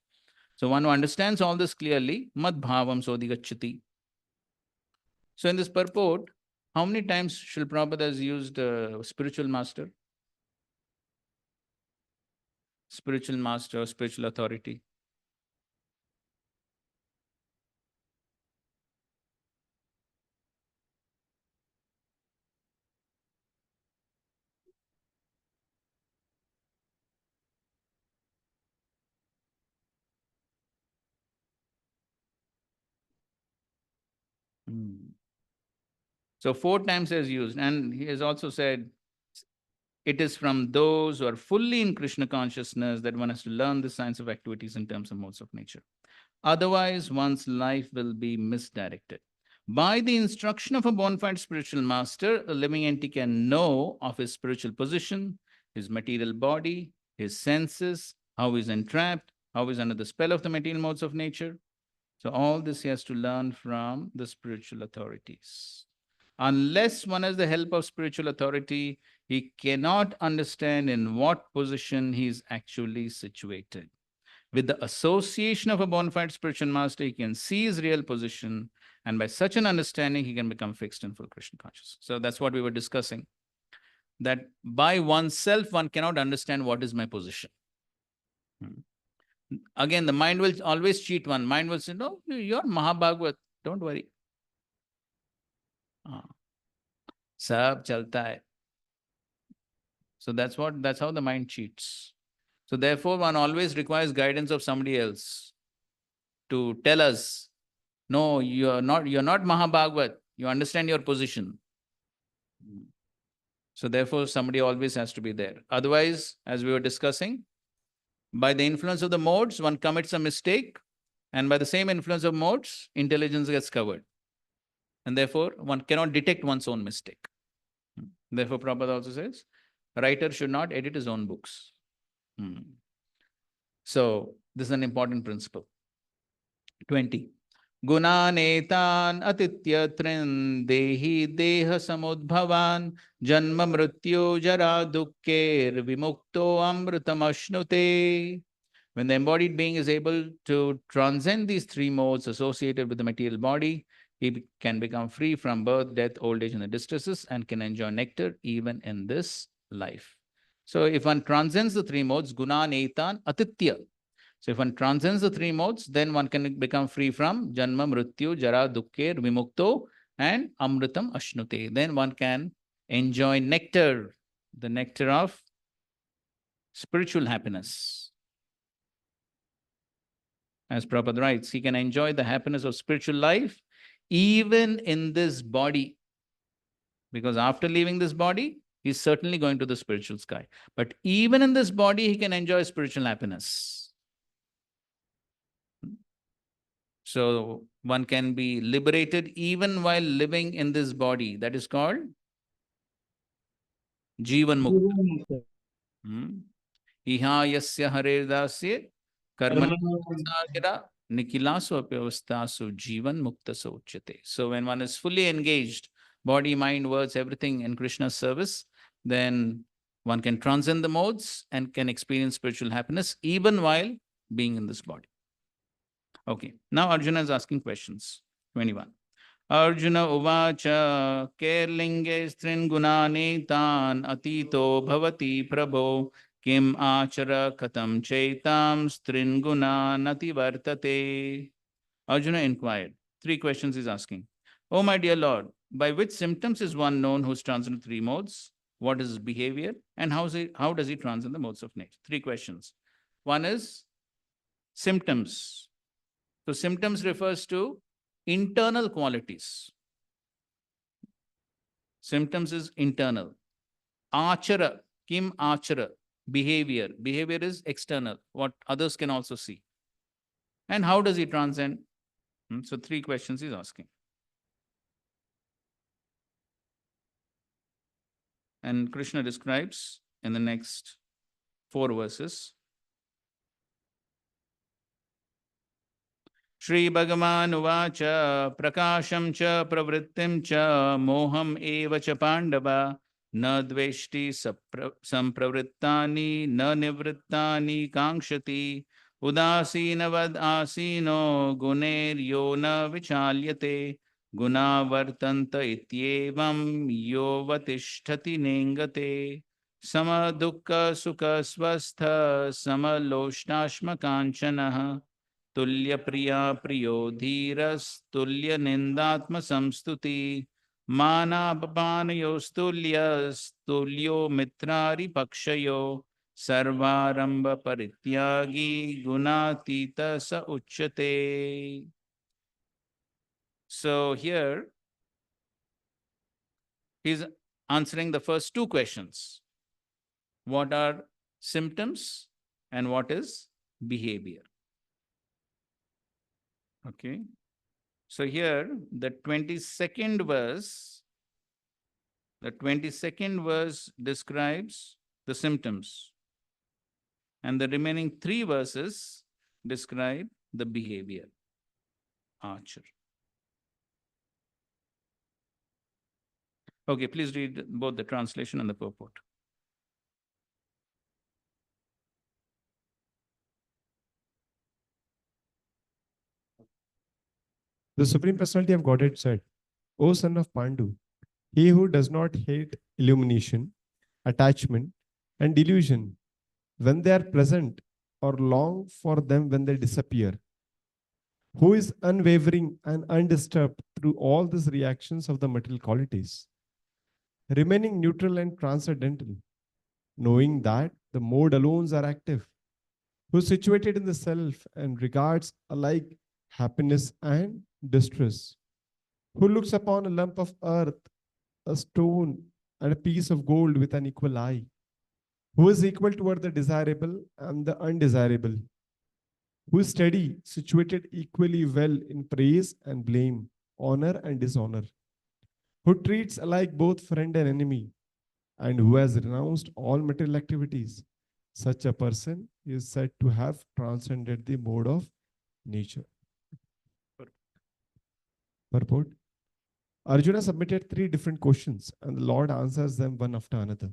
So one who understands all this clearly, mad bhavam sodhigachyati. So in this purport, how many times Srila Prabhupada has used spiritual master? Spiritual master, spiritual authority. So 4 times he has used, and he has also said, it is from those who are fully in Krishna consciousness that one has to learn the science of activities in terms of modes of nature. Otherwise, one's life will be misdirected. By the instruction of a bona fide spiritual master, a living entity can know of his spiritual position, his material body, his senses, how he is entrapped, how he is under the spell of the material modes of nature. So all this he has to learn from the spiritual authorities. Unless one has the help of spiritual authority, he cannot understand in what position he is actually situated. With the association of a bona fide spiritual master, he can see his real position, and by such an understanding, he can become fixed in full Krishna consciousness. So that's what we were discussing, that by oneself, one cannot understand what is my position. Again, the mind will always cheat one. Mind will say, no, you're Mahabhagavat, don't worry. Sab chalta hai. So that's how the mind cheats. So therefore, one always requires guidance of somebody else to tell us, no, you're not Mahabhagavat. You understand your position. So therefore, somebody always has to be there. Otherwise, as we were discussing, by the influence of the modes, one commits a mistake, and by the same influence of modes, intelligence gets covered. And therefore, one cannot detect one's own mistake. Therefore, Prabhupada also says, writer should not edit his own books. So, this is an important principle. 20. Gunanetan atitya trin dehi deha samudbhavan janma mrityu jara dukkher vimukto amritam ashnute. When the embodied being is able to transcend these three modes associated with the material body, he can become free from birth, death, old age, and the distresses, and can enjoy nectar even in this life. So if one transcends the three modes, guna, netan, atitya. So if one transcends the three modes, then one can become free from janma, mrityu, jara, dukkher, vimukto, and amritam ashnute. Then one can enjoy nectar, the nectar of spiritual happiness. As Prabhupada writes, he can enjoy the happiness of spiritual life even in this body. Because after leaving this body, he's certainly going to the spiritual sky. But even in this body, he can enjoy spiritual happiness. So one can be liberated even while living in this body. That is called Jivan Mukta. Iha yasya haredasya karma nikilasu apyavastasu jivan mukta sochate. So when one is fully engaged, body, mind, words, everything in Krishna's service, then one can transcend the modes and can experience spiritual happiness even while being in this body. Okay, now Arjuna is asking questions. 21. Arjuna uvacha kerlinge strin gunani tan atito bhavati prabho kim achara katam chaitam strin guna nati vartate. Arjuna inquired. 3 questions he's asking. Oh my dear Lord, by which symptoms is one known who's transcended 3 modes? What is his behavior? And how does he transcend the modes of nature? 3 questions. One is symptoms. So symptoms refers to internal qualities. Symptoms is internal. Achara, kim achara, behavior. Behavior is external, what others can also see. And how does he transcend? So 3 questions he's asking. And Krishna describes in the next 4 verses. Shri Bhagavan Uvacha Prakasham cha pravrittim cha moham eva cha pandava na dveshti sampravrittani na nivrittani kangshati udasinavad asino guner yo na vichalyate guna vartanta ityevam yo vatishtati nengate sama dukkha sukha swastha samaloshnaashma kanchanaha तुल्य प्रिया प्रियो धीरस्तुल्य निंदात्म संस्तुति मानापमानयोस्तुल्यस्तुल्यो मित्रारि पक्षयो सर्वारंभ परित्यागी गुणातीत स उच्यते. So here he's answering the first 2 questions. What are symptoms and what is behavior? Okay. So here the 22nd verse describes the symptoms, and the remaining 3 verses describe the behavior. Archer. Okay, please read both the translation and the purport. The Supreme Personality of Godhead said, O son of Pandu, he who does not hate illumination, attachment, and delusion when they are present or long for them when they disappear, who is unwavering and undisturbed through all these reactions of the material qualities, remaining neutral and transcendental, knowing that the mode alone are active, who is situated in the self and regards alike happiness and distress, who looks upon a lump of earth, a stone, and a piece of gold with an equal eye, who is equal toward the desirable and the undesirable, who is steady, situated equally well in praise and blame, honor and dishonor, who treats alike both friend and enemy, and who has renounced all material activities. Such a person is said to have transcended the mode of nature. Purport. Arjuna submitted 3 different questions, and the Lord answers them one after another.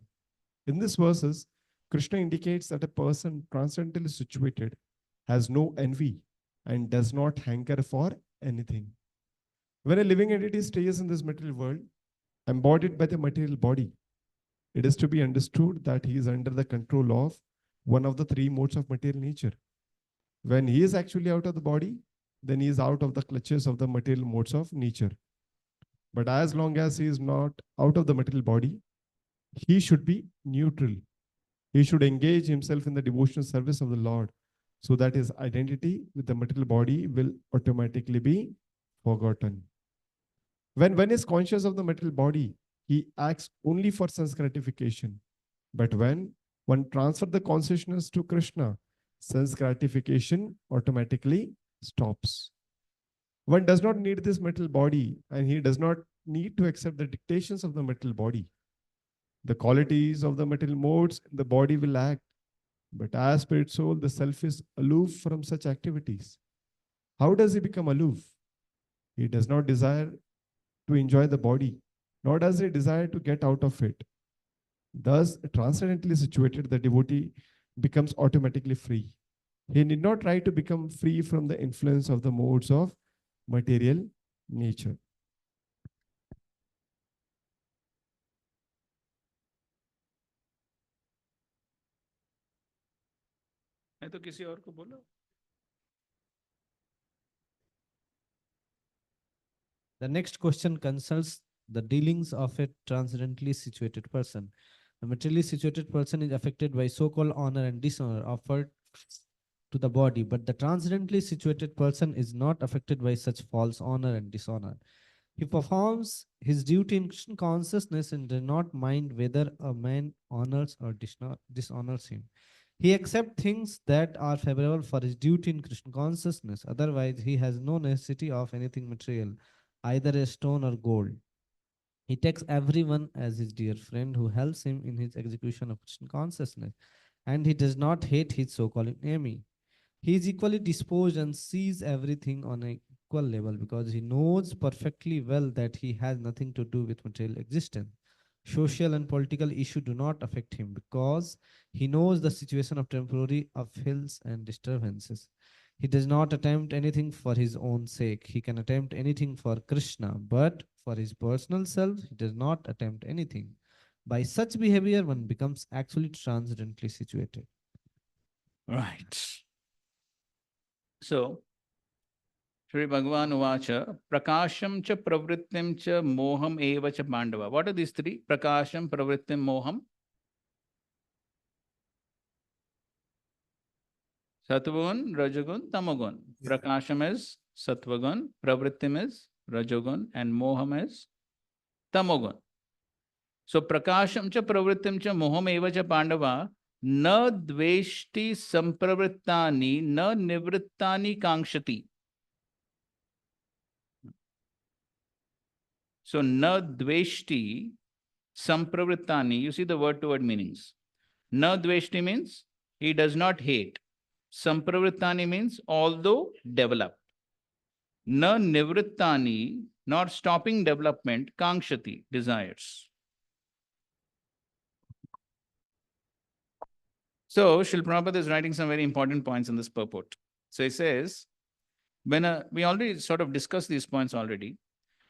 In these verses, Krishna indicates that a person transcendently situated has no envy and does not hanker for anything. When a living entity stays in this material world, embodied by the material body, it is to be understood that he is under the control of one of the 3 modes of material nature. When he is actually out of the body, then he is out of the clutches of the material modes of nature. But as long as he is not out of the material body, he should be neutral. He should engage himself in the devotional service of the Lord, so that his identity with the material body will automatically be forgotten. When one is conscious of the material body, he acts only for sense gratification. But when one transfers the consciousness to Krishna, sense gratification automatically stops. One does not need this material body, and he does not need to accept the dictations of the material body. The qualities of the material modes in the body will act, but as spirit soul, the self is aloof from such activities. How does he become aloof? He does not desire to enjoy the body, nor does he desire to get out of it. Thus, transcendently situated, the devotee becomes automatically free. He need not try to become free from the influence of the modes of material nature. मैं तो किसी और को बोला. The next question concerns the dealings of a transcendently situated person. The materially situated person is affected by so-called honor and dishonor offered to the body, but the transcendently situated person is not affected by such false honor and dishonor. He performs his duty in Krishna consciousness and does not mind whether a man honors or dishonors him. He accepts things that are favorable for his duty in Krishna consciousness. Otherwise, he has no necessity of anything material, either a stone or gold. He takes everyone as his dear friend who helps him in his execution of Krishna consciousness, and he does not hate his so-called enemy. He is equally disposed and sees everything on an equal level because he knows perfectly well that he has nothing to do with material existence. Social and political issues do not affect him because he knows the situation of temporary upheavals and disturbances. He does not attempt anything for his own sake. He can attempt anything for Krishna, but for his personal self, he does not attempt anything. By such behavior, one becomes actually transcendently situated. Right. So, Shri Bhagavan Uvacha, Prakasham cha pravrittim cha moham eva cha Pandava. What are these three? Prakasham, pravrittim, moham. Sattvagun, Rajagun, Tamagun. Prakasham is Sattvagun, Pravrittim is Rajagun, and Moham is Tamogun. So Prakasham cha Pravrittim cha Moham eva cha Pandava na dveshti sampravrittani na nivrittani kankshati. So na dveshti sampravrittani, you see the word to word meanings. Na dveshti means he does not hate. Sampravrittani means although developed. Na nivrittani, not stopping development, kankshati, desires. So, Srila Prabhupada is writing some very important points in this purport. So he says, we already sort of discussed these points already.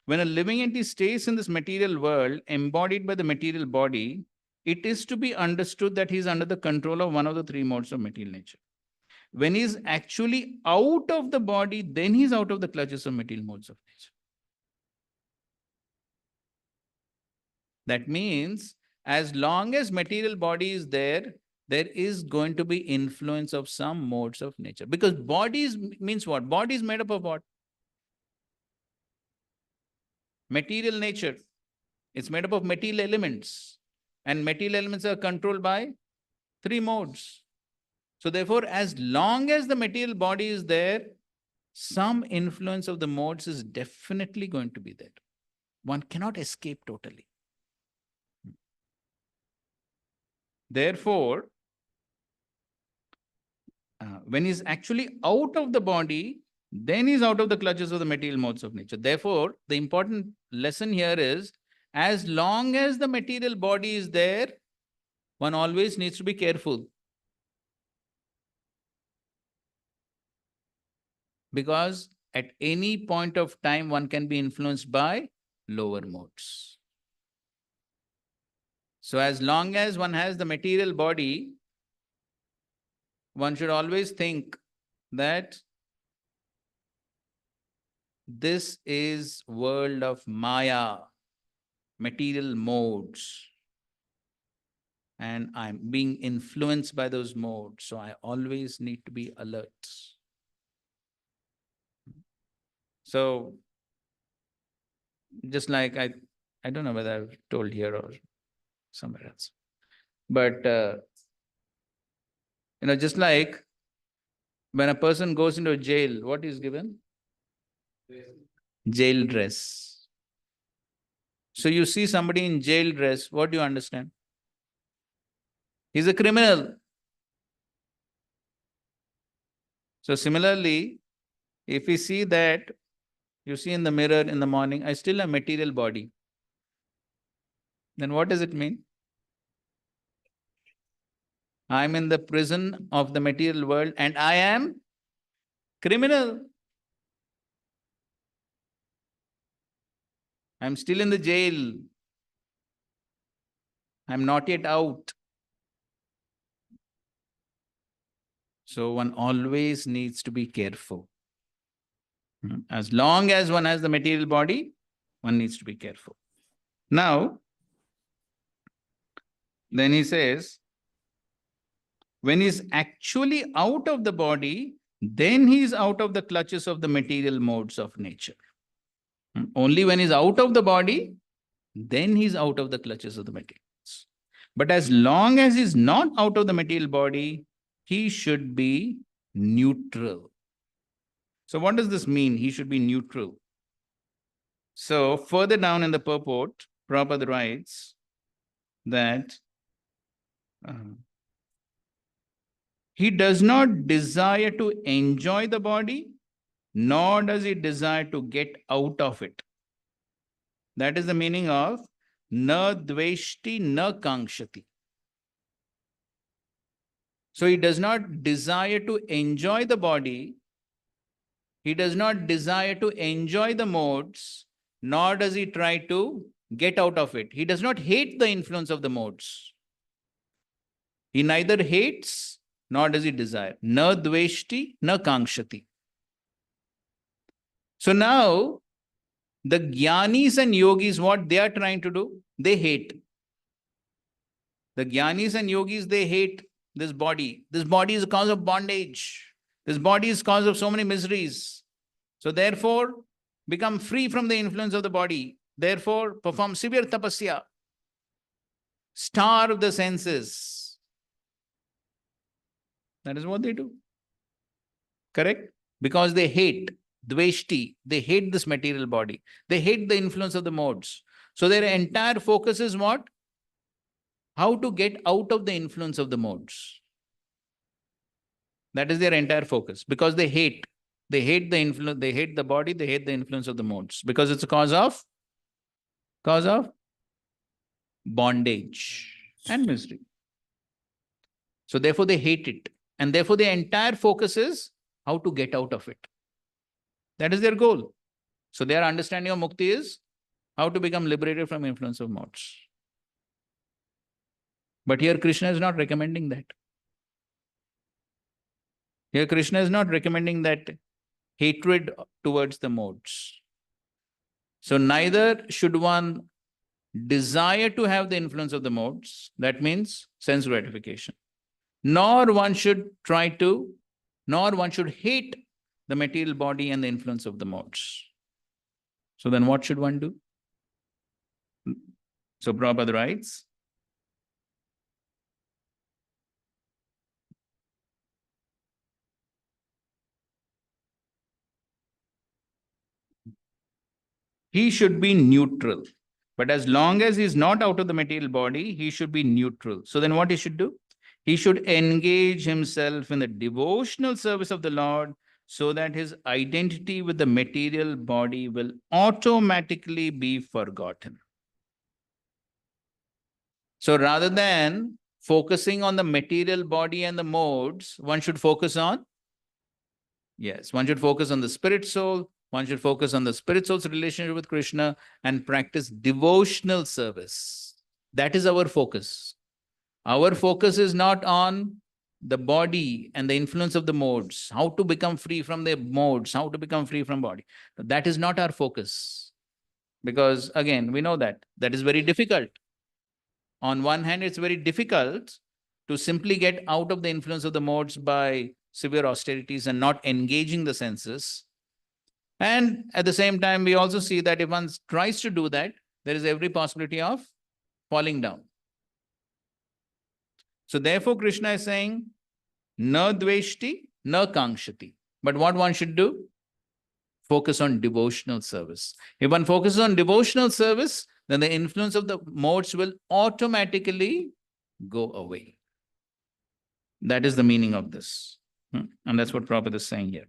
When a living entity stays in this material world, embodied by the material body, it is to be understood that he is under the control of one of the three modes of material nature. When he is actually out of the body, then he is out of the clutches of material modes of nature. That means as long as material body is there, there is going to be influence of some modes of nature. Because bodies means what? Body is made up of what? Material nature. It's made up of material elements. And material elements are controlled by three modes. So therefore, as long as the material body is there, some influence of the modes is definitely going to be there. One cannot escape totally. Therefore, when he's actually out of the body, then he's out of the clutches of the material modes of nature. Therefore, the important lesson here is, as long as the material body is there, one always needs to be careful. Because at any point of time, one can be influenced by lower modes. So as long as one has the material body, one should always think that this is world of Maya, material modes. And I'm being influenced by those modes. So I always need to be alert. So just like I don't know whether I've told here or somewhere else. But, just like when a person goes into a jail, what is given? Jail dress. So you see somebody in jail dress, what do you understand? He's a criminal. So similarly, if we see that, you see in the mirror in the morning, I still have material body. Then what does it mean? I'm in the prison of the material world and I am criminal. I'm still in the jail. I'm not yet out. So one always needs to be careful. As long as one has the material body, one needs to be careful. Now, then he says, when he's actually out of the body, then he's out of the clutches of the material modes of nature. Only when he's out of the body, then he's out of the clutches of the materials. But as long as he's not out of the material body, he should be neutral. So what does this mean? He should be neutral. So further down in the purport, Prabhupada writes that he does not desire to enjoy the body, nor does he desire to get out of it. That is the meaning of na dveshti na kankshati. So he does not desire to enjoy the body, he does not desire to enjoy the modes, nor does he try to get out of it. He does not hate the influence of the modes. He neither hates nor does he desire. Na dveshti, na kankshati. So now, the jnanis and yogis, what they are trying to do? They hate. The jnanis and yogis, they hate this body. This body is a cause of bondage. This body is cause of so many miseries. So therefore, become free from the influence of the body. Therefore, perform severe tapasya. Starve the senses. That is what they do. Correct? Because they hate, dveshti, they hate this material body. They hate the influence of the modes. So their entire focus is what? How to get out of the influence of the modes. That is their entire focus. Because they hate. They hate the influence, they hate the body, they hate the influence of the modes. Because it's a cause of bondage and misery. So therefore they hate it. And therefore their entire focus is how to get out of it. That is their goal. So their understanding of mukti is how to become liberated from influence of modes. But here Krishna is not recommending that. Here Krishna is not recommending that hatred towards the modes. So neither should one desire to have the influence of the modes, that means sense gratification, nor one should hate the material body and the influence of the modes. So then what should one do? So Prabhupada writes, he should be neutral. But as long as he is not out of the material body, he should be neutral. So then what he should do? He should engage himself in the devotional service of the Lord so that his identity with the material body will automatically be forgotten. So rather than focusing on the material body and the modes, one should focus on, one should focus on the spirit soul. One should focus on the spirit soul's relationship with Krishna and practice devotional service. That is our focus. Our focus is not on the body and the influence of the modes, how to become free from the modes, how to become free from body. That is not our focus. Because again, we know that is very difficult. On one hand, it's very difficult to simply get out of the influence of the modes by severe austerities and not engaging the senses. And at the same time, we also see that if one tries to do that, there is every possibility of falling down. So therefore, Krishna is saying, na dveshti, na kankshati. But what one should do? Focus on devotional service. If one focuses on devotional service, then the influence of the modes will automatically go away. That is the meaning of this. And that's what Prabhupada is saying here.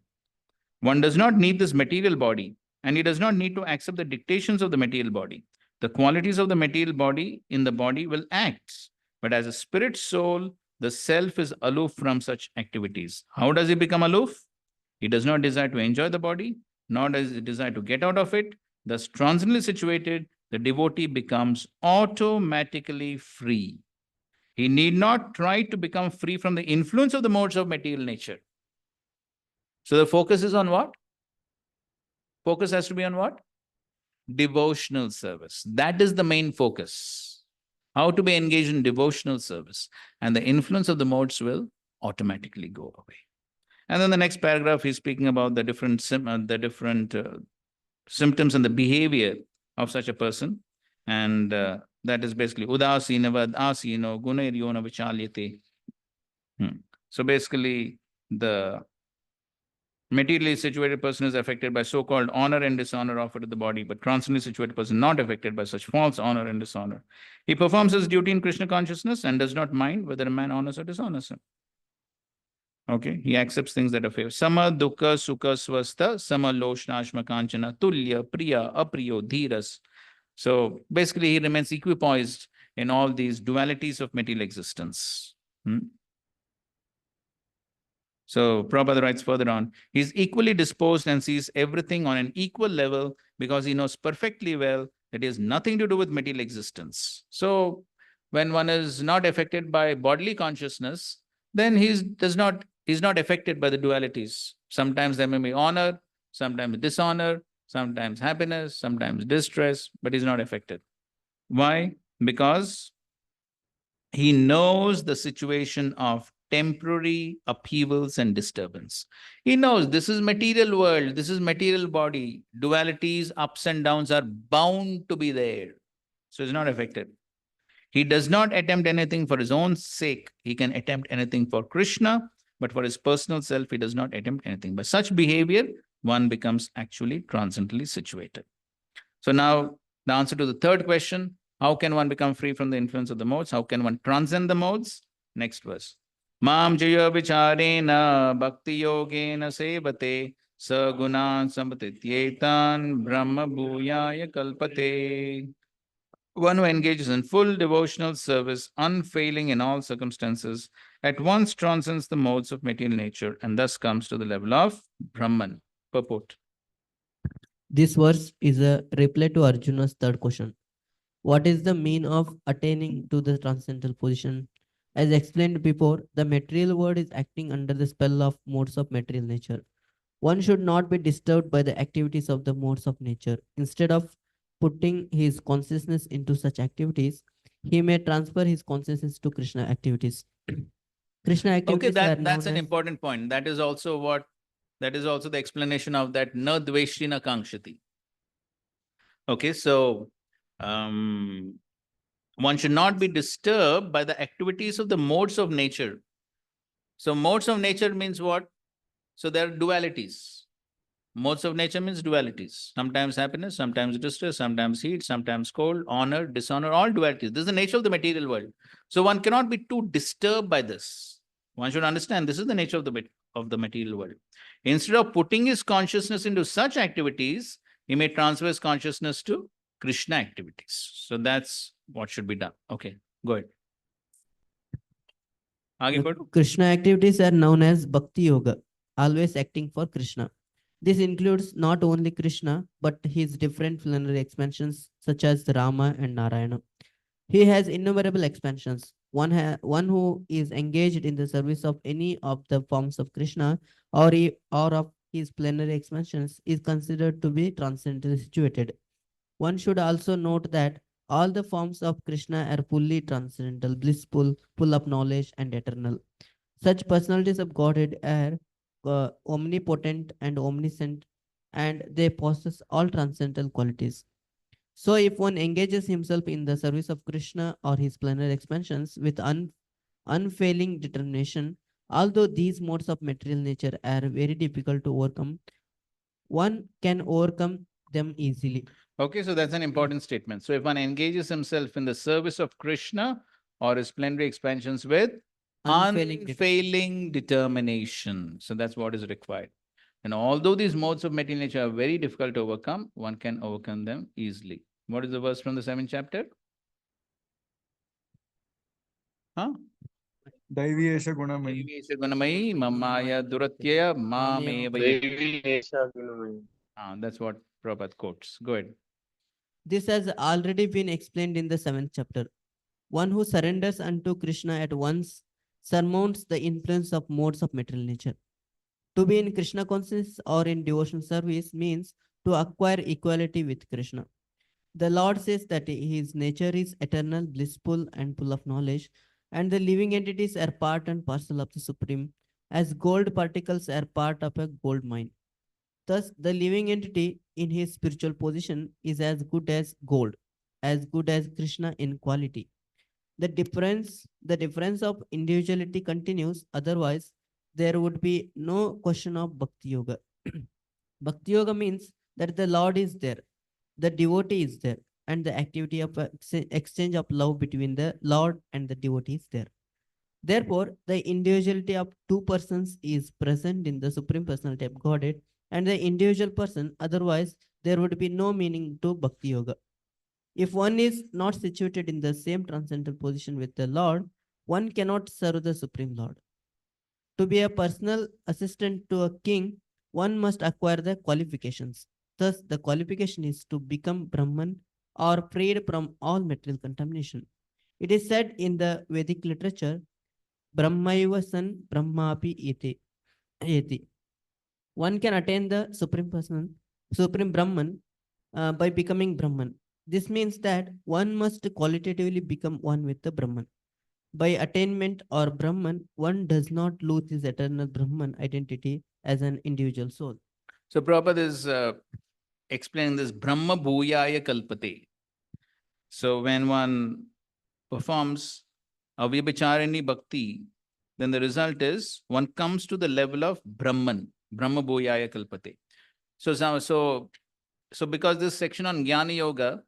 One does not need this material body, and he does not need to accept the dictations of the material body. The qualities of the material body in the body will act. But as a spirit soul, the self is aloof from such activities. How does he become aloof? He does not desire to enjoy the body, nor does he desire to get out of it. Thus, transcendently situated, the devotee becomes automatically free. He need not try to become free from the influence of the modes of material nature. So the focus is on what? Focus has to be on what? Devotional service. That is the main focus. How to be engaged in devotional service. And the influence of the modes will automatically go away. And then the next paragraph, he's speaking about the different symptoms and the behavior of such a person. And that is basically udasinavad asino gunairiona vichalyate. So basically, the Materially situated person is affected by so-called honor and dishonor offered to the body, but transcendently situated person not affected by such false honor and dishonor. He performs his duty in Krishna consciousness and does not mind whether a man honors or dishonors him. Okay, he accepts things that are favorable. Sama dukkha sukha swastha sama loshnashma kanchana tulya priya apriyo dhiras. So basically, he remains equipoised in all these dualities of material existence. So Prabhupada writes further on, he is equally disposed and sees everything on an equal level because he knows perfectly well that it has nothing to do with material existence. So when one is not affected by bodily consciousness, then he's not affected by the dualities. Sometimes there may be honor, sometimes dishonor, sometimes happiness, sometimes distress, but he's not affected. Why? Because he knows the situation of temporary upheavals and disturbance. He knows this is material world, this is material body. Dualities, ups and downs are bound to be there. So he's not affected. He does not attempt anything for his own sake. He can attempt anything for Krishna, but for his personal self, he does not attempt anything. By such behavior, one becomes actually transcendently situated. So now the answer to the third question, how can one become free from the influence of the modes? How can one transcend the modes? Next verse. Mam jaya vicharena bhakti yogena sevate sagunan sampatityetan brahma bhuyaya kalpate. One who engages in full devotional service, unfailing in all circumstances, at once transcends the modes of material nature and thus comes to the level of Brahman. Purport. This verse is a reply to Arjuna's third question. What is the mean of attaining to the transcendental position? As explained before, the material world is acting under the spell of modes of material nature. One should not be disturbed by the activities of the modes of nature. Instead of putting his consciousness into such activities, he may transfer his consciousness to Krishna activities. Krishna activities Okay, are that's known an as important point. That is also the explanation of that na dveshti na kankshati. Okay, so one should not be disturbed by the activities of the modes of nature. So modes of nature means what? So there are dualities. Modes of nature means dualities. Sometimes happiness, sometimes distress, sometimes heat, sometimes cold, honor, dishonor, all dualities. This is the nature of the material world. So one cannot be too disturbed by this. One should understand this is the nature of the material world. Instead of putting his consciousness into such activities, he may transfer his consciousness to Krishna activities. So that's what should be done. Okay, go ahead. Krishna activities are known as Bhakti Yoga, always acting for Krishna. This includes not only Krishna, but his different plenary expansions such as Rama and Narayana. He has innumerable expansions. One who is engaged in the service of any of the forms of Krishna or of his plenary expansions is considered to be transcendently situated. One should also note that all the forms of Krishna are fully transcendental, blissful, full of knowledge, and eternal. Such personalities of Godhead are omnipotent and omniscient, and they possess all transcendental qualities. So, if one engages himself in the service of Krishna or his plenary expansions with unfailing determination, although these modes of material nature are very difficult to overcome, one can overcome them easily. Okay, so that's an important statement. So if one engages himself in the service of Krishna or his plenary expansions with unfailing determination. So that's what is required. And although these modes of material nature are very difficult to overcome, one can overcome them easily. What is the verse from the 7th chapter? Huh? Daiviyesha gunamayi. Daiviyesha gunamayi mamaya duratyaya mameva. That's what Prabhupada quotes. Go ahead. This has already been explained in the 7th chapter. One who surrenders unto Krishna at once surmounts the influence of modes of material nature. To be in Krishna consciousness or in devotional service means to acquire equality with Krishna. The Lord says that his nature is eternal, blissful, and full of knowledge, and the living entities are part and parcel of the Supreme, as gold particles are part of a gold mine. Thus, the living entity in his spiritual position is as good as gold, as good as Krishna in quality. The difference of individuality continues, otherwise, there would be no question of Bhakti Yoga. Bhakti Yoga means that the Lord is there, the devotee is there, and the activity of exchange of love between the Lord and the devotee is there. Therefore, the individuality of two persons is present in the Supreme Personality of Godhead and the individual person, otherwise, there would be no meaning to Bhakti Yoga. If one is not situated in the same transcendental position with the Lord, one cannot serve the Supreme Lord. To be a personal assistant to a king, one must acquire the qualifications. Thus, the qualification is to become Brahman or freed from all material contamination. It is said in the Vedic literature, Brahmaiva san Brahmapi eti. One can attain the Supreme Person, Supreme Brahman by becoming Brahman. This means that one must qualitatively become one with the Brahman. By attainment or Brahman, one does not lose his eternal Brahman identity as an individual soul. So Prabhupada is explaining this Brahma Bhuyaya Kalpate. So when one performs Avyabhicharini Bhakti, then the result is one comes to the level of Brahman, Brahma Bhuyaya Kalpate. So because this section on Jnana Yoga,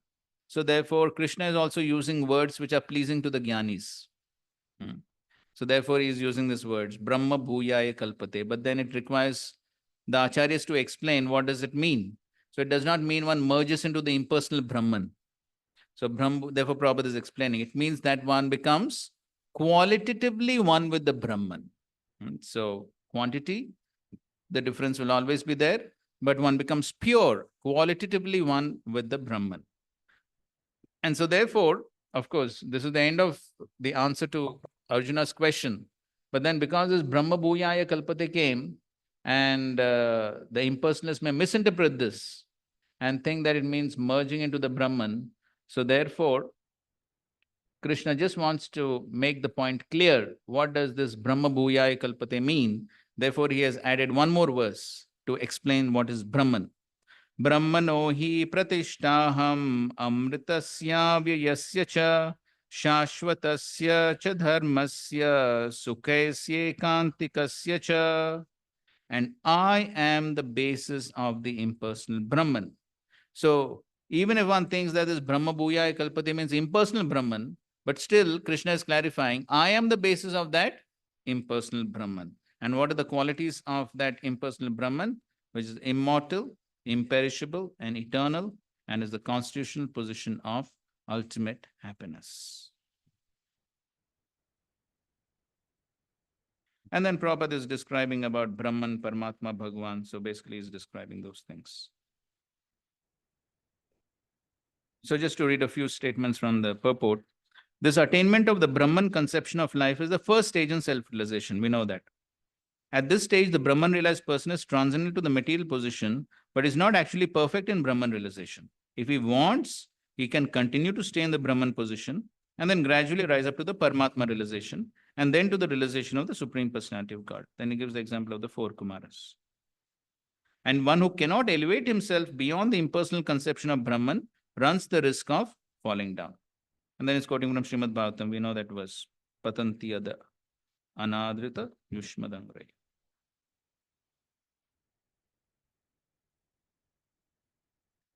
so therefore Krishna is also using words which are pleasing to the Jnanis. So therefore he is using these words, Brahma Bhuyaya Kalpate. But then it requires the acharyas to explain what does it mean. So it does not mean one merges into the impersonal Brahman. So therefore Prabhupada is explaining, it means that one becomes qualitatively one with the Brahman. So quantity, the difference will always be there, but one becomes pure, qualitatively one with the Brahman. And so therefore, of course, this is the end of the answer to Arjuna's question. But then because this Brahma Bhuyaya Kalpate came, and the impersonalists may misinterpret this and think that it means merging into the Brahman. So therefore, Krishna just wants to make the point clear. What does this Brahma Bhuyaya Kalpate mean? Therefore, he has added one more verse to explain what is Brahman. Brahmano hi pratishtaham amritasya vyayasya cha shashvatasya cha dharmasya sukhesya kantikasya cha. And I am the basis of the impersonal Brahman. So even if one thinks that this Brahma Bhuyaya Kalpate means impersonal Brahman, but still Krishna is clarifying, I am the basis of that impersonal Brahman. And what are the qualities of that impersonal Brahman? Which is immortal, imperishable, and eternal, and is the constitutional position of ultimate happiness. And then Prabhupada is describing about Brahman, Paramatma, Bhagwan. So basically he's describing those things. So just to read a few statements from the purport. This attainment of the Brahman conception of life is the first stage in self-realization. We know that. At this stage, the Brahman realized person is transcendental to the material position, but is not actually perfect in Brahman realization. If he wants, he can continue to stay in the Brahman position and then gradually rise up to the Paramatma realization and then to the realization of the Supreme Personality of God. Then he gives the example of the 4 Kumaras. And one who cannot elevate himself beyond the impersonal conception of Brahman runs the risk of falling down. And then he's quoting from Srimad Bhagavatam. We know that was Patanti Ada Anadrita Yushmadangrai.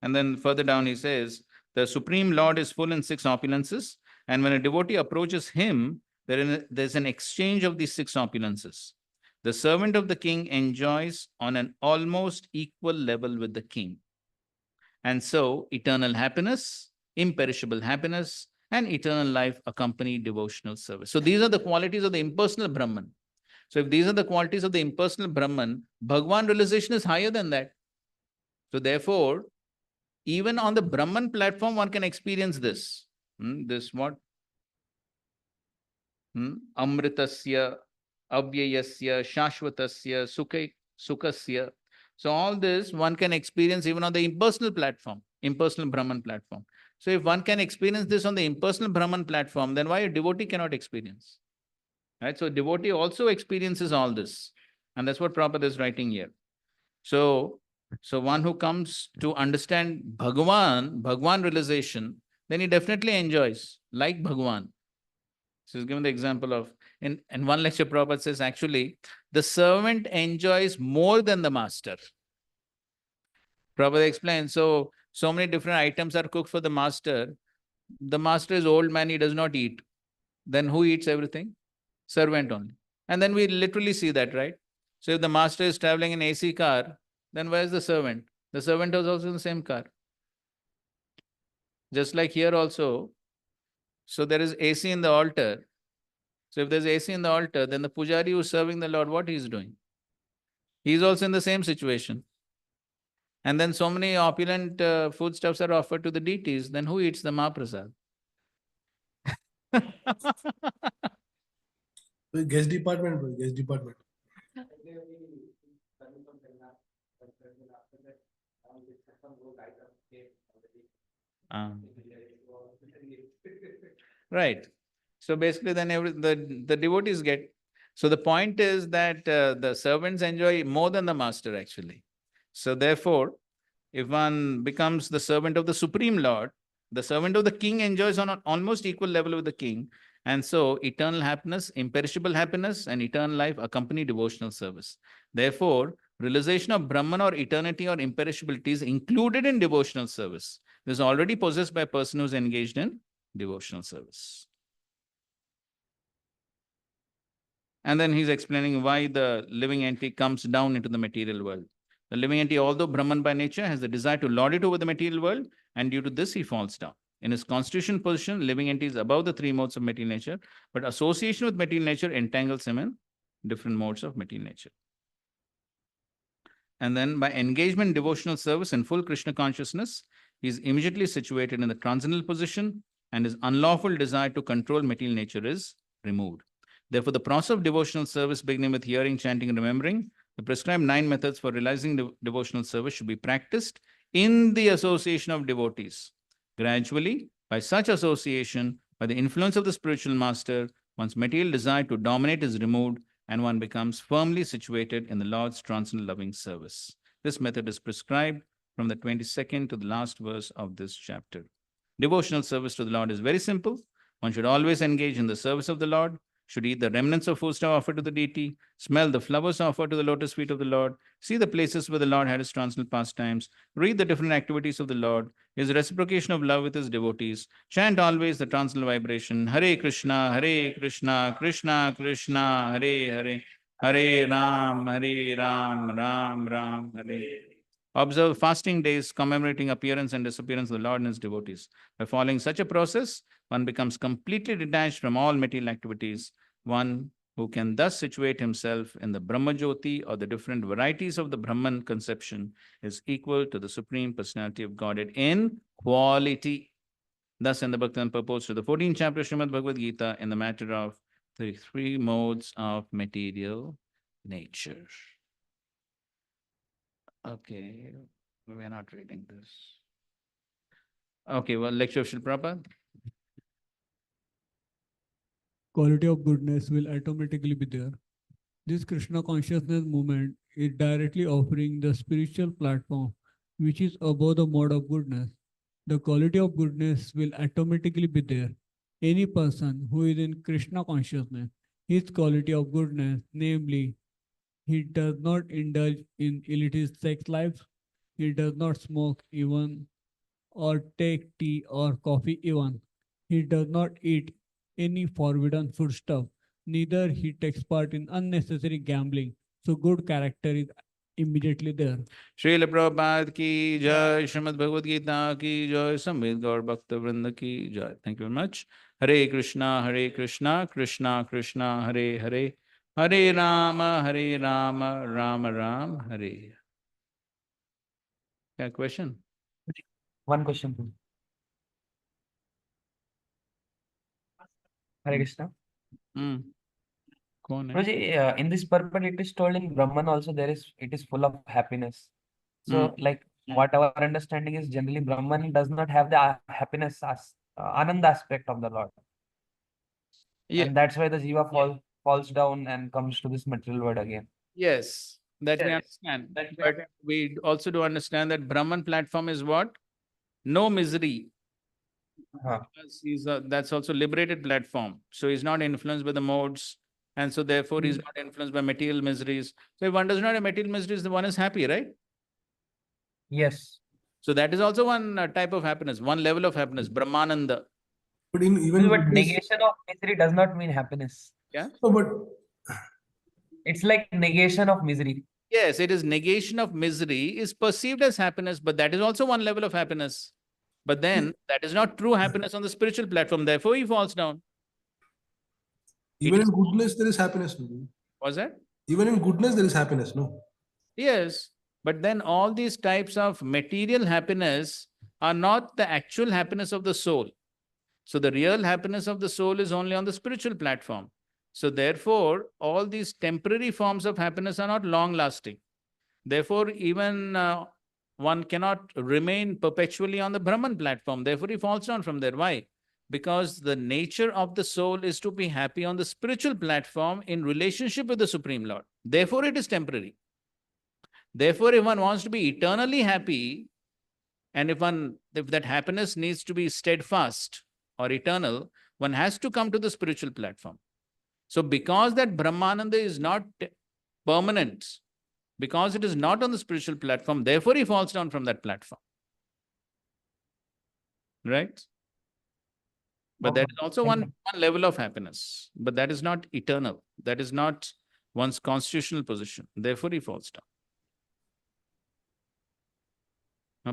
And then further down he says, the Supreme Lord is full in 6 opulences, and when a devotee approaches him, there's an exchange of these 6 opulences. The servant of the king enjoys on an almost equal level with the king. And so eternal happiness, imperishable happiness, and eternal life accompany devotional service. So these are the qualities of the impersonal Brahman. So if these are the qualities of the impersonal Brahman, Bhagwan realization is higher than that. So therefore, even on the Brahman platform, one can experience this. This what? Amritasya, Avyayasya, Shashvatasya, Sukhasya. So all this one can experience even on the impersonal platform, impersonal Brahman platform. So if one can experience this on the impersonal Brahman platform, then why a devotee cannot experience? Right? So devotee also experiences all this. And that's what Prabhupada is writing here. So one who comes to understand Bhagwan realization, then he definitely enjoys, like Bhagwan. So he's given the example of in one lecture, Prabhupada says, actually, the servant enjoys more than the master. Prabhupada explains, so many different items are cooked for the master. The master is old man, he does not eat. Then who eats everything? Servant only. And then we literally see that, right? So if the master is traveling in AC car, then where's the servant? The servant is also in the same car. Just like here also, so there is AC in the altar. So if there's AC in the altar, then the pujari who is serving the Lord, what he is doing? He is also in the same situation. And then so many opulent foodstuffs are offered to the deities, then who eats the Mahaprasad? Guest department, bro, guest department. Right. So basically, then the devotees get. So the point is that the servants enjoy more than the master actually. So therefore, if one becomes the servant of the Supreme Lord, the servant of the king enjoys on an almost equal level with the king. And so eternal happiness, imperishable happiness, and eternal life accompany devotional service. Therefore, realization of Brahman or eternity or imperishability is included in devotional service. This is already possessed by a person who is engaged in devotional service. And then he's explaining why the living entity comes down into the material world. The living entity, although Brahman by nature, has the desire to lord it over the material world, and due to this, he falls down. In his constitutional position, living entity is above the three modes of material nature, but association with material nature entangles him in different modes of material nature. And then by engagement in devotional service and full Krishna consciousness, he is immediately situated in the transcendental position, and his unlawful desire to control material nature is removed. Therefore, the process of devotional service, beginning with hearing, chanting, and remembering, the prescribed 9 methods for realizing devotional service should be practiced in the association of devotees. Gradually, by such association, by the influence of the spiritual master, one's material desire to dominate is removed, and one becomes firmly situated in the Lord's transcendental loving service. This method is prescribed from the 22nd to the last verse of this chapter. Devotional service to the Lord is very simple. One should always engage in the service of the Lord, should eat the remnants of foodstuff offered to the deity, smell the flowers offered to the lotus feet of the Lord, see the places where the Lord had his transcendental pastimes, read the different activities of the Lord, his reciprocation of love with his devotees, chant always the transcendental vibration, Hare Krishna, Krishna Krishna, Hare, Hare Ram, Ram Ram, Hare. Observe fasting days commemorating appearance and disappearance of the Lord and his devotees. By following such a process, one becomes completely detached from all material activities. One who can thus situate himself in the Brahmajyoti or the different varieties of the Brahman conception is equal to the Supreme Personality of Godhead in quality. Thus, in the Bhakti purpose to the 14th chapter of Srimad Bhagavad Gita in the matter of the 3 modes of material nature. Okay, we are not reading this. Okay, well, lecture of Srila Prabhupada. Quality of goodness will automatically be there. This Krishna consciousness movement is directly offering the spiritual platform which is above the mode of goodness. The quality of goodness will automatically be there. Any person who is in Krishna consciousness, his quality of goodness, namely, he does not indulge in illicit sex life, he does not smoke even or take tea or coffee even. He does not eat any forbidden foodstuff. Neither he takes part in unnecessary gambling. So good character is immediately there. Srila Prabhupada ki jai, Srimad Bhagavad Gita ki jai, Samved Gaur Bhakta Vrinda ki jai. Thank you very much. Hare Krishna, Krishna Krishna, Hare Hare, Hare Rama, Rama Ram, Hare. Yeah, question? One question, please. Hare Krishna. Prabhuji, in this purport, it is told in Brahman also it is full of happiness. So, what our understanding is, generally Brahman does not have the happiness as Ananda aspect of the Lord. Yeah. And that's why the Jiva falls down and comes to this material world again. Yes, that we understand. But we also do understand that Brahman platform is what? No misery. Because that's also liberated platform. So he's not influenced by the modes, And so therefore he's not influenced by material miseries. So if one does not have material miseries, the one is happy, right? Yes. So that is also one type of happiness, one level of happiness, Brahmananda. But in even But negation of misery does not mean happiness. Yeah. No, but It's like negation of misery. Yes, it is negation of misery is perceived as happiness, but that is also one level of happiness. But then that is not true happiness on the spiritual platform. Therefore, he falls down. even in goodness there is happiness. No? Was that? Even in goodness there is happiness. No. Yes. But then all these types of material happiness are not the actual happiness of the soul. So the real happiness of the soul is only on the spiritual platform. So therefore, all these temporary forms of happiness are not long lasting. Therefore, even one cannot remain perpetually on the Brahman platform. Therefore, he falls down from there. Why? Because the nature of the soul is to be happy on the spiritual platform in relationship with the Supreme Lord. Therefore, it is temporary. Therefore, if one wants to be eternally happy, and if that happiness needs to be steadfast or eternal, one has to come to the spiritual platform. So because that Brahmananda is not permanent, because it is not on the spiritual platform, therefore he falls down from that platform. Right? But that is also one level of happiness. But that is not eternal. That is not one's constitutional position. Therefore he falls down.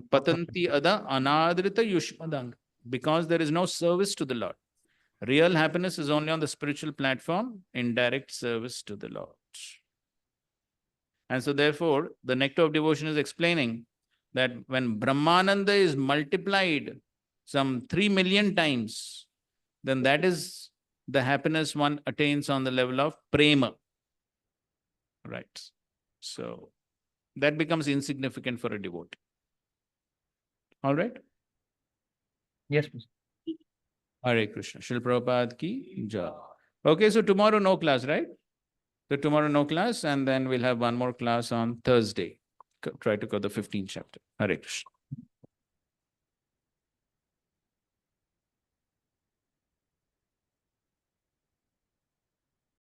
Patanti ada anadrita yushmadang. Because there is no service to the Lord. Real happiness is only on the spiritual platform in direct service to the Lord. And so therefore, the nectar of devotion is explaining that when Brahmananda is multiplied some 3 million times, then that is the happiness one attains on the level of prema. Right. So that becomes insignificant for a devotee. All right? Yes, please. Hare Krishna. Srila Prabhupada ki jai. Okay, so tomorrow no class, right? So tomorrow no class, and then we'll have one more class on Thursday. Try to cover the 15th chapter. Hare Krishna.